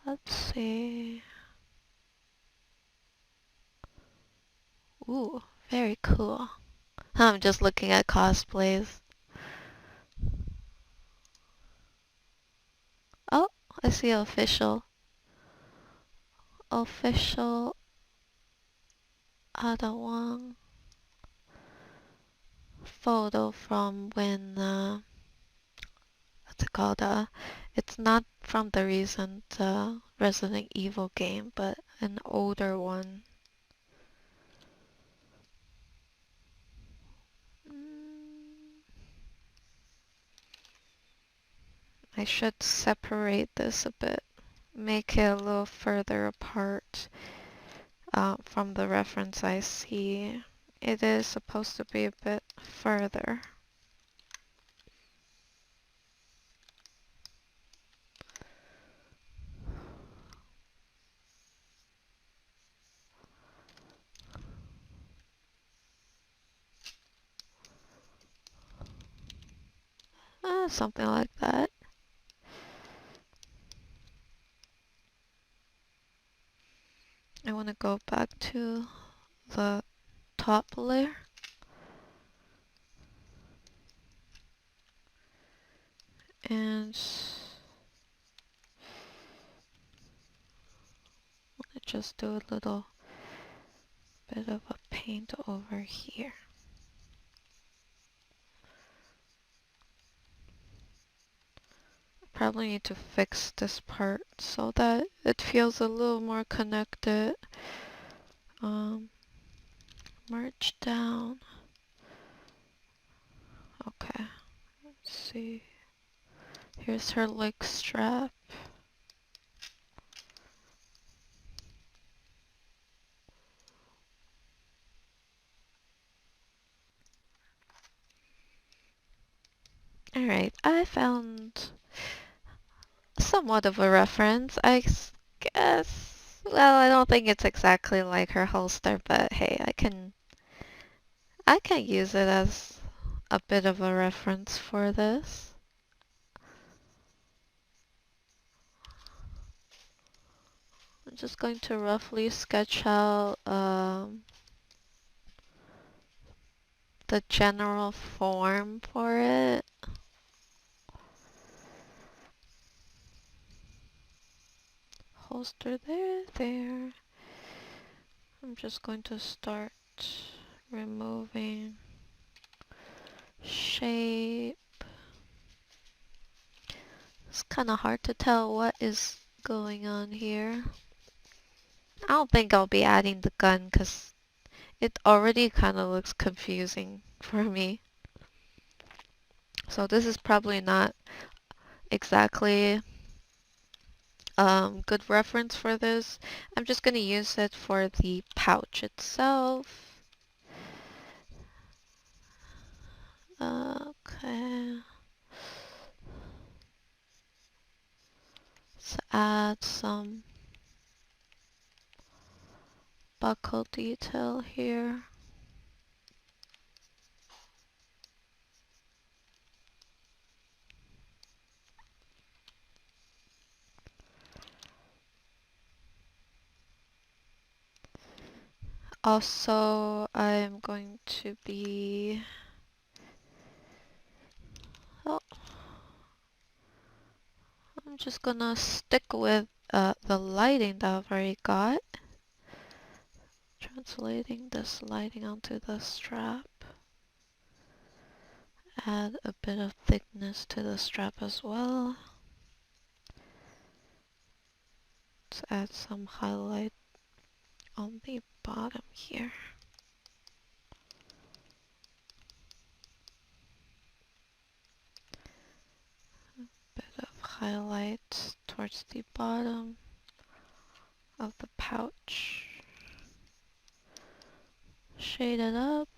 Let's see. Ooh, very cool. I'm just looking at cosplays. Oh, I see official Ada Wong photo from when, what's it called? It's not from the recent Resident Evil game, but an older one. Mm, I should separate this a bit, make it a little further apart from the reference I see. It is supposed to be a bit further. Something like that. I want to go back to the top layer and just do a little bit of a paint over here. Probably need to fix this part so that it feels a little more connected. Merge down. Okay, let's see. Here's her leg strap. Alright, I found somewhat of a reference. Guess. Well, I don't think it's exactly like her holster, but hey, I can use it as a bit of a reference for this. I'm just going to roughly sketch out the general form for it. Holster there. I'm just going to start removing shape. It's kind of hard to tell what is going on here. I don't think I'll be adding the gun because it already kind of looks confusing for me. So this is probably not exactly good reference for this. I'm just going to use it for the pouch itself. Okay. Let's add some buckle detail here. Also, I'm going to be... Oh, I'm just gonna stick with the lighting that I've already got. Translating this lighting onto the strap. Add a bit of thickness to the strap as well. Let's add some highlight on the bottom here. Bit of highlight towards the bottom of the pouch. Shade it up.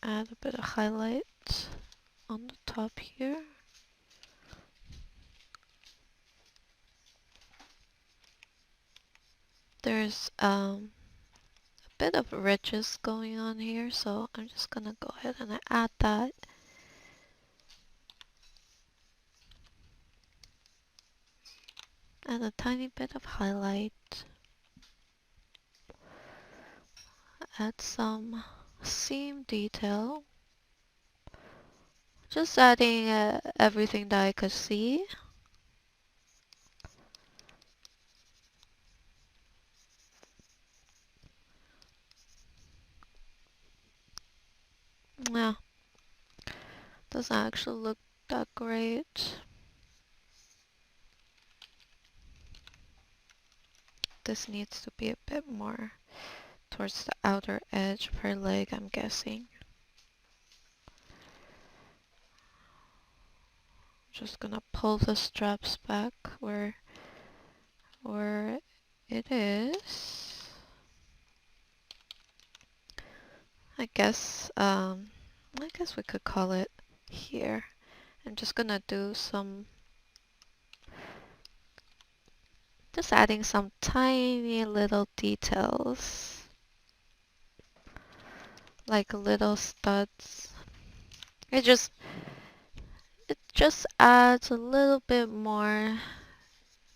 Add a bit of highlight on the top here. There's a bit of ridges going on here, so I'm just gonna go ahead and add that. Add a tiny bit of highlight. Add some seam detail. Just adding everything that I could see. Yeah, doesn't actually look that great. This needs to be a bit more towards the outer edge of her leg, I'm guessing. Just gonna pull the straps back where it is. I guess we could call it here. I'm just gonna do just adding some tiny little details, like little studs. It just it just adds a little bit more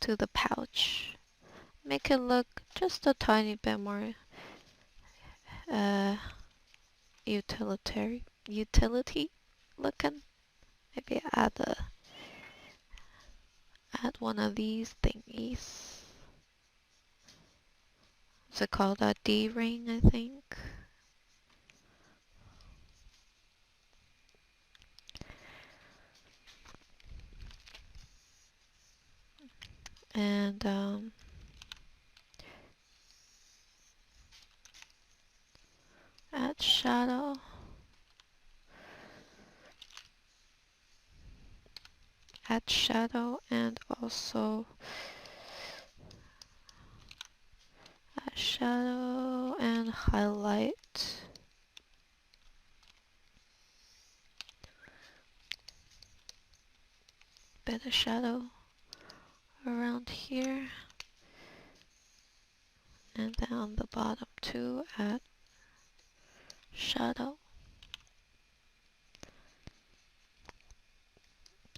to the pouch. Make it look just a tiny bit more uh, utility looking. Maybe add one of these thingies. What's it called? A D-ring, I think. And add shadow. Add shadow and also shadow and highlight. Bit of shadow around here. And then on the bottom too, add shadow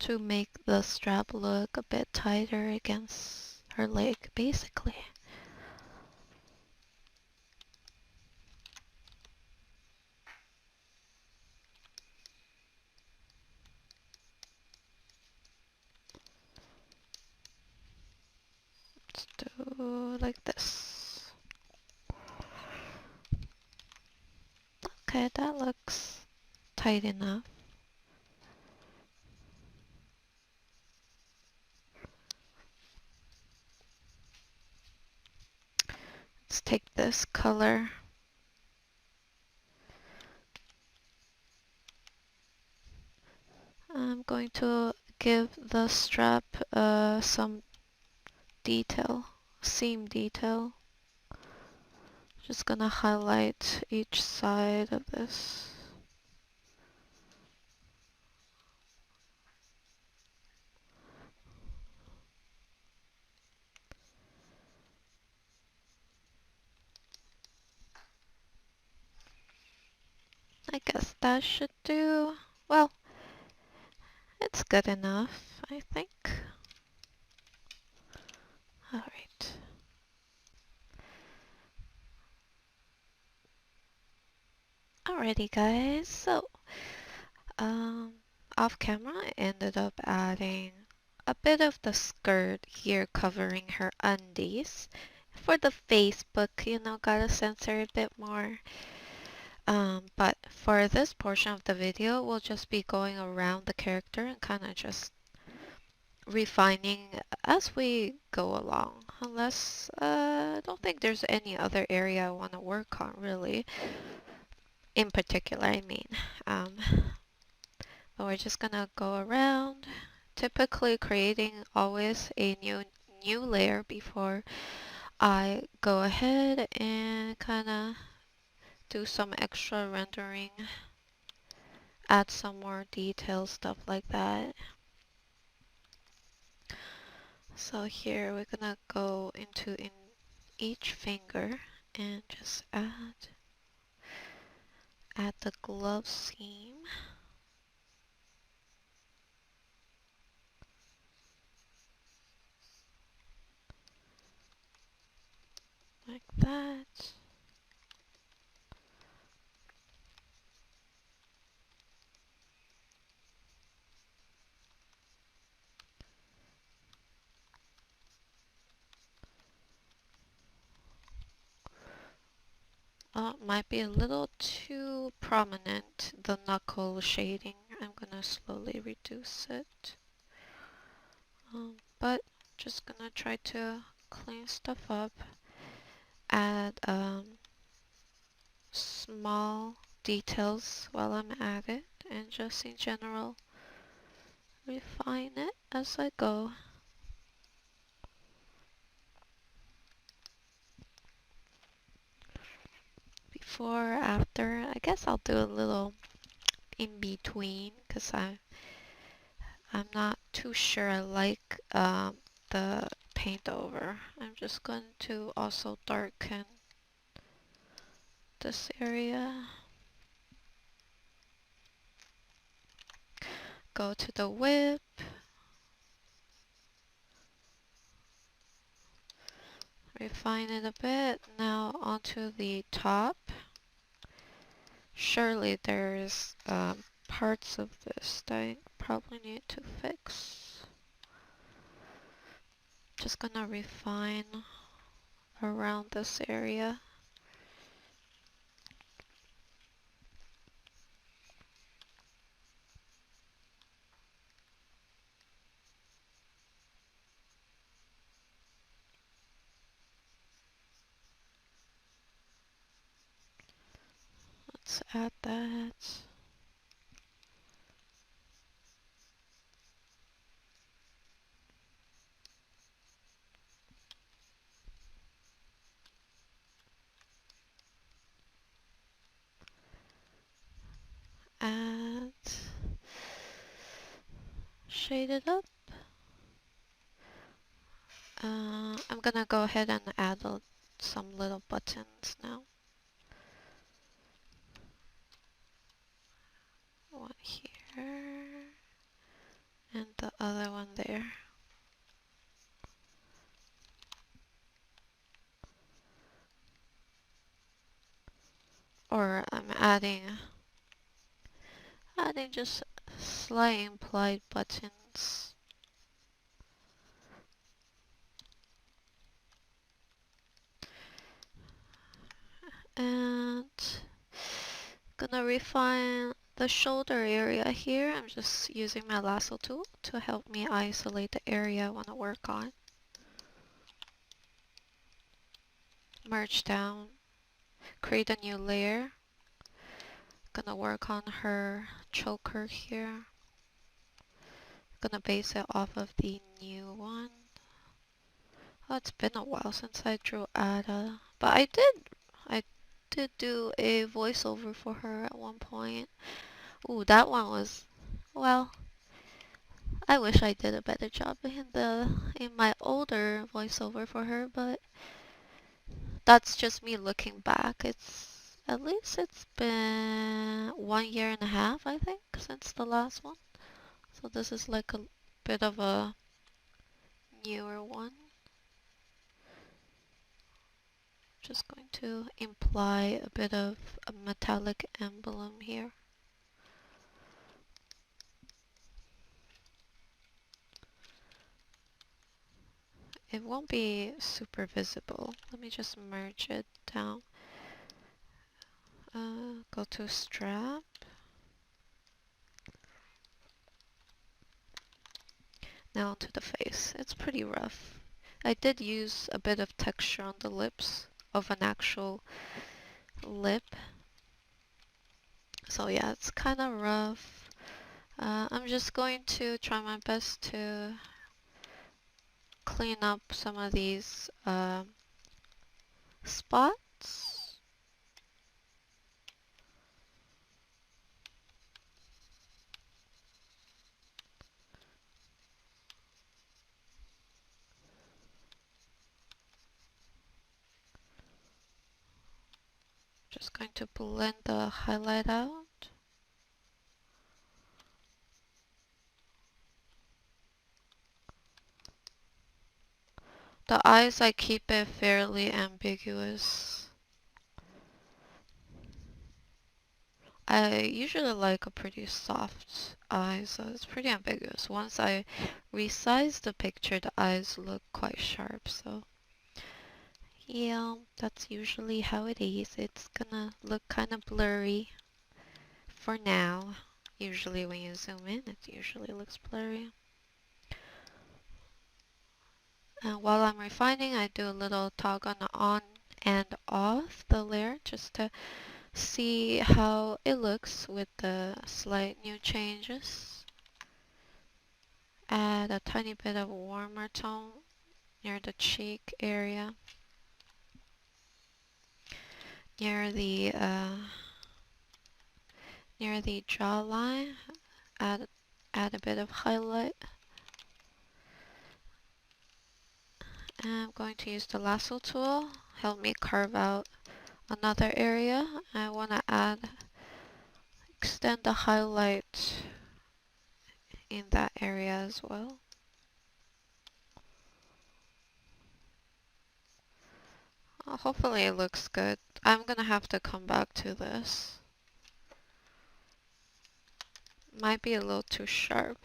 to make the strap look a bit tighter against her leg, basically. Let's do like this. Okay, that looks tight enough. Let's take this color. I'm going to give the strap some detail, seam detail. Just gonna highlight each side of this. I guess that should do. Well, it's good enough, I think. Alright. Alrighty guys, so um, off camera I ended up adding a bit of the skirt here covering her undies. For the Facebook, you know, gotta censor a bit more. But for this portion of the video, we'll just be going around the character and kind of just refining as we go along. Unless, I don't think there's any other area I want to work on really. In particular, I mean. Um, but we're just gonna go around, typically creating always a new layer before I go ahead and kind of do some extra rendering, add some more details, stuff like that. So here we're gonna go into in each finger and just add the glove seam like that. Might be a little too prominent, the knuckle shading. I'm gonna slowly reduce it. But just gonna try to clean stuff up. Add small details while I'm at it, and just in general refine it as I go. Before, after, I guess I'll do a little in between because I'm not too sure I like the paint over. I'm just going to also darken this area. Go to the whip. Refine it a bit. Now onto the top. Surely there's parts of this that I probably need to fix. Just gonna refine around this area. Let's add that. shade it up. I'm gonna go ahead and add some little buttons now. One here, and the other one there. Or I'm adding just slight implied buttons. And gonna refine the shoulder area here. I'm just using my lasso tool to help me isolate the area I want to work on. Merge down, create a new layer. Gonna work on her choker here. Gonna base it off of the new one. Oh, it's been a while since I drew Ada, but I did do a voiceover for her at one point. Ooh, that one was, well, I wish I did a better job in my older voiceover for her, but that's just me looking back. At least it's been 1 year and a half, I think, since the last one. So this is like a bit of a newer one. Just going to imply a bit of a metallic emblem here. It won't be super visible. Let me just merge it down. Go to strap. Now to the face. It's pretty rough. I did use a bit of texture on the lips of an actual lip. So yeah, it's kind of rough. I'm just going to try my best to clean up some of these spots. Just going to blend the highlight out. The eyes, I keep it fairly ambiguous. I usually like a pretty soft eye, so it's pretty ambiguous. Once I resize the picture, the eyes look quite sharp, so yeah, that's usually how it is. It's gonna look kind of blurry for now. Usually when you zoom in, it usually looks blurry. And while I'm refining, I do a little toggle on and off the layer just to see how it looks with the slight new changes. Add a tiny bit of warmer tone near the cheek area, near the jawline. Add a bit of highlight. And I'm going to use the lasso tool, help me carve out another area. I want to extend the highlight in that area as well. Hopefully it looks good. I'm gonna have to come back to this. Might be a little too sharp.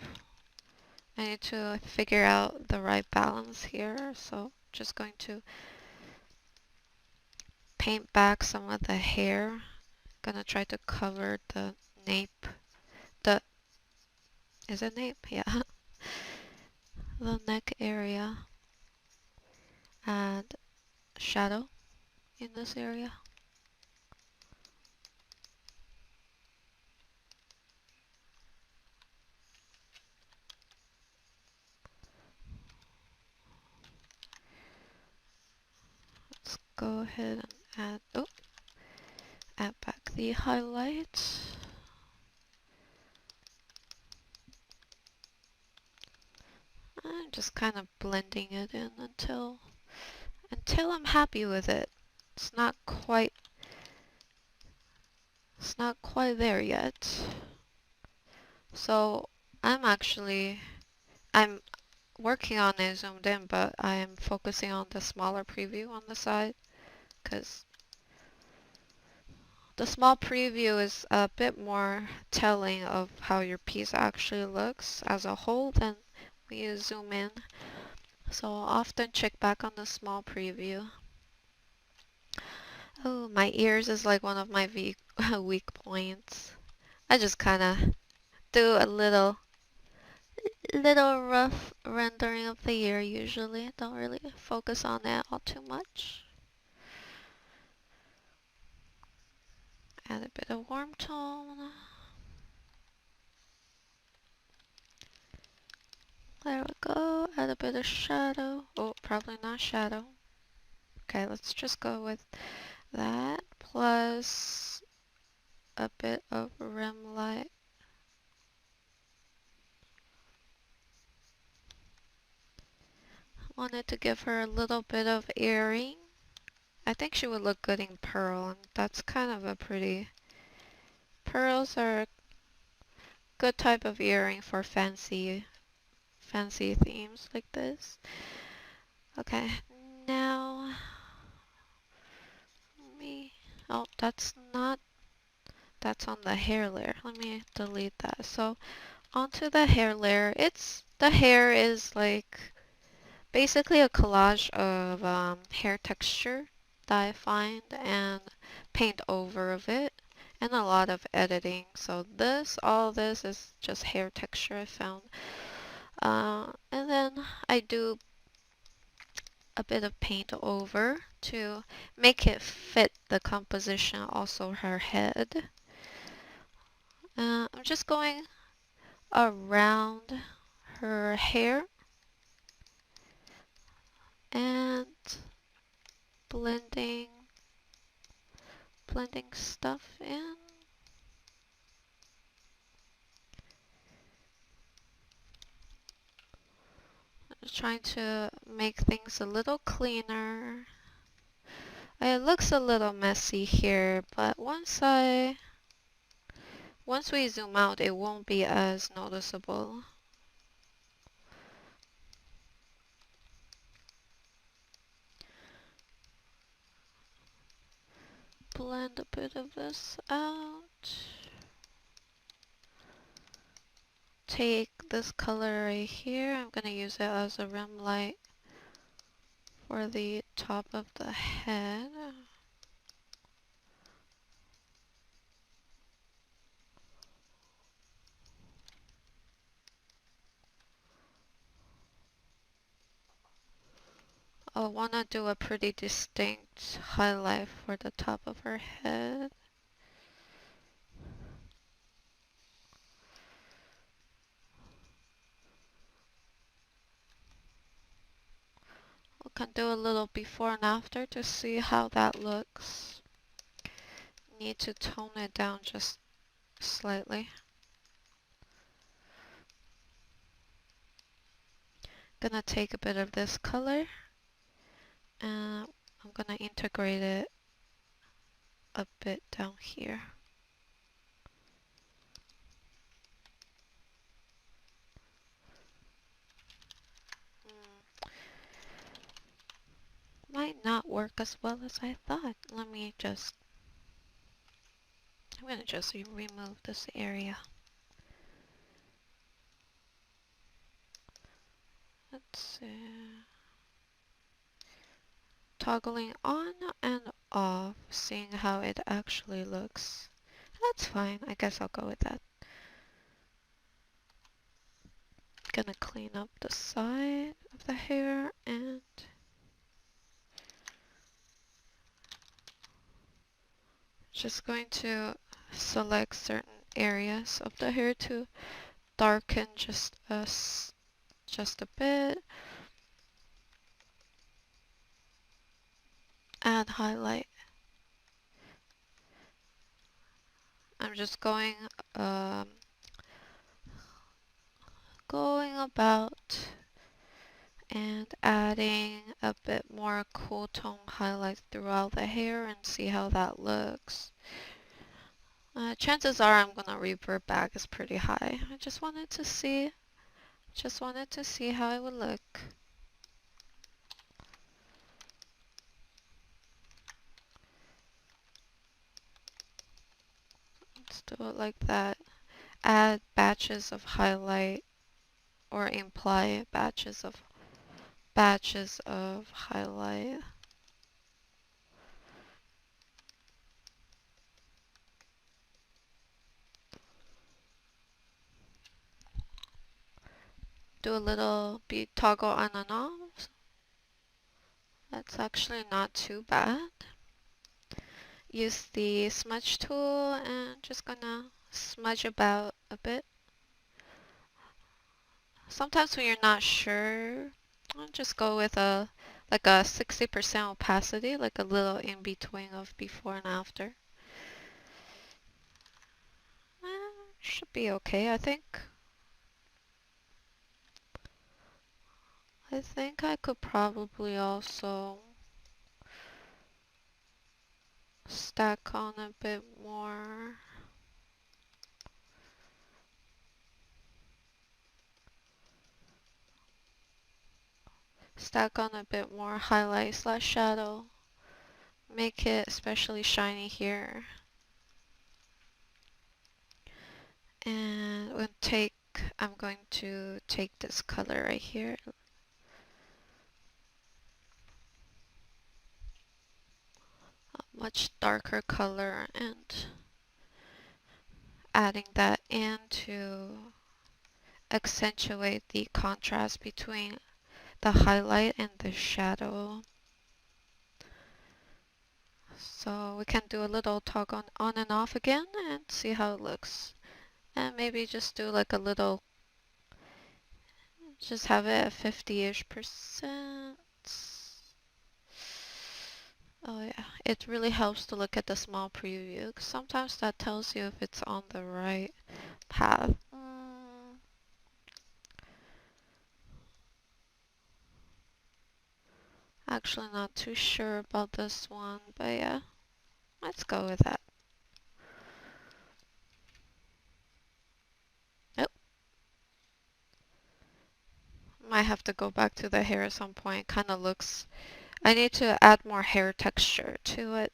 I need to figure out the right balance here, so just going to paint back some of the hair. Gonna try to cover the nape. Is it nape? Yeah. The neck area. And shadow in this area. Let's go ahead and add back the highlights. just kind of blending it in until I'm happy with it. It's not quite it's not quite there yet. So I'm working on it zoomed in, but I am focusing on the smaller preview on the side because the small preview is a bit more telling of how your piece actually looks as a whole than when you zoom in. So I'll often check back on the small preview. Oh, my ears is like one of my weak points. I just kind of do a little rough rendering of the ear usually. Don't really focus on it all too much. Add a bit of warm tone. There we go. Add a bit of shadow. Oh, probably not shadow. Okay, let's just go with that. Plus a bit of rim light. Wanted to give her a little bit of earring. I think she would look good in pearl, and that's kind of a pretty... Pearls are a good type of earring for fancy themes like this. Okay, now me. Oh, that's on the hair layer. Let me delete that. So onto the hair layer. The hair is like basically a collage of hair texture that I find and paint over of it and a lot of editing. So all this is just hair texture I found. And then I do a bit of paint over to make it fit the composition, also her head. I'm just going around her hair and blending stuff in. Just trying to make things a little cleaner. It looks a little messy here, but once we zoom out, it won't be as noticeable. Blend a bit of this out. Take this color right here. I'm gonna use it as a rim light for the top of the head. I wanna do a pretty distinct highlight for the top of her head. We can do a little before and after to see how that looks. Need to tone it down just slightly. Gonna take a bit of this color and I'm gonna integrate it a bit down here. Might not work as well as I thought. I'm gonna just remove this area. Let's see. Toggling on and off, seeing how it actually looks. That's fine. I guess I'll go with that. Gonna clean up the side of the hair and just going to select certain areas of the hair to darken just a bit. Add highlight. I'm just going about And adding a bit more cool tone highlights throughout the hair and see how that looks. Chances are I'm gonna revert back is pretty high. I just wanted to see how it would look. Let's do it like that. Add batches of highlight or imply batches of highlight. Do a little beat toggle on and off. That's actually not too bad. Use the smudge tool and just gonna smudge about a bit. Sometimes when you're not sure, I'll just go with a 60% opacity, like a little in between of before and after. Should be okay, I think. I think I could probably also stack on a bit more. Stack on a bit more highlight slash shadow. Make it especially shiny here. And I'm going to take this color right here. A much darker color and adding that in to accentuate the contrast between the highlight and the shadow. So we can do a little toggle on and off again and see how it looks. And maybe just do like a little, just have it at 50-ish%. Oh yeah, it really helps to look at the small preview, 'cause sometimes that tells you if it's on the right path. Actually not too sure about this one, but yeah, let's go with that. Oh, might have to go back to the hair at some point. Kind of looks, I need to add more hair texture to it.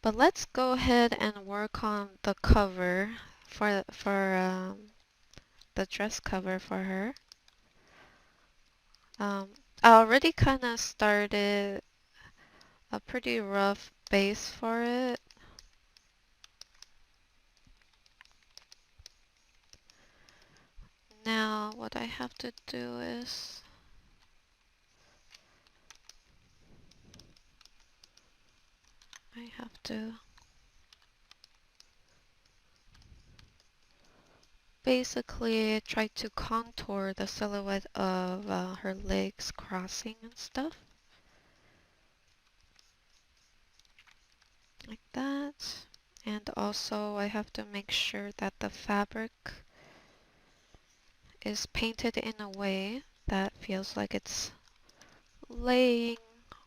But let's go ahead and work on the cover for the dress cover for her. I already kind of started a pretty rough base for it. Now what I have to do is I have to basically try to contour the silhouette of her legs crossing and stuff. Like that. And also I have to make sure that the fabric is painted in a way that feels like it's laying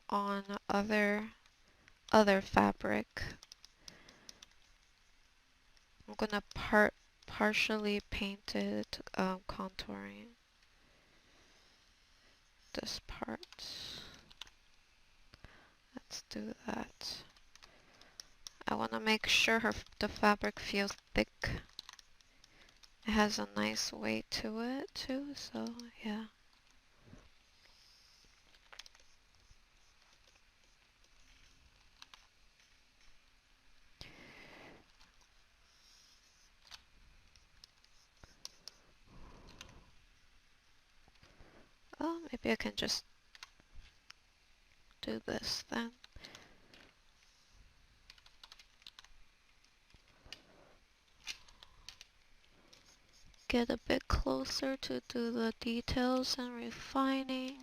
on other fabric. I'm gonna partially paint it, contouring this part. Let's do that. I want to make sure the fabric feels thick. It has a nice weight to it too, so yeah. Oh, maybe I can just do this then. Get a bit closer to do the details and refining.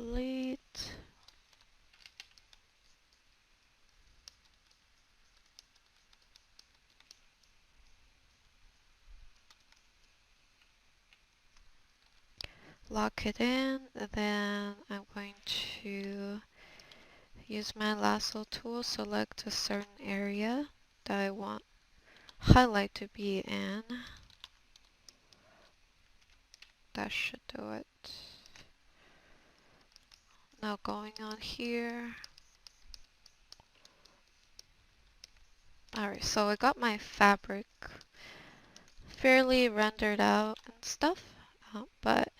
Complete. Lock it in, then I'm going to use my lasso tool, select a certain area that I want highlight to be in. That should do it. Now going on here. Alright, so I got my fabric fairly rendered out and stuff, but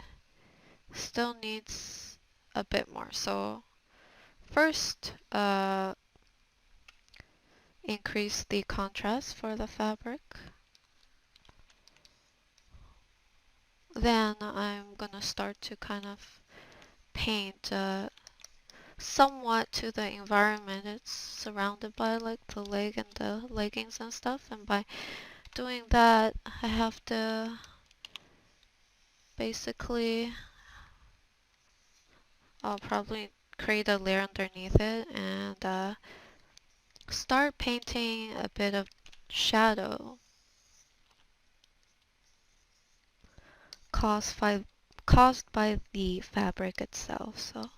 still needs a bit more. So first, increase the contrast for the fabric. Then I'm gonna start to kind of paint somewhat to the environment it's surrounded by, like the leg and the leggings and stuff. And by doing that, I have to basically, I'll probably create a layer underneath it and start painting a bit of shadow caused by the fabric itself. So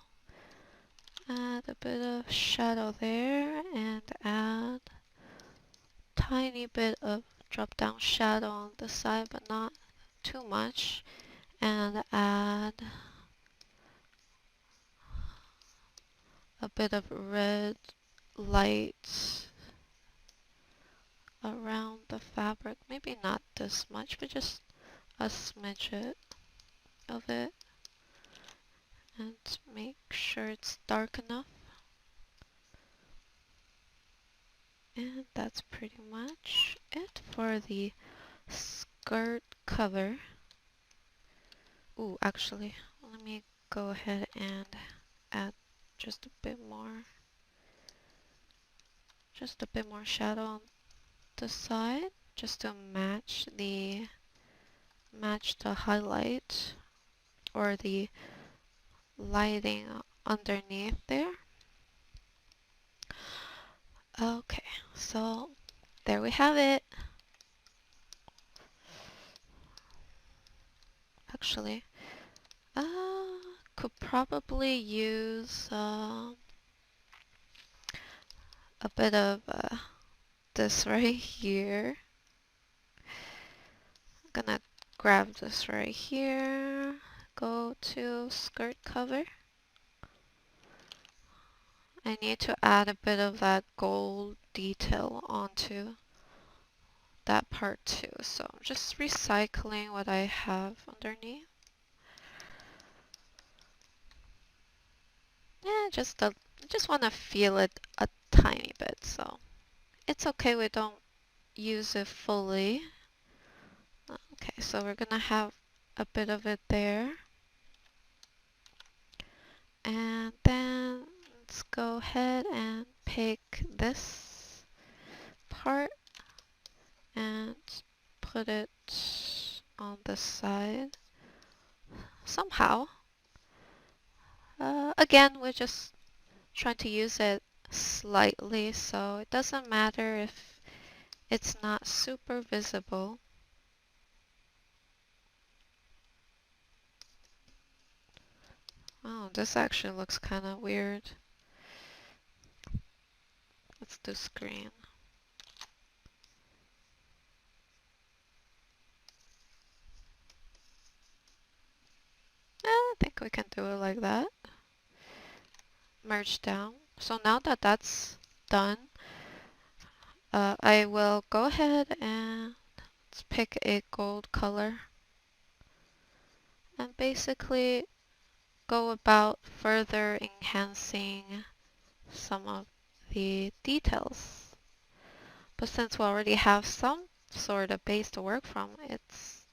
add a bit of shadow there and add tiny bit of drop down shadow on the side, but not too much, and add a bit of red light around the fabric. Maybe not this much, but just a smidget of it, and make sure it's dark enough. And that's pretty much it for the skirt cover. Ooh, actually, let me go ahead and add just a bit more shadow on the side, just to match the highlight or the lighting underneath there. Okay, so there we have it. Actually, could probably use a bit of this right here. I'm gonna grab this right here, go to skirt cover. I need to add a bit of that gold detail onto that part too. So I'm just recycling what I have underneath. Yeah, just want to feel it a tiny bit. So it's okay we don't use it fully. Okay, so we're gonna have a bit of it there. And then let's go ahead and pick this part and put it on the side somehow. Again, we're just trying to use it slightly, so it doesn't matter if it's not super visible. Oh, this actually looks kind of weird. Let's do screen. I think we can do it like that. Merge down. So now that that's done, I will go ahead and let's pick a gold color and basically go about further enhancing some of the details. But since we already have some sort of base to work from, it's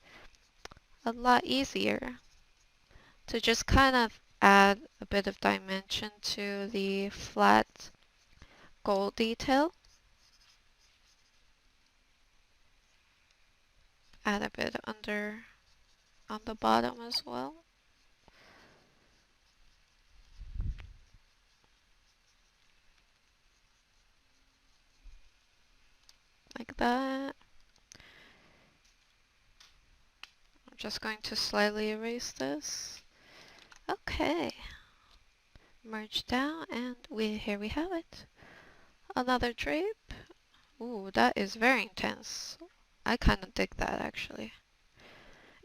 a lot easier to just kind of add a bit of dimension to the flat gold detail. Add a bit under on the bottom as well. like that. I'm just going to slightly erase this. Okay, merge down, and here we have it. Another drape. Ooh, that is very intense. I kind of dig that actually.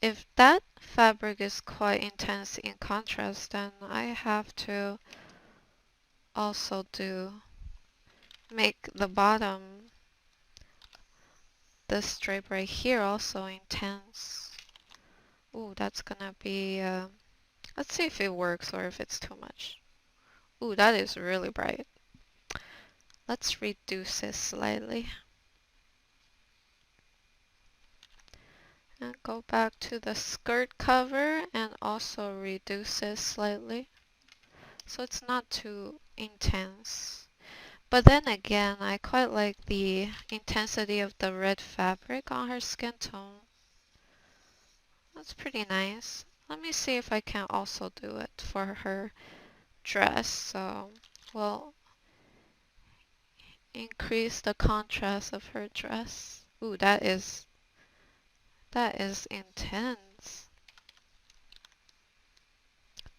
If that fabric is quite intense in contrast, then I have to also make the bottom, this stripe right here, also intense. Ooh, that's gonna be, let's see if it works or if it's too much. Ooh, that is really bright. Let's reduce it slightly. And go back to the skirt cover and also reduce it slightly, so it's not too intense. But then again, I quite like the intensity of the red fabric on her skin tone. That's pretty nice. Let me see if I can also do it for her dress. So we'll increase the contrast of her dress. Ooh, that is intense.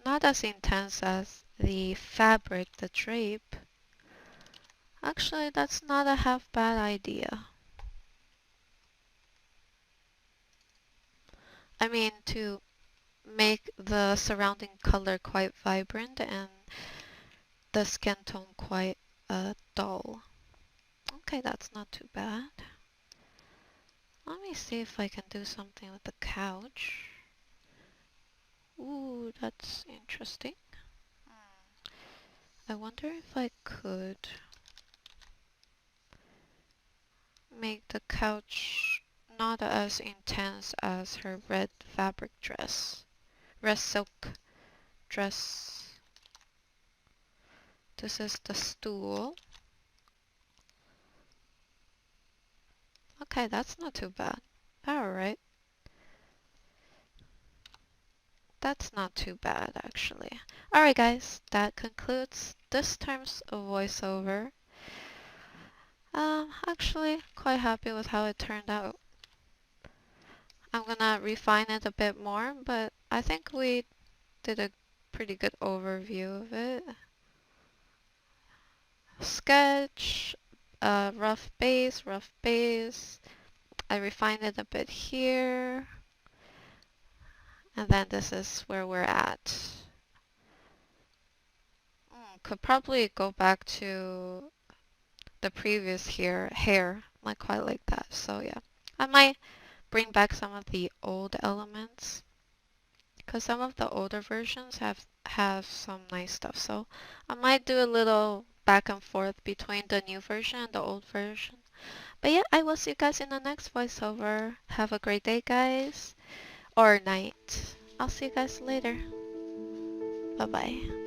Not as intense as the fabric, the drape. Actually, that's not a half bad idea. I mean, to make the surrounding color quite vibrant and the skin tone quite dull. Okay, that's not too bad. Let me see if I can do something with the couch. Ooh, that's interesting. I wonder if I could make the couch not as intense as her red fabric dress. Red silk dress. This is the stool. Okay, that's not too bad. Alright. That's not too bad, actually. Alright, guys, that concludes this term's voiceover. Actually, quite happy with how it turned out. I'm gonna refine it a bit more, but I think we did a pretty good overview of it. Sketch, rough base, rough base. I refined it a bit here. And then this is where we're at. Could probably go back to the previous hair. I quite like that. So yeah, I might bring back some of the old elements because some of the older versions have some nice stuff. So I might do a little back and forth between the new version and the old version. But yeah, I will see you guys in the next voiceover. Have a great day, guys, or night. I'll see you guys later. Bye bye.